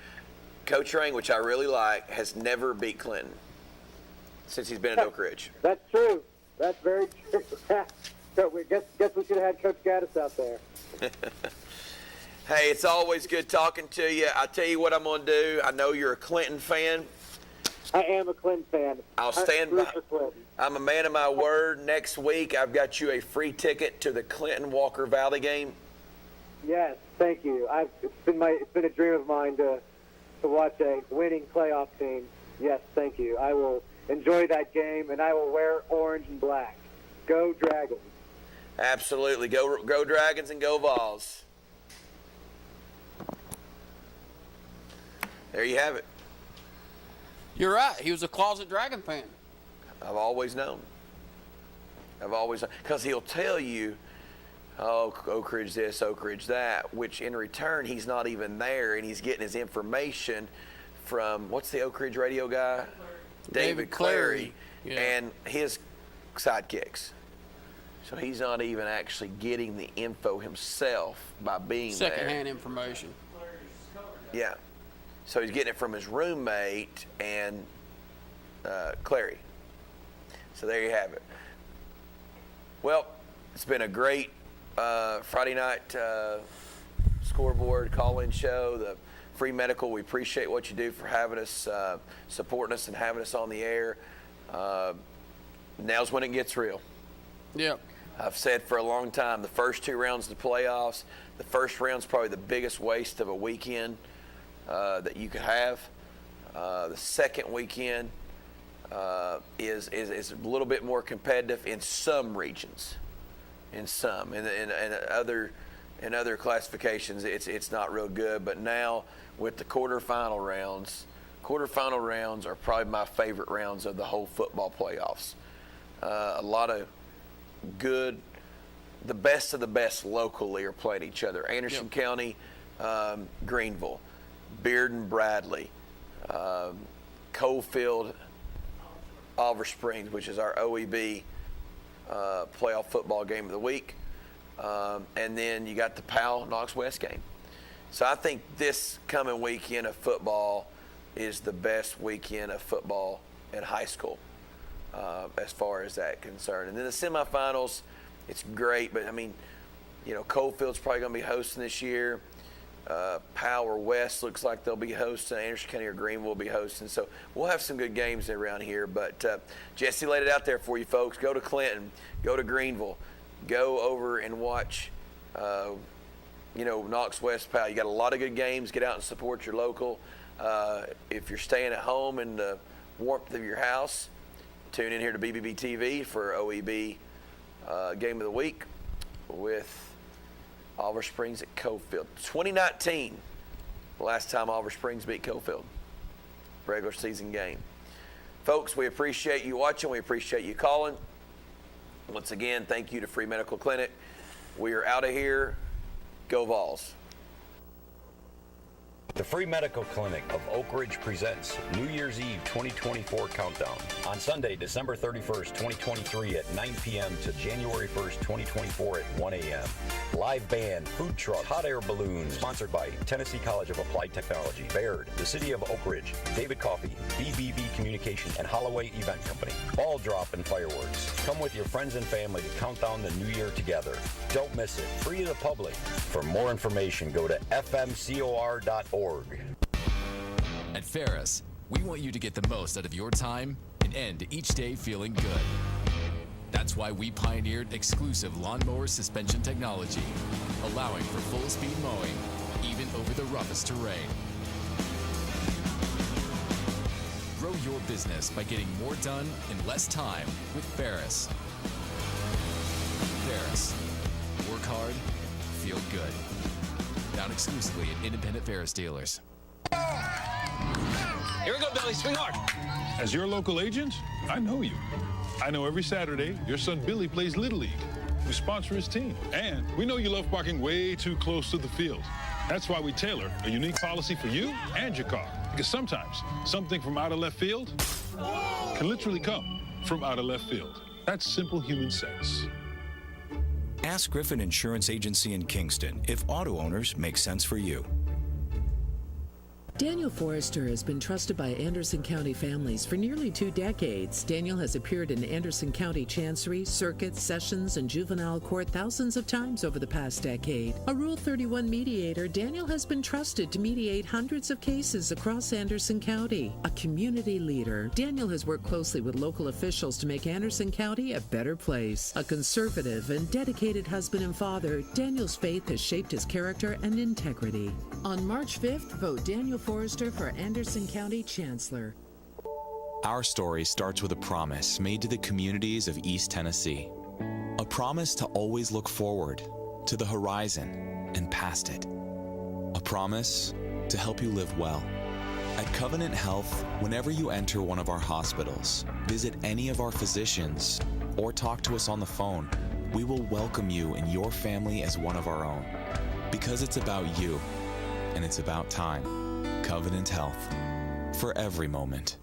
Speaker 1: Coach Ring, which I really like, has never beat Clinton since he's been at Oak Ridge.
Speaker 13: That's true. That's very true. So guess we should have had Coach Gaddis out there.
Speaker 1: Hey, it's always good talking to you. I tell you what I'm going to do. I know you're a Clinton fan.
Speaker 13: I am a Clinton fan.
Speaker 1: I'll stand by. I'm a man of my word. Next week, I've got you a free ticket to the Clinton Walker Valley game.
Speaker 13: Yes, thank you. It's been a dream of mine to watch a winning playoff team. Yes, thank you. I will enjoy that game, and I will wear orange and black. Go Dragons.
Speaker 1: Absolutely. Go Dragons and go Vols. There you have it.
Speaker 2: You're right. He was a closet Dragon fan.
Speaker 1: I've always known. Because he'll tell you, oh, Oak Ridge this, Oak Ridge that, which in return, he's not even there, and he's getting his information from, what's the Oak Ridge radio guy? David Clary.
Speaker 2: Yeah.
Speaker 1: And his sidekicks. So he's not even actually getting the info himself by being there.
Speaker 2: Secondhand information.
Speaker 1: Yeah. So he's getting it from his roommate and Clary. So there you have it. Well, it's been a great Friday night scoreboard call-in show. The free medical, we appreciate what you do for having us, supporting us and having us on the air. Now's when it gets real.
Speaker 2: Yep.
Speaker 1: I've said for a long time, the first 2 rounds of the playoffs, the first round's probably the biggest waste of a weekend that you could have. The second weekend is a little bit more competitive in some regions. In some, in other classifications, it's not real good. But now with the quarterfinal rounds are probably my favorite rounds of the whole football playoffs. A lot of good, the best of the best locally are playing each other. Anderson County, Greenville, Bearden, Bradley, Coalfield, Oliver Springs, which is our OEB playoff football game of the week. And then you got the Powell Knox West game. So I think this coming weekend of football is the best weekend of football in high school as far as that concerned. And then the semifinals, it's great, but I mean, you know, Coalfield's probably going to be hosting this year. Powell or West looks like they'll be hosting. Anderson County or Greenville will be hosting. So we'll have some good games around here. But Jesse laid it out there for you folks. Go to Clinton. Go to Greenville. Go over and watch, Knox West Powell. You got a lot of good games. Get out and support your local. If you're staying at home in the warmth of your house, tune in here to BBB TV for OEB Game of the Week with Oliver Springs at Coalfield. 2019, the last time Oliver Springs beat Coalfield. Regular season game. Folks, we appreciate you watching. We appreciate you calling. Once again, thank you to Free Medical Clinic. We are out of here. Go Vols.
Speaker 8: The Free Medical Clinic of Oak Ridge presents New Year's Eve 2024 Countdown on Sunday, December 31st, 2023 at 9 p.m. to January 1st, 2024 at 1 a.m. Live band, food trucks, hot air balloons, sponsored by Tennessee College of Applied Technology, Baird, the City of Oak Ridge, David Coffey, BBB Communications, and Holloway Event Company. Ball drop and fireworks. Come with your friends and family to count down the new year together. Don't miss it. Free to the public. For more information, go to fmcor.org.
Speaker 7: At Ferris, we want you to get the most out of your time and end each day feeling good. That's why we pioneered exclusive lawnmower suspension technology, allowing for full-speed mowing, even over the roughest terrain. Grow your business by getting more done in less time with Ferris. Ferris. Work hard, feel good. Found exclusively at independent Ferris dealers.
Speaker 22: Here we go, Billy. Swing hard.
Speaker 11: As your local agent, I know you. I know every Saturday your son Billy plays Little League. We sponsor his team. And we know you love parking way too close to the field. That's why we tailor a unique policy for you and your car. Because sometimes something from out of left field can literally come from out of left field. That's simple human sense.
Speaker 12: Ask Griffin Insurance Agency in Kingston if auto owners make sense for you.
Speaker 9: Daniel Forrester has been trusted by Anderson County families for nearly 2 decades. Daniel has appeared in Anderson County Chancery, Circuit, Sessions, and Juvenile Court thousands of times over the past decade. A Rule 31 mediator, Daniel has been trusted to mediate hundreds of cases across Anderson County. A community leader, Daniel has worked closely with local officials to make Anderson County a better place. A conservative and dedicated husband and father, Daniel's faith has shaped his character and integrity. On March 5th, vote Daniel Forrester for Anderson County Chancellor.
Speaker 10: Our story starts with a promise made to the communities of East Tennessee. A promise to always look forward, to the horizon, and past it. A promise to help you live well. At Covenant Health, whenever you enter one of our hospitals, visit any of our physicians, or talk to us on the phone, we will welcome you and your family as one of our own. Because it's about you, and it's about time. Covenant Health. For every moment.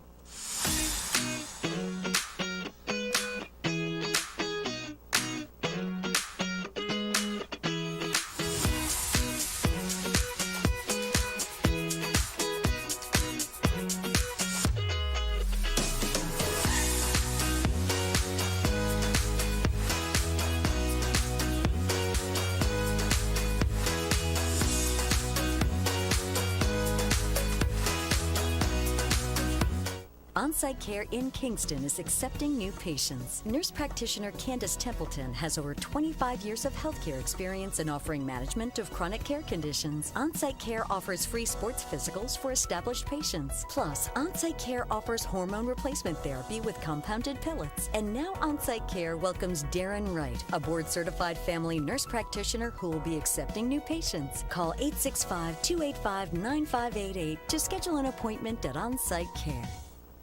Speaker 14: On-Site Care in Kingston is accepting new patients. Nurse practitioner Candace Templeton has over 25 years of healthcare experience in offering management of chronic care conditions. On-Site Care offers free sports physicals for established patients. Plus, On-Site Care offers hormone replacement therapy with compounded pellets. And now On-Site Care welcomes Darren Wright, a board-certified family nurse practitioner who will be accepting new patients. Call 865-285-9588 to schedule an appointment at On-Site Care.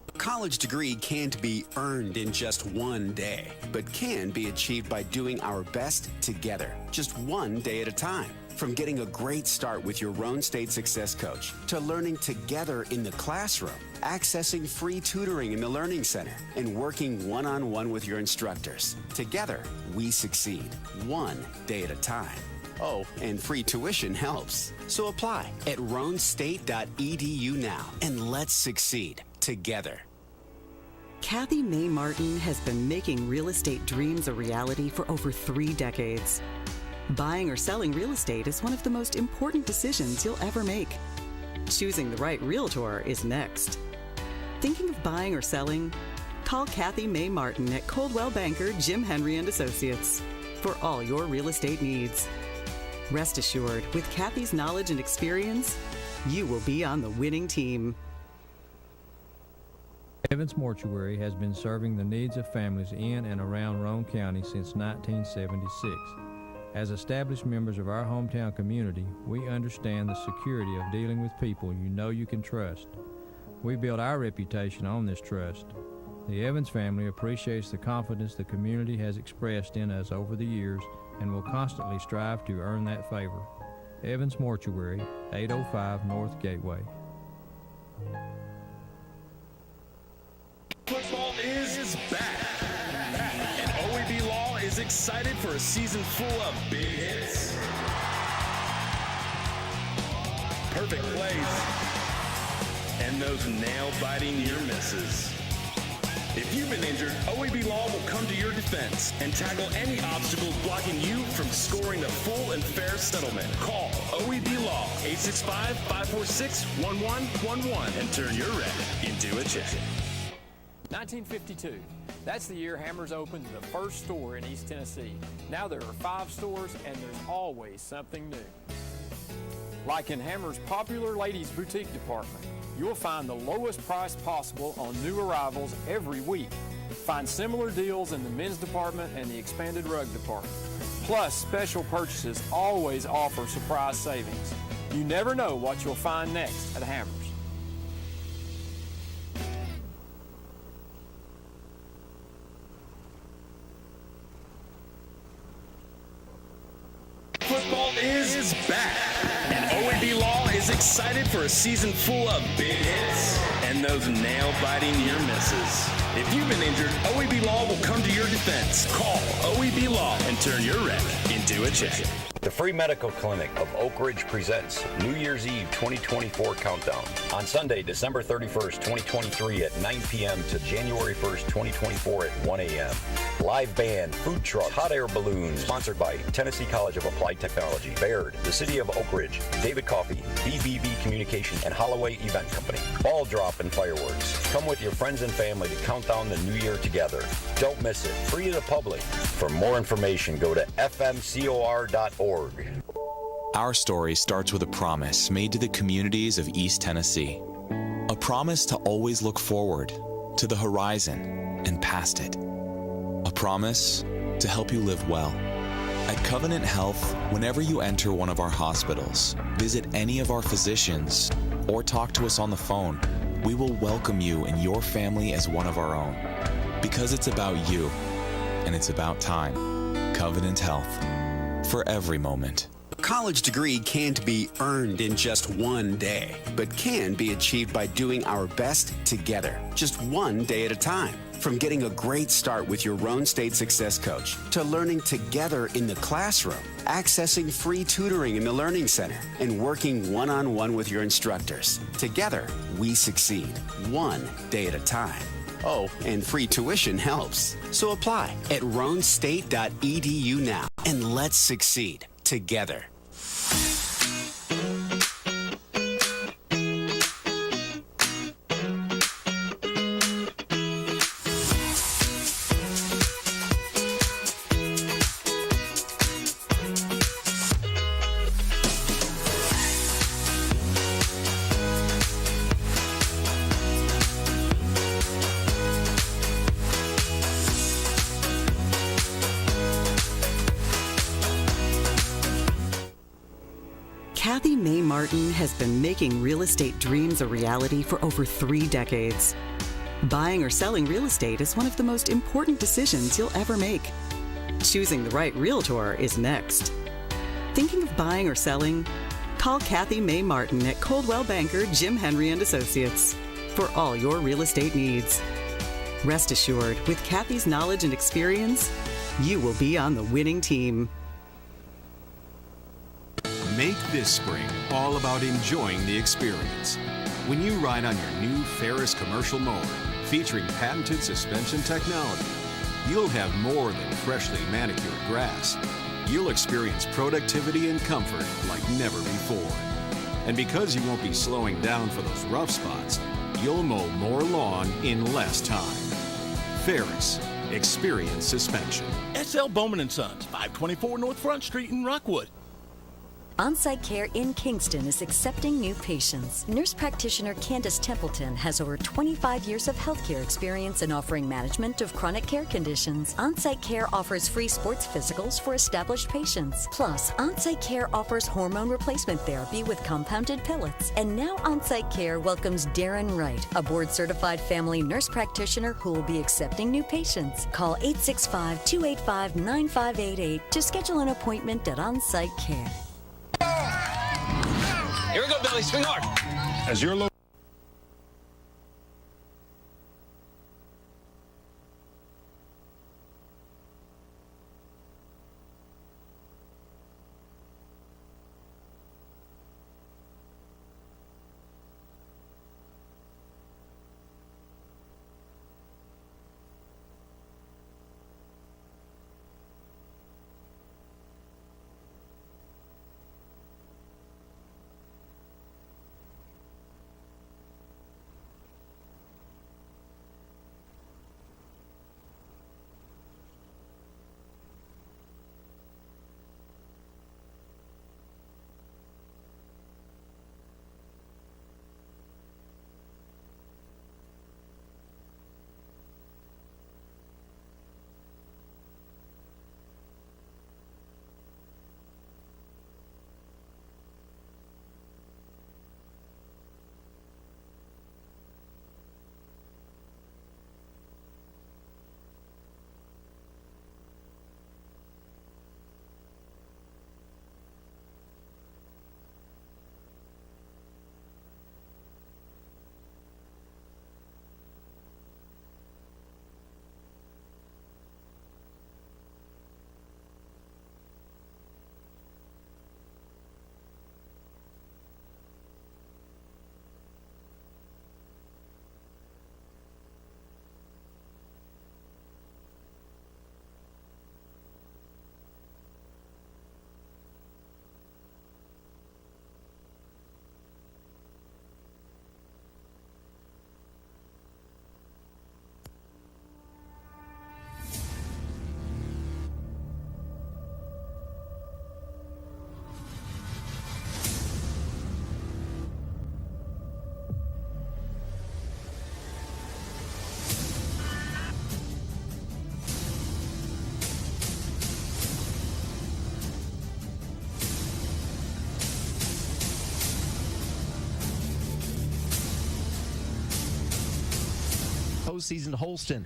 Speaker 15: A college degree can't be earned in just one day, but can be achieved by doing our best together, just one day at a time. From getting a great start with your Roan State Success Coach, to learning together in the classroom, accessing free tutoring in the Learning Center, and working one-on-one with your instructors. Together, we succeed, one day at a time. Oh, and free tuition helps. So apply at roanstate.edu now, and let's succeed together.
Speaker 16: Kathy May Martin has been making real estate dreams a reality for over 3 decades. Buying or selling real estate is one of the most important decisions you'll ever make. Choosing the right realtor is next. Thinking of buying or selling? Call Kathy May Martin at Coldwell Banker Jim Henry & Associates for all your real estate needs. Rest assured, with Kathy's knowledge and experience, you will be on the winning team.
Speaker 17: Evans Mortuary has been serving the needs of families in and around Roan County since 1976. As established members of our hometown community, we understand the security of dealing with people you know you can trust. We build our reputation on this trust. The Evans family appreciates the confidence the community has expressed in us over the years and will constantly strive to earn that favor. Evans Mortuary, 805 North Gateway.
Speaker 22: Football is back, and OEB Law is excited for a season full of big hits, perfect plays, and those nail-biting near misses. If you've been injured, OEB Law will come to your defense and tackle any obstacle blocking you from scoring a full and fair settlement. Call OEB Law 865-546-1111 and turn your wreck into a check.
Speaker 19: 1952. That's the year Hammers opened the first store in East Tennessee. Now there are 5 stores and there's always something new. Like in Hammers' popular ladies' boutique department, you'll find the lowest price possible on new arrivals every week. Find similar deals in the men's department and the expanded rug department. Plus, special purchases always offer surprise savings. You never know what you'll find next at Hammers.
Speaker 22: Football is back, and OEB Law is excited for a season full of big hits and those nail-biting near misses. If you've been injured, OEB Law will come to your defense. Call OEB Law and turn your wreck into a check.
Speaker 8: The Free Medical Clinic of Oak Ridge presents New Year's Eve 2024 Countdown on Sunday, December 31st, 2023 at 9 p.m. to January 1st, 2024 at 1 a.m. Live band, food trucks, hot air balloons, sponsored by Tennessee College of Applied Technology, Baird, the City of Oak Ridge, David Coffey, BBB Communication, and Holloway Event Company. Ball drop and fireworks. Come with your friends and family to count down the new year together. Don't miss it. Free to the public. For more information, go to fmcor.org.
Speaker 10: Our story starts with a promise made to the communities of East Tennessee. A promise to always look forward, to the horizon, and past it. A promise to help you live well. At Covenant Health, whenever you enter one of our hospitals, visit any of our physicians, or talk to us on the phone, we will welcome you and your family as one of our own. Because it's about you, and it's about time. Covenant Health. For every moment.
Speaker 15: A college degree can't be earned in just one day, but can be achieved by doing our best together, just one day at a time. From getting a great start with your Roan State Success Coach, to learning together in the classroom, accessing free tutoring in the Learning Center, and working one-on-one with your instructors. Together, we succeed, one day at a time. Oh, and free tuition helps. So apply at roanstate.edu now, and let's succeed together.
Speaker 16: Martin has been making real estate dreams a reality for over 3 decades. Buying or selling real estate is one of the most important decisions you'll ever make. Choosing the right realtor is next. Thinking of buying or selling? Call Kathy May Martin at Coldwell Banker Jim Henry & Associates for all your real estate needs. Rest assured, with Kathy's knowledge and experience, you will be on the winning team.
Speaker 4: Make this spring all about enjoying the experience. When you ride on your new Ferris commercial mower featuring patented suspension technology, you'll have more than freshly manicured grass. You'll experience productivity and comfort like never before. And because you won't be slowing down for those rough spots, you'll mow more lawn in less time. Ferris, experience suspension.
Speaker 20: SL Bowman & Sons, 524 North Front Street in Rockwood.
Speaker 14: On-Site Care in Kingston is accepting new patients. Nurse practitioner Candace Templeton has over 25 years of healthcare experience in offering management of chronic care conditions. On-Site Care offers free sports physicals for established patients. Plus, On-Site Care offers hormone replacement therapy with compounded pellets. And now On-Site Care welcomes Darren Wright, a board-certified family nurse practitioner who will be accepting new patients. Call 865-285-9588 to schedule an appointment at On-Site Care.
Speaker 21: Here we go, Billy. Swing hard.
Speaker 11: As your local
Speaker 23: postseason to Holston.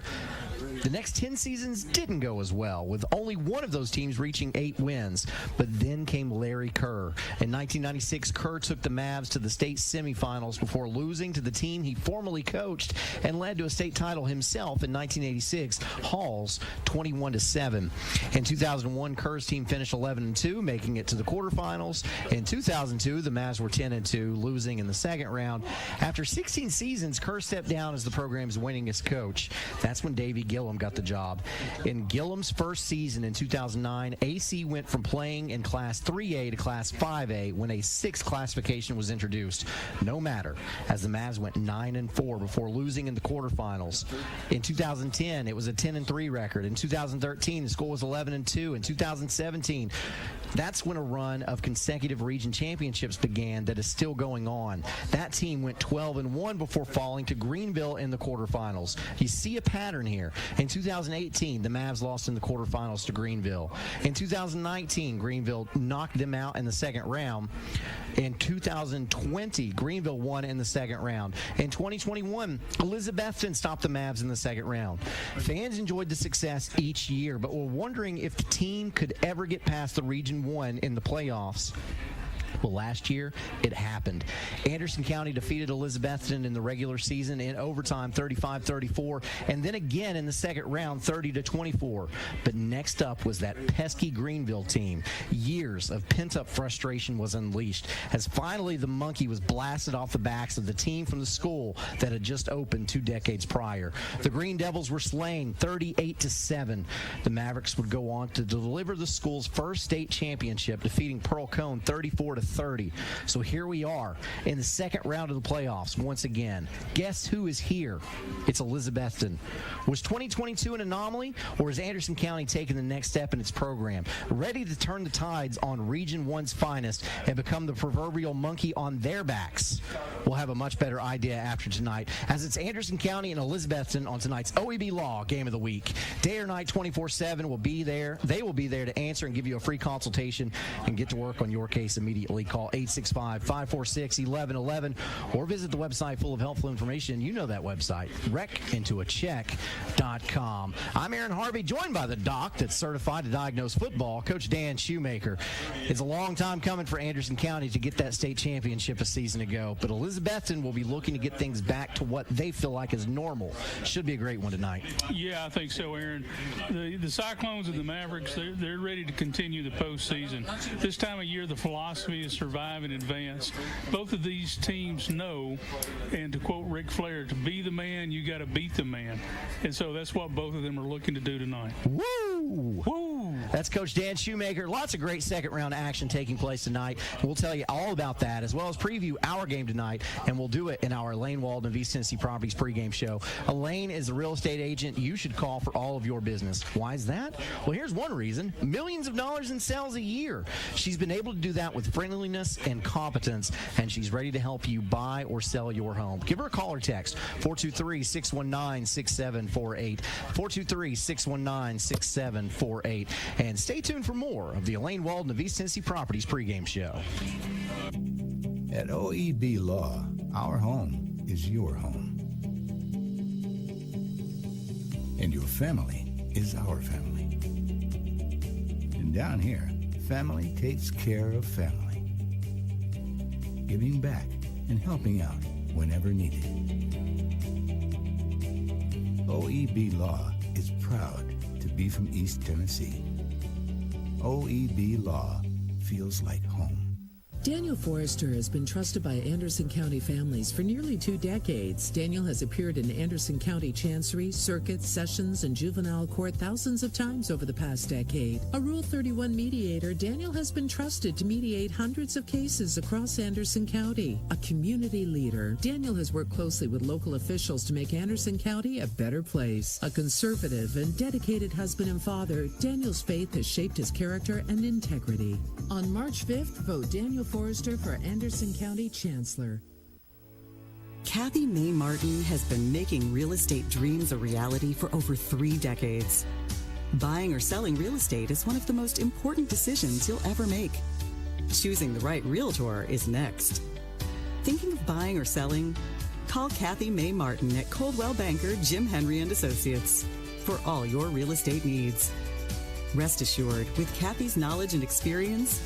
Speaker 23: The next 10 seasons didn't go as well, with only one of those teams reaching 8 wins. But then came Larry Kerr. In 1996, Kerr took the Mavs to the state semifinals before losing to the team he formerly coached and led to a state title himself in 1986, Halls, 21-7. In 2001, Kerr's team finished 11-2, making it to the quarterfinals. In 2002, the Mavs were 10-2, losing in the second round. After 16 seasons, Kerr stepped down as the program's winningest coach. That's when Davey Gillum got the job. In Gillum's first season in 2009, AC went from playing in Class 3A to Class 5A when a 6th classification was introduced. No matter, as the Mavs went 9-4 before losing in the quarterfinals. In 2010, it was a 10-3 record. In 2013, the score was 11-2. In 2017, That's when a run of consecutive region championships began that is still going on. That team went 12-1 before falling to Greenville in the quarterfinals. You see a pattern here. In 2018, the Mavs lost in the quarterfinals to Greenville. In 2019, Greenville knocked them out in the second round. In 2020, Greenville won in the second round. In 2021, Elizabethton stopped the Mavs in the second round. Fans enjoyed the success each year, but were wondering if the team could ever get past the Region 1 in the playoffs. Well, last year, it happened. Anderson County defeated Elizabethton in the regular season in overtime 35-34, and then again in the second round 30-24. But next up was that pesky Greenville team. Years of pent-up frustration was unleashed as finally the monkey was blasted off the backs of the team from the school that had just opened 2 decades prior. The Green Devils were slain 38-7. The Mavericks would go on to deliver the school's first state championship, defeating Pearl Cone 34-30. So here we are in the second round of the playoffs once again. Guess who is here? It's Elizabethton. Was 2022 an anomaly, or is Anderson County taking the next step in its program, ready to turn the tides on Region 1's finest and become the proverbial monkey on their backs? We'll have a much better idea after tonight, as it's Anderson County and Elizabethton on tonight's OEB Law Game of the Week. Day or night, 24/7 will be there. They will be there to answer and give you a free consultation and get to work on your case immediately. Call 865-546-1111 or visit the website full of helpful information. You know that website, recintoacheck.com. I'm Aaron Harvey, joined by the doc that's certified to diagnose football, Coach Dan Shoemaker. It's a long time coming for Anderson County to get that state championship a season ago, but Elizabethton will be looking to get things back to what they feel like is normal. Should be a great one tonight.
Speaker 11: Yeah, I think so, Aaron. The Cyclones and the Mavericks, they're ready to continue the postseason. This time of year, the philosophy is survive and advance. Both of these teams know, and to quote Ric Flair, to be the man, you got to beat the man. And so that's what both of them are looking to do tonight.
Speaker 23: Woo! Woo! That's Coach Dan Shoemaker. Lots of great second-round action taking place tonight. We'll tell you all about that, as well as preview our game tonight, and we'll do it in our Elaine Walden of East Tennessee Properties pregame show. Elaine is a real estate agent you should call for all of your business. Why is that? Well, here's one reason. Millions of dollars in sales a year. She's been able to do that with friendliness and competence, and she's ready to help you buy or sell your home. Give her a call or text, 423-619-6748, 423-619-6748, and stay tuned for more of the Elaine Walden of East Tennessee Properties pregame show.
Speaker 3: At OEB Law, our home is your home. And your family is our family. And down here, family takes care of family, giving back and helping out whenever needed. OEB Law is proud to be from East Tennessee. OEB Law feels like home.
Speaker 9: Daniel Forrester has been trusted by Anderson County families for nearly 2 decades. Daniel has appeared in Anderson County Chancery, Circuit, Sessions, and Juvenile Court thousands of times over the past decade. A Rule 31 mediator, Daniel has been trusted to mediate hundreds of cases across Anderson County. A community leader, Daniel has worked closely with local officials to make Anderson County a better place. A conservative and dedicated husband and father, Daniel's faith has shaped his character and integrity. On March 5th, vote Daniel Forrester for Anderson County Chancellor.
Speaker 16: Kathy May Martin has been making real estate dreams a reality for over 3 decades. Buying or selling real estate is one of the most important decisions you'll ever make. Choosing the right realtor is next. Thinking of buying or selling? Call Kathy May Martin at Coldwell Banker Jim Henry & Associates for all your real estate needs. Rest assured, with Kathy's knowledge and experience,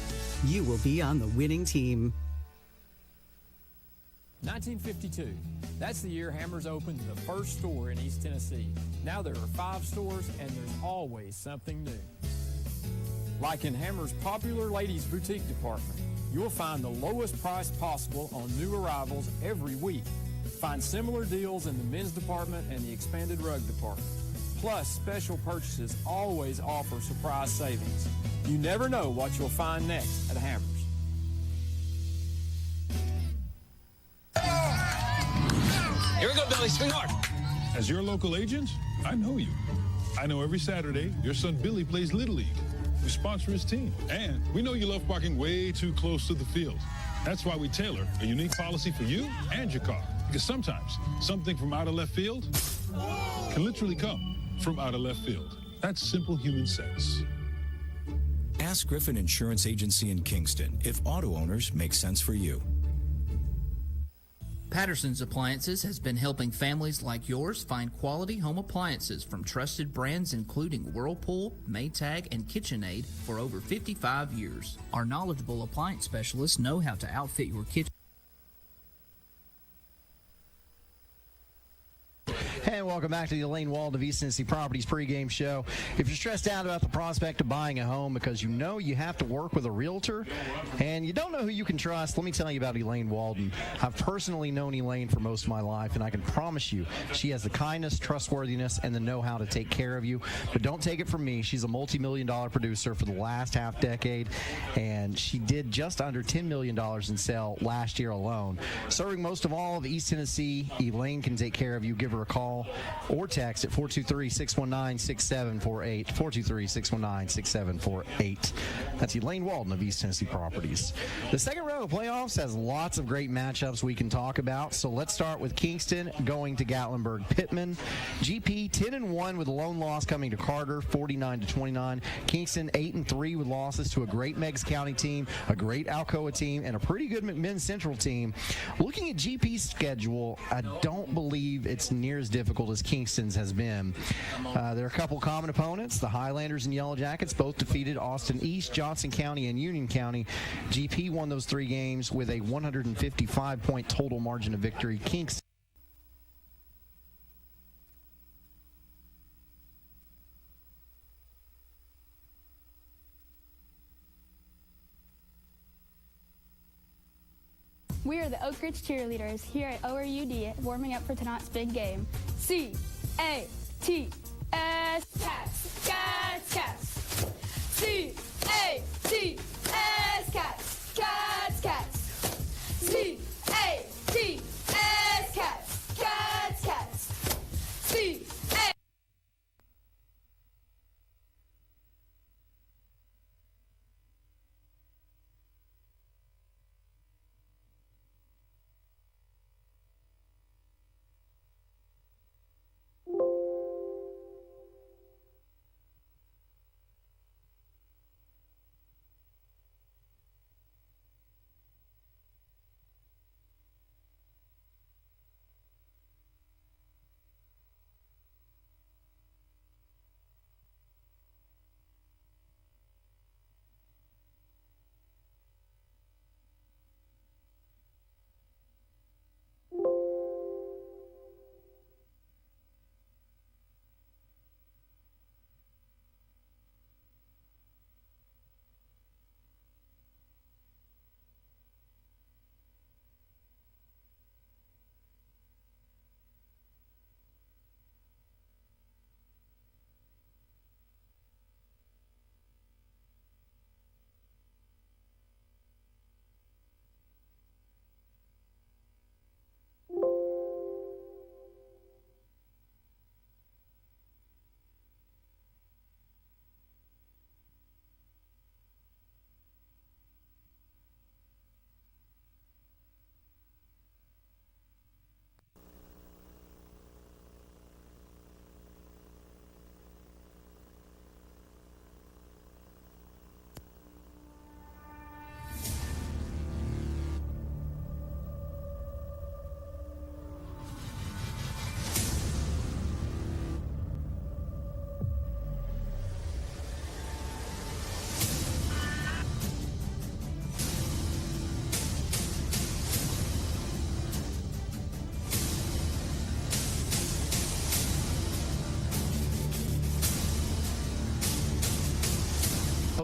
Speaker 16: you will be on the winning team.
Speaker 19: 1952. That's the year Hammers opened the first store in East Tennessee. Now there are 5 stores, and there's always something new. Like in Hammers' popular ladies' boutique department, you'll find the lowest price possible on new arrivals every week. Find similar deals in the men's department and the expanded rug department. Plus, special purchases always offer surprise savings. You never know what you'll find next at Hammers.
Speaker 22: Here we go, Billy. Swing hard.
Speaker 11: As your local agent, I know you. I know every Saturday your son Billy plays Little League. we sponsor his team. And we know you love parking way too close to the field. That's why we tailor a unique policy for you and your car. Because sometimes something from out of left field can literally come from out of left field. That's simple human sense.
Speaker 12: Ask Griffin Insurance Agency in Kingston if auto owners make sense for you.
Speaker 5: Patterson's Appliances has been helping families like yours find quality home appliances from trusted brands including Whirlpool, Maytag, and KitchenAid for over 55 years. Our knowledgeable appliance specialists know how to outfit your kitchen.
Speaker 23: And welcome back to the Elaine Wald of East Tennessee Properties pregame show. If you're stressed out about the prospect of buying a home because you know you have to work with a realtor and you don't know who you can trust, let me tell you about Elaine Walden. I've personally known Elaine for most of my life, and I can promise you she has the kindness, trustworthiness, and the know-how to take care of you. But don't take it from me. She's a multi-million-dollar producer for the last half decade, and she did just under $10 million in sale last year alone. Serving most of all of East Tennessee, Elaine can take care of you. Give her a call or text at 423-619-6748, 423-619-6748. That's Elaine Walden of East Tennessee Properties. The second round of playoffs has lots of great matchups we can talk about, so let's start with Kingston going to Gatlinburg-Pittman. GP 10-1 with a lone loss coming to Carter, 49-29. Kingston 8-3 with losses to a great Meigs County team, a great Alcoa team, and a pretty good McMinn Central team. Looking at GP's schedule, I don't believe it's near as difficult as Kingston's has been. There are a couple common opponents. The Highlanders and Yellow Jackets both defeated Austin East, Johnson County, and Union County. GP won those three games with a 155-point total margin of victory. Kingston
Speaker 18: We are the Oak Ridge cheerleaders here at ORUD warming up for tonight's big game. C-A-T-S, Cats, Cats, Cats. C-A-T-S, Cats, Cats, Cats. C-A-T-S, Cats, Cats, Cats. C-A.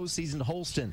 Speaker 23: postseason to Holston.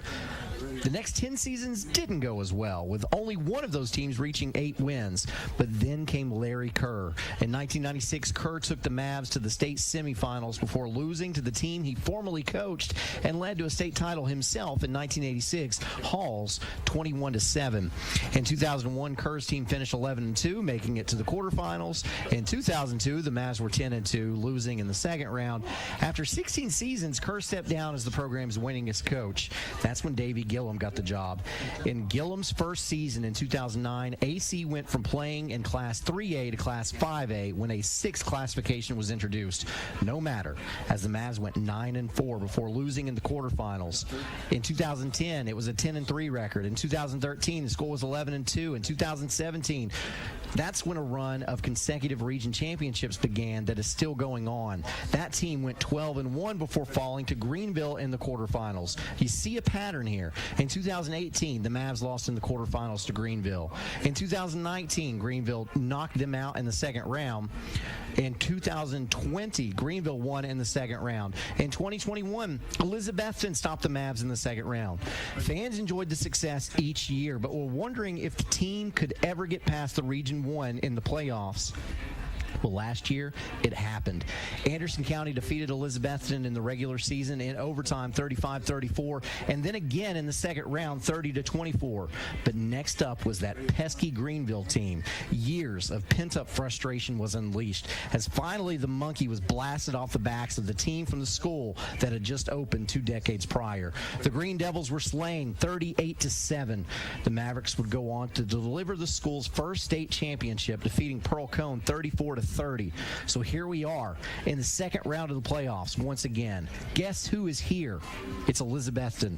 Speaker 23: The next 10 seasons didn't go as well, with only one of those teams reaching 8 wins. But then came Larry Kerr. In 1996, Kerr took the Mavs to the state semifinals before losing to the team he formerly coached and led to a state title himself in 1986, Hall's 21-7. In 2001, Kerr's team finished 11-2, making it to the quarterfinals. In 2002, the Mavs were 10-2, losing in the second round. After 16 seasons, Kerr stepped down as the program's winningest coach. That's when Davey Gillum got the job. In Gillum's first season in 2009, AC went from playing in Class 3A to Class 5A when a 6th classification was introduced. No matter, as the Mavs went 9-4 before losing in the quarterfinals. In 2010, it was a 10-3 record. In 2013, the score was 11-2. In 2017, that's when a run of consecutive region championships began that is still going on. That team went 12-1 before falling to Greenville in the quarterfinals. You see a pattern here. In 2018, the Mavs lost in the quarterfinals to Greenville. In 2019, Greenville knocked them out in the second round. In 2020, Greenville won in the second round. In 2021, Elizabethton stopped the Mavs in the second round. Fans enjoyed the success each year, but were wondering if the team could ever get past the Region 1 in the playoffs. Well, last year, it happened. Anderson County defeated Elizabethton in the regular season in overtime 35-34, and then again in the second round 30-24. But next up was that pesky Greenville team. Years of pent-up frustration was unleashed as finally the monkey was blasted off the backs of the team from the school that had just opened 2 decades prior. The Green Devils were slain 38-7. The Mavericks would go on to deliver the school's first state championship, defeating Pearl Cone 34-30. So here we are in the second round of the playoffs once again. Guess who is here? It's Elizabethton.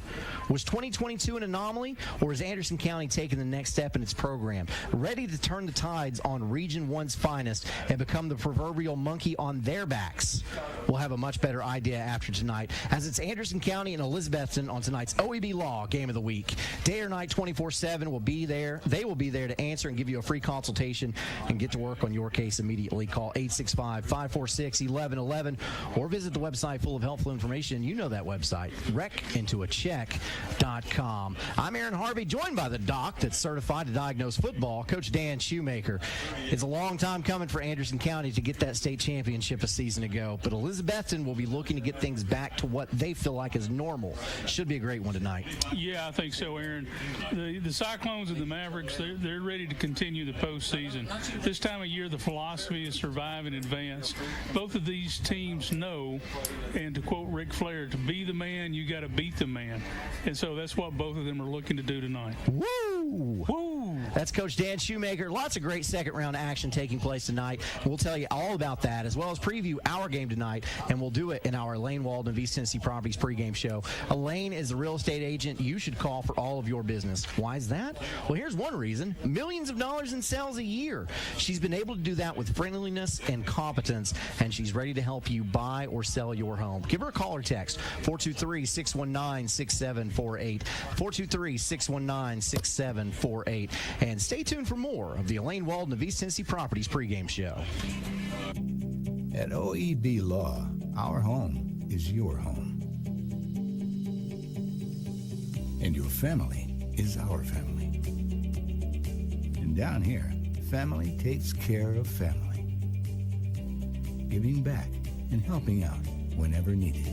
Speaker 23: Was 2022 an anomaly, or is Anderson County taking the next step in its program, ready to turn the tides on Region 1's finest and become the proverbial monkey on their backs? We'll have a much better idea after tonight, as it's Anderson County and Elizabethton on tonight's OEB Law Game of the Week. Day or night, 24/7 will be there. They will be there to answer and give you a free consultation and get to work on your case immediately. Call 865-546-1111 or visit the website full of helpful information. You know that website, wreckintoacheck.com. I'm Aaron Harvey, joined by the doc that's certified to diagnose football, Coach Dan Shoemaker. It's a long time coming for Anderson County to get that state championship a season ago, but Elizabethton will be looking to get things back to what they feel like is normal. Should be a great one tonight.
Speaker 11: Yeah, I think so, Aaron. The Cyclones and the Mavericks, they're ready to continue the postseason. This time of year, the philosophy is survive and advance. Both of these teams know, and to quote Ric Flair, to be the man, you got to beat the man. And so that's what both of them are looking to do tonight.
Speaker 23: Woo! Woo! That's Coach Dan Shoemaker. Lots of great second-round action taking place tonight. We'll tell you all about that, as well as preview our game tonight, and we'll do it in our Elaine Walden of East Tennessee Properties pregame show. Elaine is the real estate agent you should call for all of your business. Why is that? Well, here's one reason. Millions of dollars in sales a year. She's been able to do that with friendliness and competence, and she's ready to help you buy or sell your home. Give her a call or text, 423-619-6748, 423-619-6748, and stay tuned for more of the Elaine Walden of East Tennessee Properties pregame show.
Speaker 3: At OEB Law, our home is your home. And your family is our family. And down here, family takes care of family, giving back and helping out whenever needed.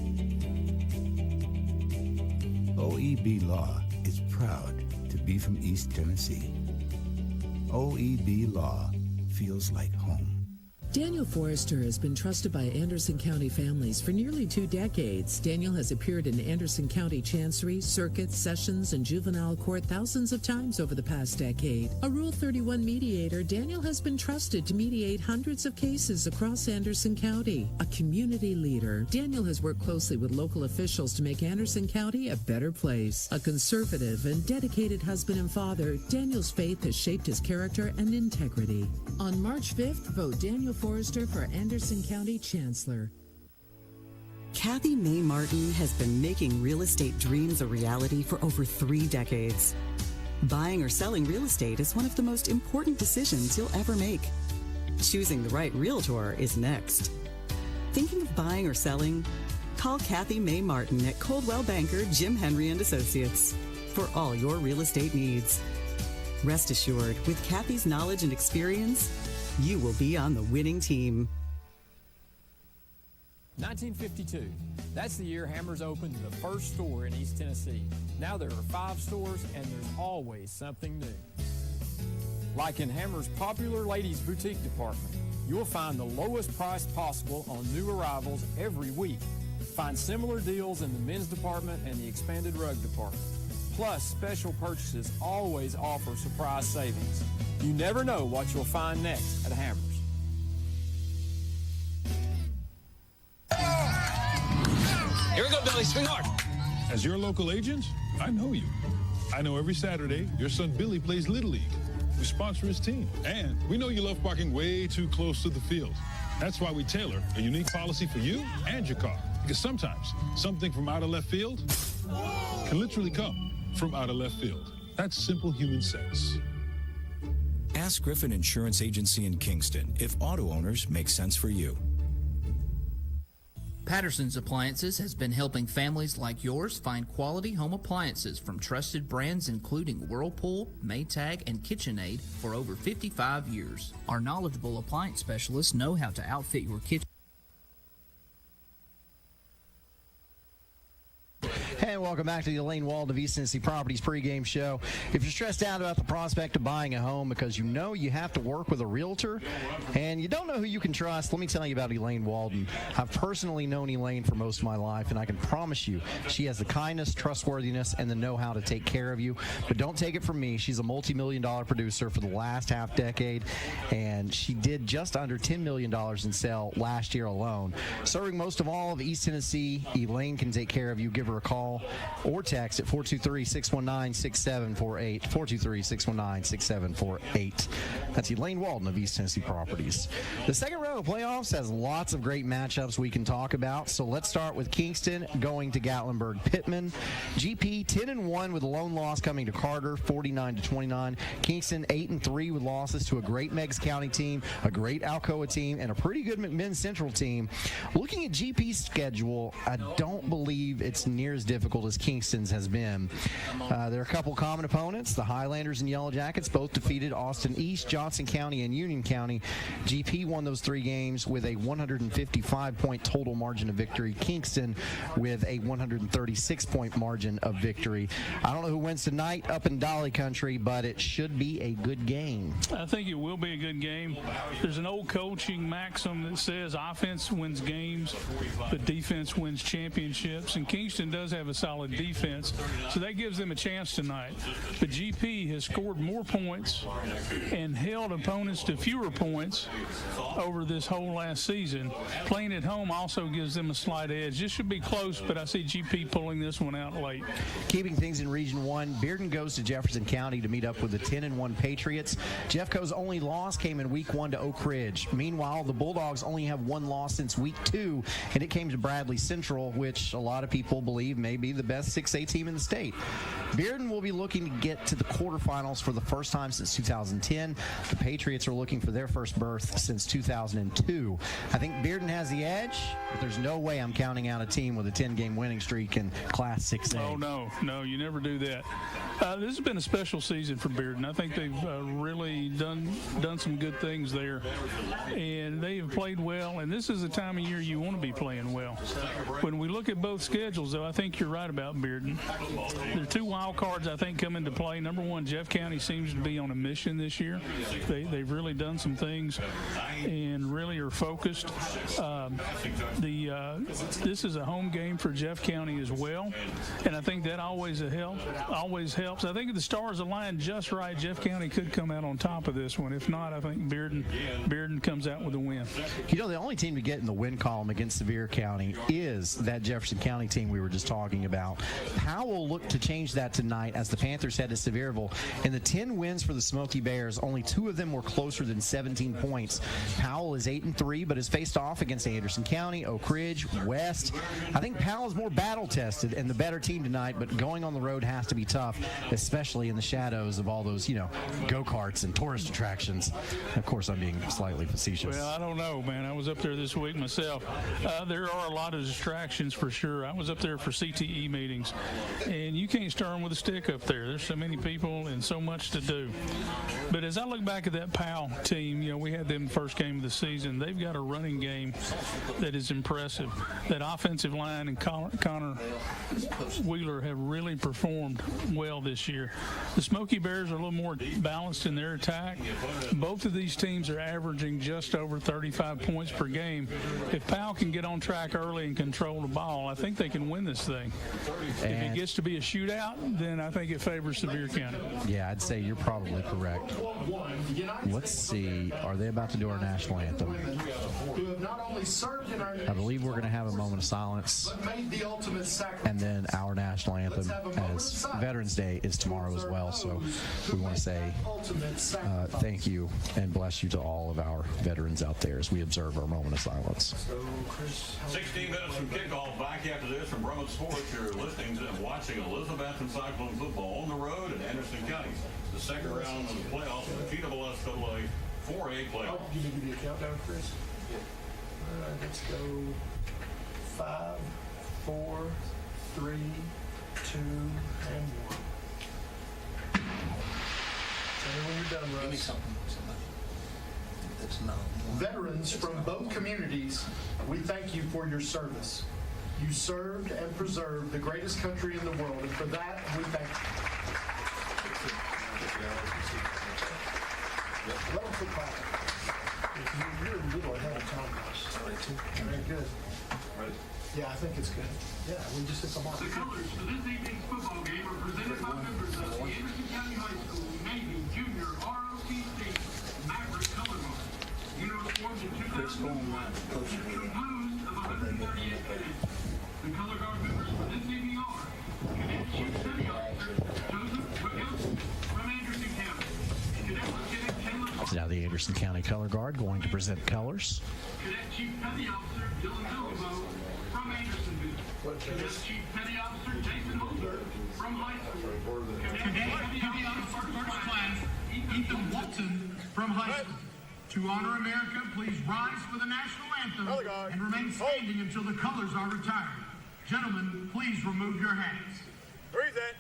Speaker 3: OEB Law is proud to be from East Tennessee. OEB Law feels like home.
Speaker 9: Daniel Forrester has been trusted by Anderson County families for nearly 2 decades. Daniel has appeared in Anderson County Chancery, Circuit, Sessions, and Juvenile Court thousands of times over the past decade. A Rule 31 mediator, Daniel has been trusted to mediate hundreds of cases across Anderson County. A community leader, Daniel has worked closely with local officials to make Anderson County a better place. A conservative and dedicated husband and father, Daniel's faith has shaped his character and integrity. On March 5th, vote Daniel Forrester for Anderson County Chancellor.
Speaker 16: Kathy May Martin has been making real estate dreams a reality for over 3 decades. Buying or selling real estate is one of the most important decisions you'll ever make. Choosing the right realtor is next. Thinking of buying or selling? Call Kathy May Martin at Coldwell Banker Jim Henry & Associates. for all your real estate needs. Rest assured, with Kathy's knowledge and experience, you will be on the winning team.
Speaker 19: 1952. That's the year Hammers opened the first store in East Tennessee. Now there are 5 stores, and there's always something new. Like in Hammers' popular ladies' boutique department, you'll find the lowest price possible on new arrivals every week. Find similar deals in the men's department and the expanded rug department. Plus, special purchases always offer surprise savings. You never know what you'll find next at Hammers.
Speaker 22: Here we go, Billy. Swing hard.
Speaker 11: As your local agent, I know you. I know every Saturday your son Billy plays Little League. We sponsor his team. And we know you love parking way too close to the field. That's why we tailor a unique policy for you and your car. Because sometimes something from out of left field can literally come from out of left field. That's simple human sense.
Speaker 12: Ask Griffin Insurance Agency in Kingston if auto owners make sense for you.
Speaker 5: Patterson's Appliances has been helping families like yours find quality home appliances from trusted brands including Whirlpool, Maytag, and KitchenAid for over 55 years. Our knowledgeable appliance specialists know how to outfit your kitchen.
Speaker 23: And welcome back to the Elaine Wald of East Tennessee Properties pregame show. If you're stressed out about the prospect of buying a home because you know you have to work with a realtor and you don't know who you can trust, let me tell you about Elaine Walden. I've personally known Elaine for most of my life, and I can promise you she has the kindness, trustworthiness, and the know-how to take care of you. But don't take it from me. She's a multi-million-dollar producer for the last half decade, and she did just under $10 million in sale last year alone. Serving most of all of East Tennessee, Elaine can take care of you. Give her a call or text at 423-619-6748, 423-619-6748. That's Elaine Walden of East Tennessee Properties. The second round of playoffs has lots of great matchups we can talk about, so let's start with Kingston going to Gatlinburg-Pittman. GP 10-1 with a lone loss coming to Carter, 49-29. Kingston 8-3 with losses to a great Meigs County team, a great Alcoa team, and a pretty good McMinn Central team. Looking at GP's schedule, I don't believe it's near as difficult as Kingston's has been. There are a couple common opponents. The Highlanders and Yellow Jackets both defeated Austin East, Johnson County, and Union County. GP won those 3 games with a 155-point total margin of victory. Kingston with a 136-point margin of victory. I don't know who wins tonight up in Dolly Country, but it should be a good game.
Speaker 6: I think it will be a good game. There's an old coaching maxim that says offense wins games, but defense wins championships, and Kingston does have a solid defense, so that gives them a chance tonight. But GP has scored more points and held opponents to fewer points over this whole last season. Playing at home also gives them a slight edge. This should be close, but I see GP pulling this one out late.
Speaker 23: Keeping things in Region 1, Bearden goes to Jefferson County to meet up with the 10-1 Patriots. Jeffco's only loss came in Week 1 to Oak Ridge. Meanwhile, the Bulldogs only have 1 loss since Week 2, and it came to Bradley Central, which a lot of people believe may be the best 6A team in the state. Bearden will be looking to get to the quarterfinals for the first time since 2010. The Patriots are looking for their first berth since 2002. I think Bearden has the edge, but there's no way I'm counting out a team with a 10-game winning streak in Class 6A.
Speaker 6: Oh, no, you never do that. This has been a special season for Bearden. I think they've really done some good things there, and they have played well, and this is the time of year you want to be playing well. When we look at both schedules, though, I think you're right about Bearden. There are 2 wild cards, I think, come into play. Number 1, Jeff County seems to be on a mission this year. They've really done some things and really are focused. This is a home game for Jeff County as well, and I think that always helps. I think if the stars align just right, Jeff County could come out on top of this one. If not, I think Bearden comes out with a win.
Speaker 23: You know, the only team to get in the win column against Sevier County is that Jefferson County team we were just talking about. Powell looked to change that tonight as the Panthers head to Sevierville. In the 10 wins for the Smoky Bears, only 2 of them were closer than 17 points. Powell is is 8-3, but has faced off against Anderson County, Oak Ridge, West. I think Powell is more battle-tested and the better team tonight, but going on the road has to be tough, especially in the shadows of all those, go-karts and tourist attractions. Of course, I'm being slightly facetious.
Speaker 6: Well, I don't know, man. I was up there this week myself. There are a lot of distractions for sure. I was up there for CTE meetings, and you can't stir them with a stick up there. There's so many people and so much to do. But as I look back at that Powell team, we had them first game of the season. They've got a running game that is impressive. That offensive line and Connor Wheeler have really performed well this year. The Smoky Bears are a little more balanced in their attack. Both of these teams are averaging just over 35 points per game. If Powell can get on track early and control the ball, I think they can win this thing. If it gets to be a shootout, then I think it favors Sevier County.
Speaker 23: Yeah, I'd say you're probably correct. Let's see. Are they about to do our national anthem? I believe we're going to have a moment of silence, and then our national anthem, as Veterans Day is tomorrow as well. So we want to say thank you and bless you to all of our veterans out there as we observe our moment of silence.
Speaker 2: 16 minutes from kickoff. Back after this from Brummett Sports, you're listening to and watching Elizabethton Cyclone football on the road in Anderson County. The second round of the playoffs of the TSSAA 4A playoffs.
Speaker 13: Can you give me a countdown, Chris? Yeah. All right, let's go 5, 4, 3, 2, and 1. Tell me when you're done, Russ.
Speaker 21: Give me something. That's not.
Speaker 13: Veterans from both communities, we thank you for your service. You served and preserved the greatest country in the world, and for that, we thank you. Let them put back. You're a little ahead of time, Russ. Very good. Yeah, I think it's good. Yeah, we just hit the mark.
Speaker 24: The colors for this evening's football game are presented by members of the Anderson County High School Navy Junior ROTC Maverick Color Guard. Uniforms in 2001 composed of 138 cadets. The color guard members for this evening are Cadet Chief Petty Officer Joseph Wiggins from Anderson County. Cadet Lieutenant Caleb.
Speaker 23: So now the Anderson County Color Guard going to present colors.
Speaker 24: Cadet Chief Petty Officer Dylan Bilbo from Andersonville. Cadet Chief Petty Officer Jason Holder from High School. Cadet Petty Officer First Class Ethan Watson from High School. To honor America, please rise for the national anthem and remain standing until the colors are retired. Gentlemen, please remove your hats.
Speaker 25: Present.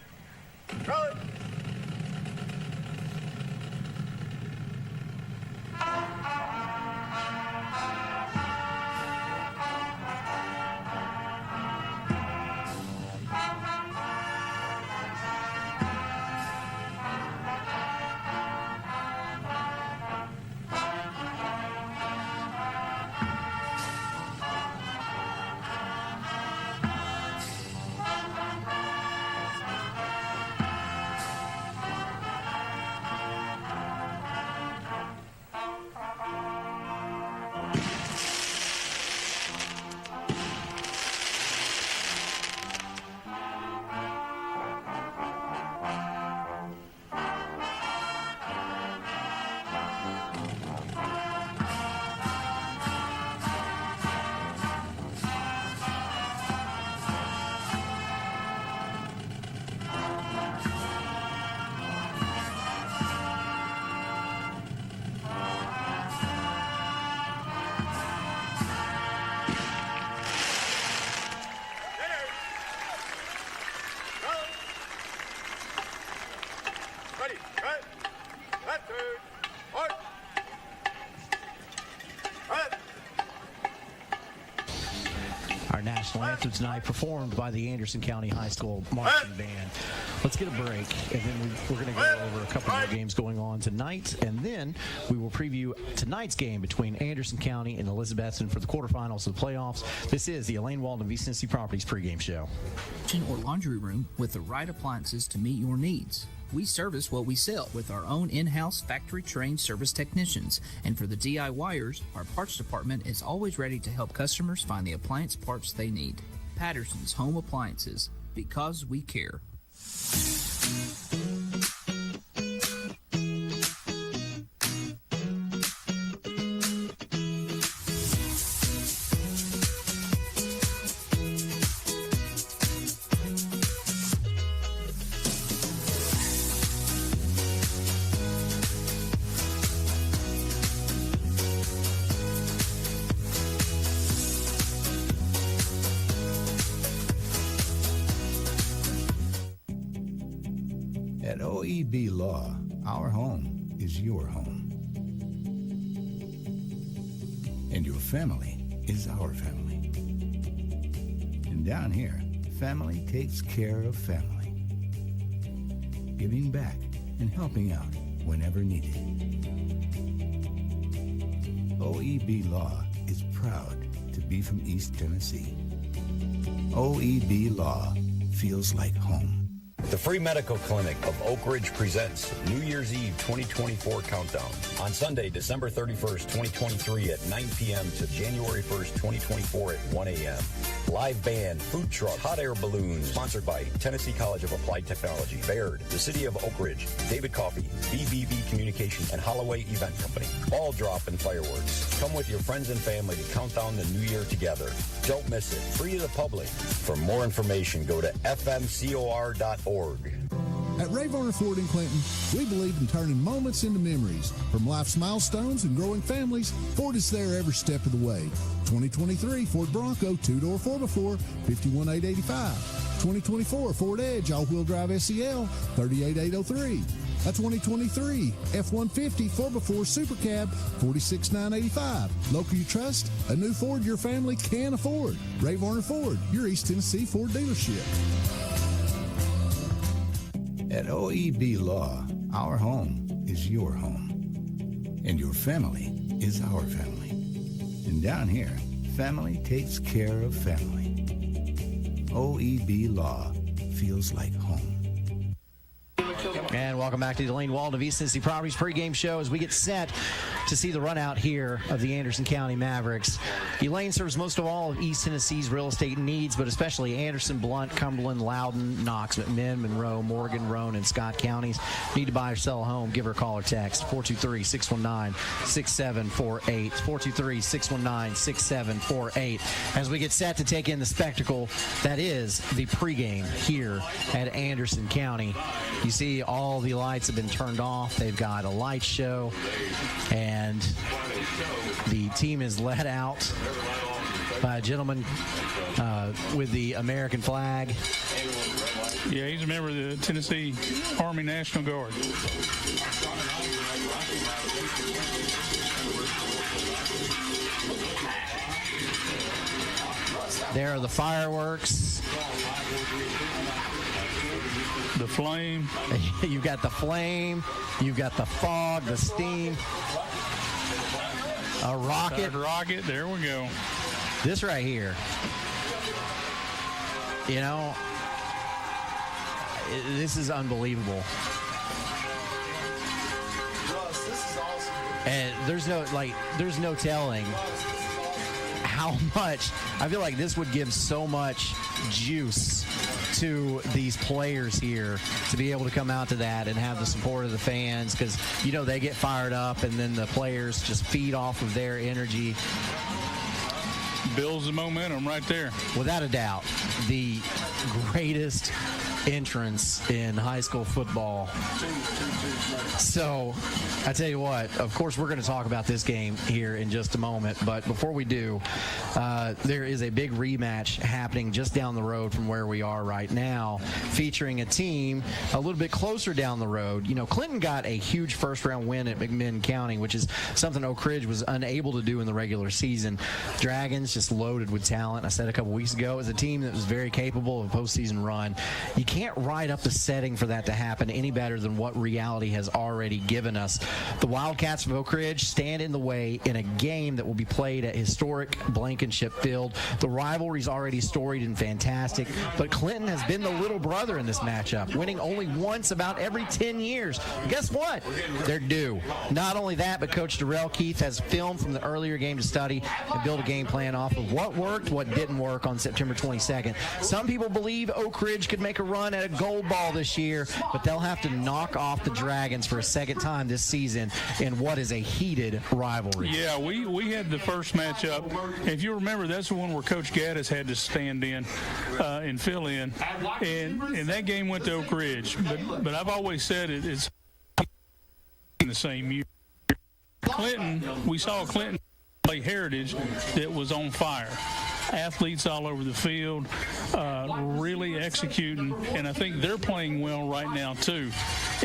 Speaker 25: Color.
Speaker 23: National anthem tonight performed by the Anderson County High School marching band. Let's get a break, and then we're going to go over a couple more games going on tonight, and then we will preview tonight's game between Anderson County and Elizabethton for the quarterfinals of the playoffs. This is the Elaine Walden VCNC Properties pregame show.
Speaker 5: Kitchen or laundry room with the right appliances to meet your needs. We service what we sell with our own in-house factory-trained service technicians. And for the DIYers, our parts department is always ready to help customers find the appliance parts they need. Patterson's Home Appliances, because we care.
Speaker 3: OEB Law, our home is your home. And your family is our family. And down here, family takes care of family. Giving back and helping out whenever needed. OEB Law is proud to be from East Tennessee. OEB Law feels like home.
Speaker 1: The Free Medical Clinic of Oak Ridge presents New Year's Eve 2024 Countdown on Sunday, December 31st, 2023 at 9 p.m. to January 1st, 2024 at 1 a.m. Live band, food truck, hot air balloons, sponsored by Tennessee College of Applied Technology, Baird, the City of Oak Ridge, David Coffey, BBB Communications, and Holloway Event Company. Ball drop and fireworks. Come with your friends and family to count down the new year together. Don't miss it. Free to the public. For more information, go to fmcor.org.
Speaker 7: At Ray Varner Ford in Clinton, we believe in turning moments into memories. From life's milestones and growing families, Ford is there every step of the way. 2023 Ford Bronco 2-door 4x4, $51,885. 2024 Ford Edge all-wheel drive SEL, $38,803. A 2023 F-150 4x4 Super Cab, $46,985. Local you trust, a new Ford your family can afford. Ray Varner Ford, your East Tennessee Ford dealership.
Speaker 3: At OEB Law, our home is your home. And your family is our family. And down here, family takes care of family. OEB Law feels like home.
Speaker 23: And welcome back to the Elaine Walden of East Tennessee Properties pregame show as we get set to see the run out here of the Anderson County Mavericks. Elaine serves most of all of East Tennessee's real estate needs, but especially Anderson, Blount, Cumberland, Loudoun, Knox, McMinn, Monroe, Morgan, Roane, and Scott counties. Need to buy or sell a home? Give her a call or text 423-619-6748. 423-619-6748 as we get set to take in the spectacle that is the pregame here at Anderson County. You see all the lights have been turned off. They've got a light show, and the team is led out by a gentleman with the American flag.
Speaker 6: Yeah, he's a member of the Tennessee Army National Guard.
Speaker 23: There are the fireworks.
Speaker 6: The flame.
Speaker 23: You've got the flame. You've got the fog, the steam. A rocket.
Speaker 6: Rocket. There we go.
Speaker 23: This right here. You know, this is unbelievable.
Speaker 13: Russ, this is awesome.
Speaker 23: And there's no telling how much. I feel like this would give so much juice to these players here to be able to come out to that and have the support of the fans, because you know they get fired up and then the players just feed off of their energy.
Speaker 6: Builds the momentum right there.
Speaker 23: Without a doubt, the greatest entrance in high school football. So I tell you what, of course we're going to talk about this game here in just a moment, but before we do, there is a big rematch happening just down the road from where we are right now, featuring a team a little bit closer down the road. You know, Clinton got a huge first round win at McMinn County, which is something Oak Ridge was unable to do in the regular season. Dragons just loaded with talent. I said a couple weeks ago, it was a team that was very capable of a postseason run. You can't write up the setting for that to happen any better than what reality has already given us. The Wildcats of Oak Ridge stand in the way in a game that will be played at historic Blankenship Field. The rivalry's already storied and fantastic, but Clinton has been the little brother in this matchup, winning only once about every 10 years. Guess what? They're due. Not only that, but Coach Darrell Keith has film from the earlier game to study and build a game plan off of what worked, what didn't work on September 22nd. Some people believe Oak Ridge could make a run at a gold ball this year, but they'll have to knock off the Dragons for a second time this season in what is a heated rivalry.
Speaker 6: Yeah, we had the first matchup. If you remember, that's the one where Coach Gaddis had to stand in and fill in, and that game went to Oak Ridge. But I've always said it's in the same year. Clinton, we saw Clinton play Heritage that was on fire. athletes all over the field, really executing, and I think they're playing well right now too.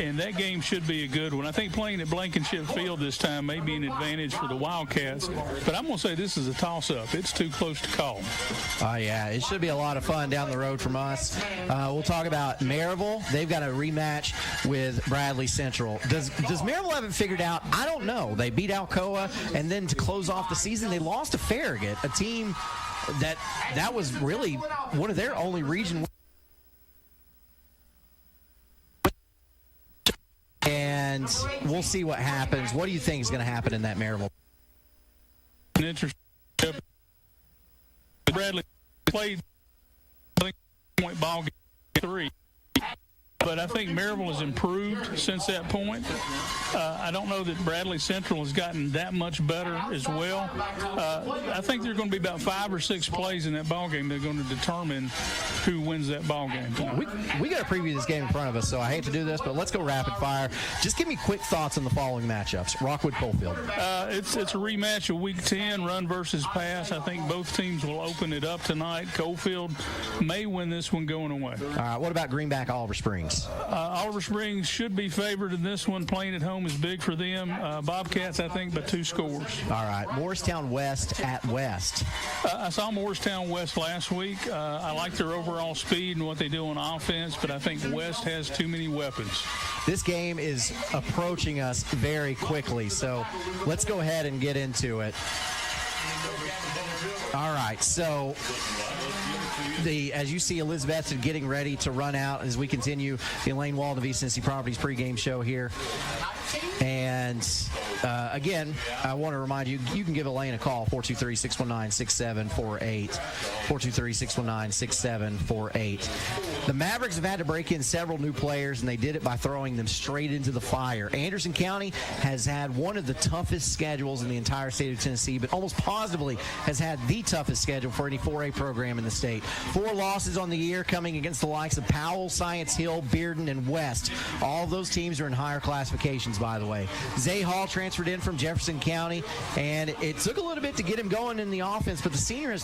Speaker 6: And that game should be a good one. I think playing at Blankenship Field this time may be an advantage for the Wildcats, but I'm going to say this is a toss-up. It's too close to call.
Speaker 23: Oh, yeah. It should be a lot of fun down the road from us. We'll talk about Maryville. They've got a rematch with Bradley Central. Does Maryville have it figured out? I don't know. They beat Alcoa, and then to close off the season, they lost to Farragut, a team that was really one of their only region. And we'll see what happens. What do you think is going to happen in that Maryville?
Speaker 6: An interesting. Bradley played point ball game 3. But I think Maryville has improved since that point. I don't know that Bradley Central has gotten that much better as well. I think there are going to be about 5 or 6 plays in that ball game that are going to determine who wins that ball game.
Speaker 23: We got to preview this game in front of us, so I hate to do this, but let's go rapid fire. Just give me quick thoughts on the following matchups. Rockwood Coalfield.
Speaker 6: It's a rematch of Week 10, run versus pass. I think both teams will open it up tonight. Coalfield may win this one going away.
Speaker 23: All right, what about Greenback Oliver Springs?
Speaker 6: Oliver Springs should be favored in this one. Playing at home is big for them. Bobcats, I think, by 2 scores.
Speaker 23: All right. Morristown West at West.
Speaker 6: I saw Morristown West last week. I like their overall speed and what they do on offense, but I think West has too many weapons.
Speaker 23: This game is approaching us very quickly, so let's go ahead and get into it. All right, so as you see, Elizabeth is getting ready to run out as we continue the Elaine Walden of East Tennessee Properties pregame show here. And again, I want to remind you, you can give Elaine a call, 423-619-6748, 423-619-6748. The Mavericks have had to break in several new players, and they did it by throwing them straight into the fire. Anderson County has had one of the toughest schedules in the entire state of Tennessee, but almost positively has had the toughest schedule for any 4A program in the state. 4 losses on the year coming against the likes of Powell, Science Hill, Bearden, and West. All of those teams are in higher classifications, by the way. Zay Hall transferred in from Jefferson County, and it took a little bit to get him going in the offense, but the senior has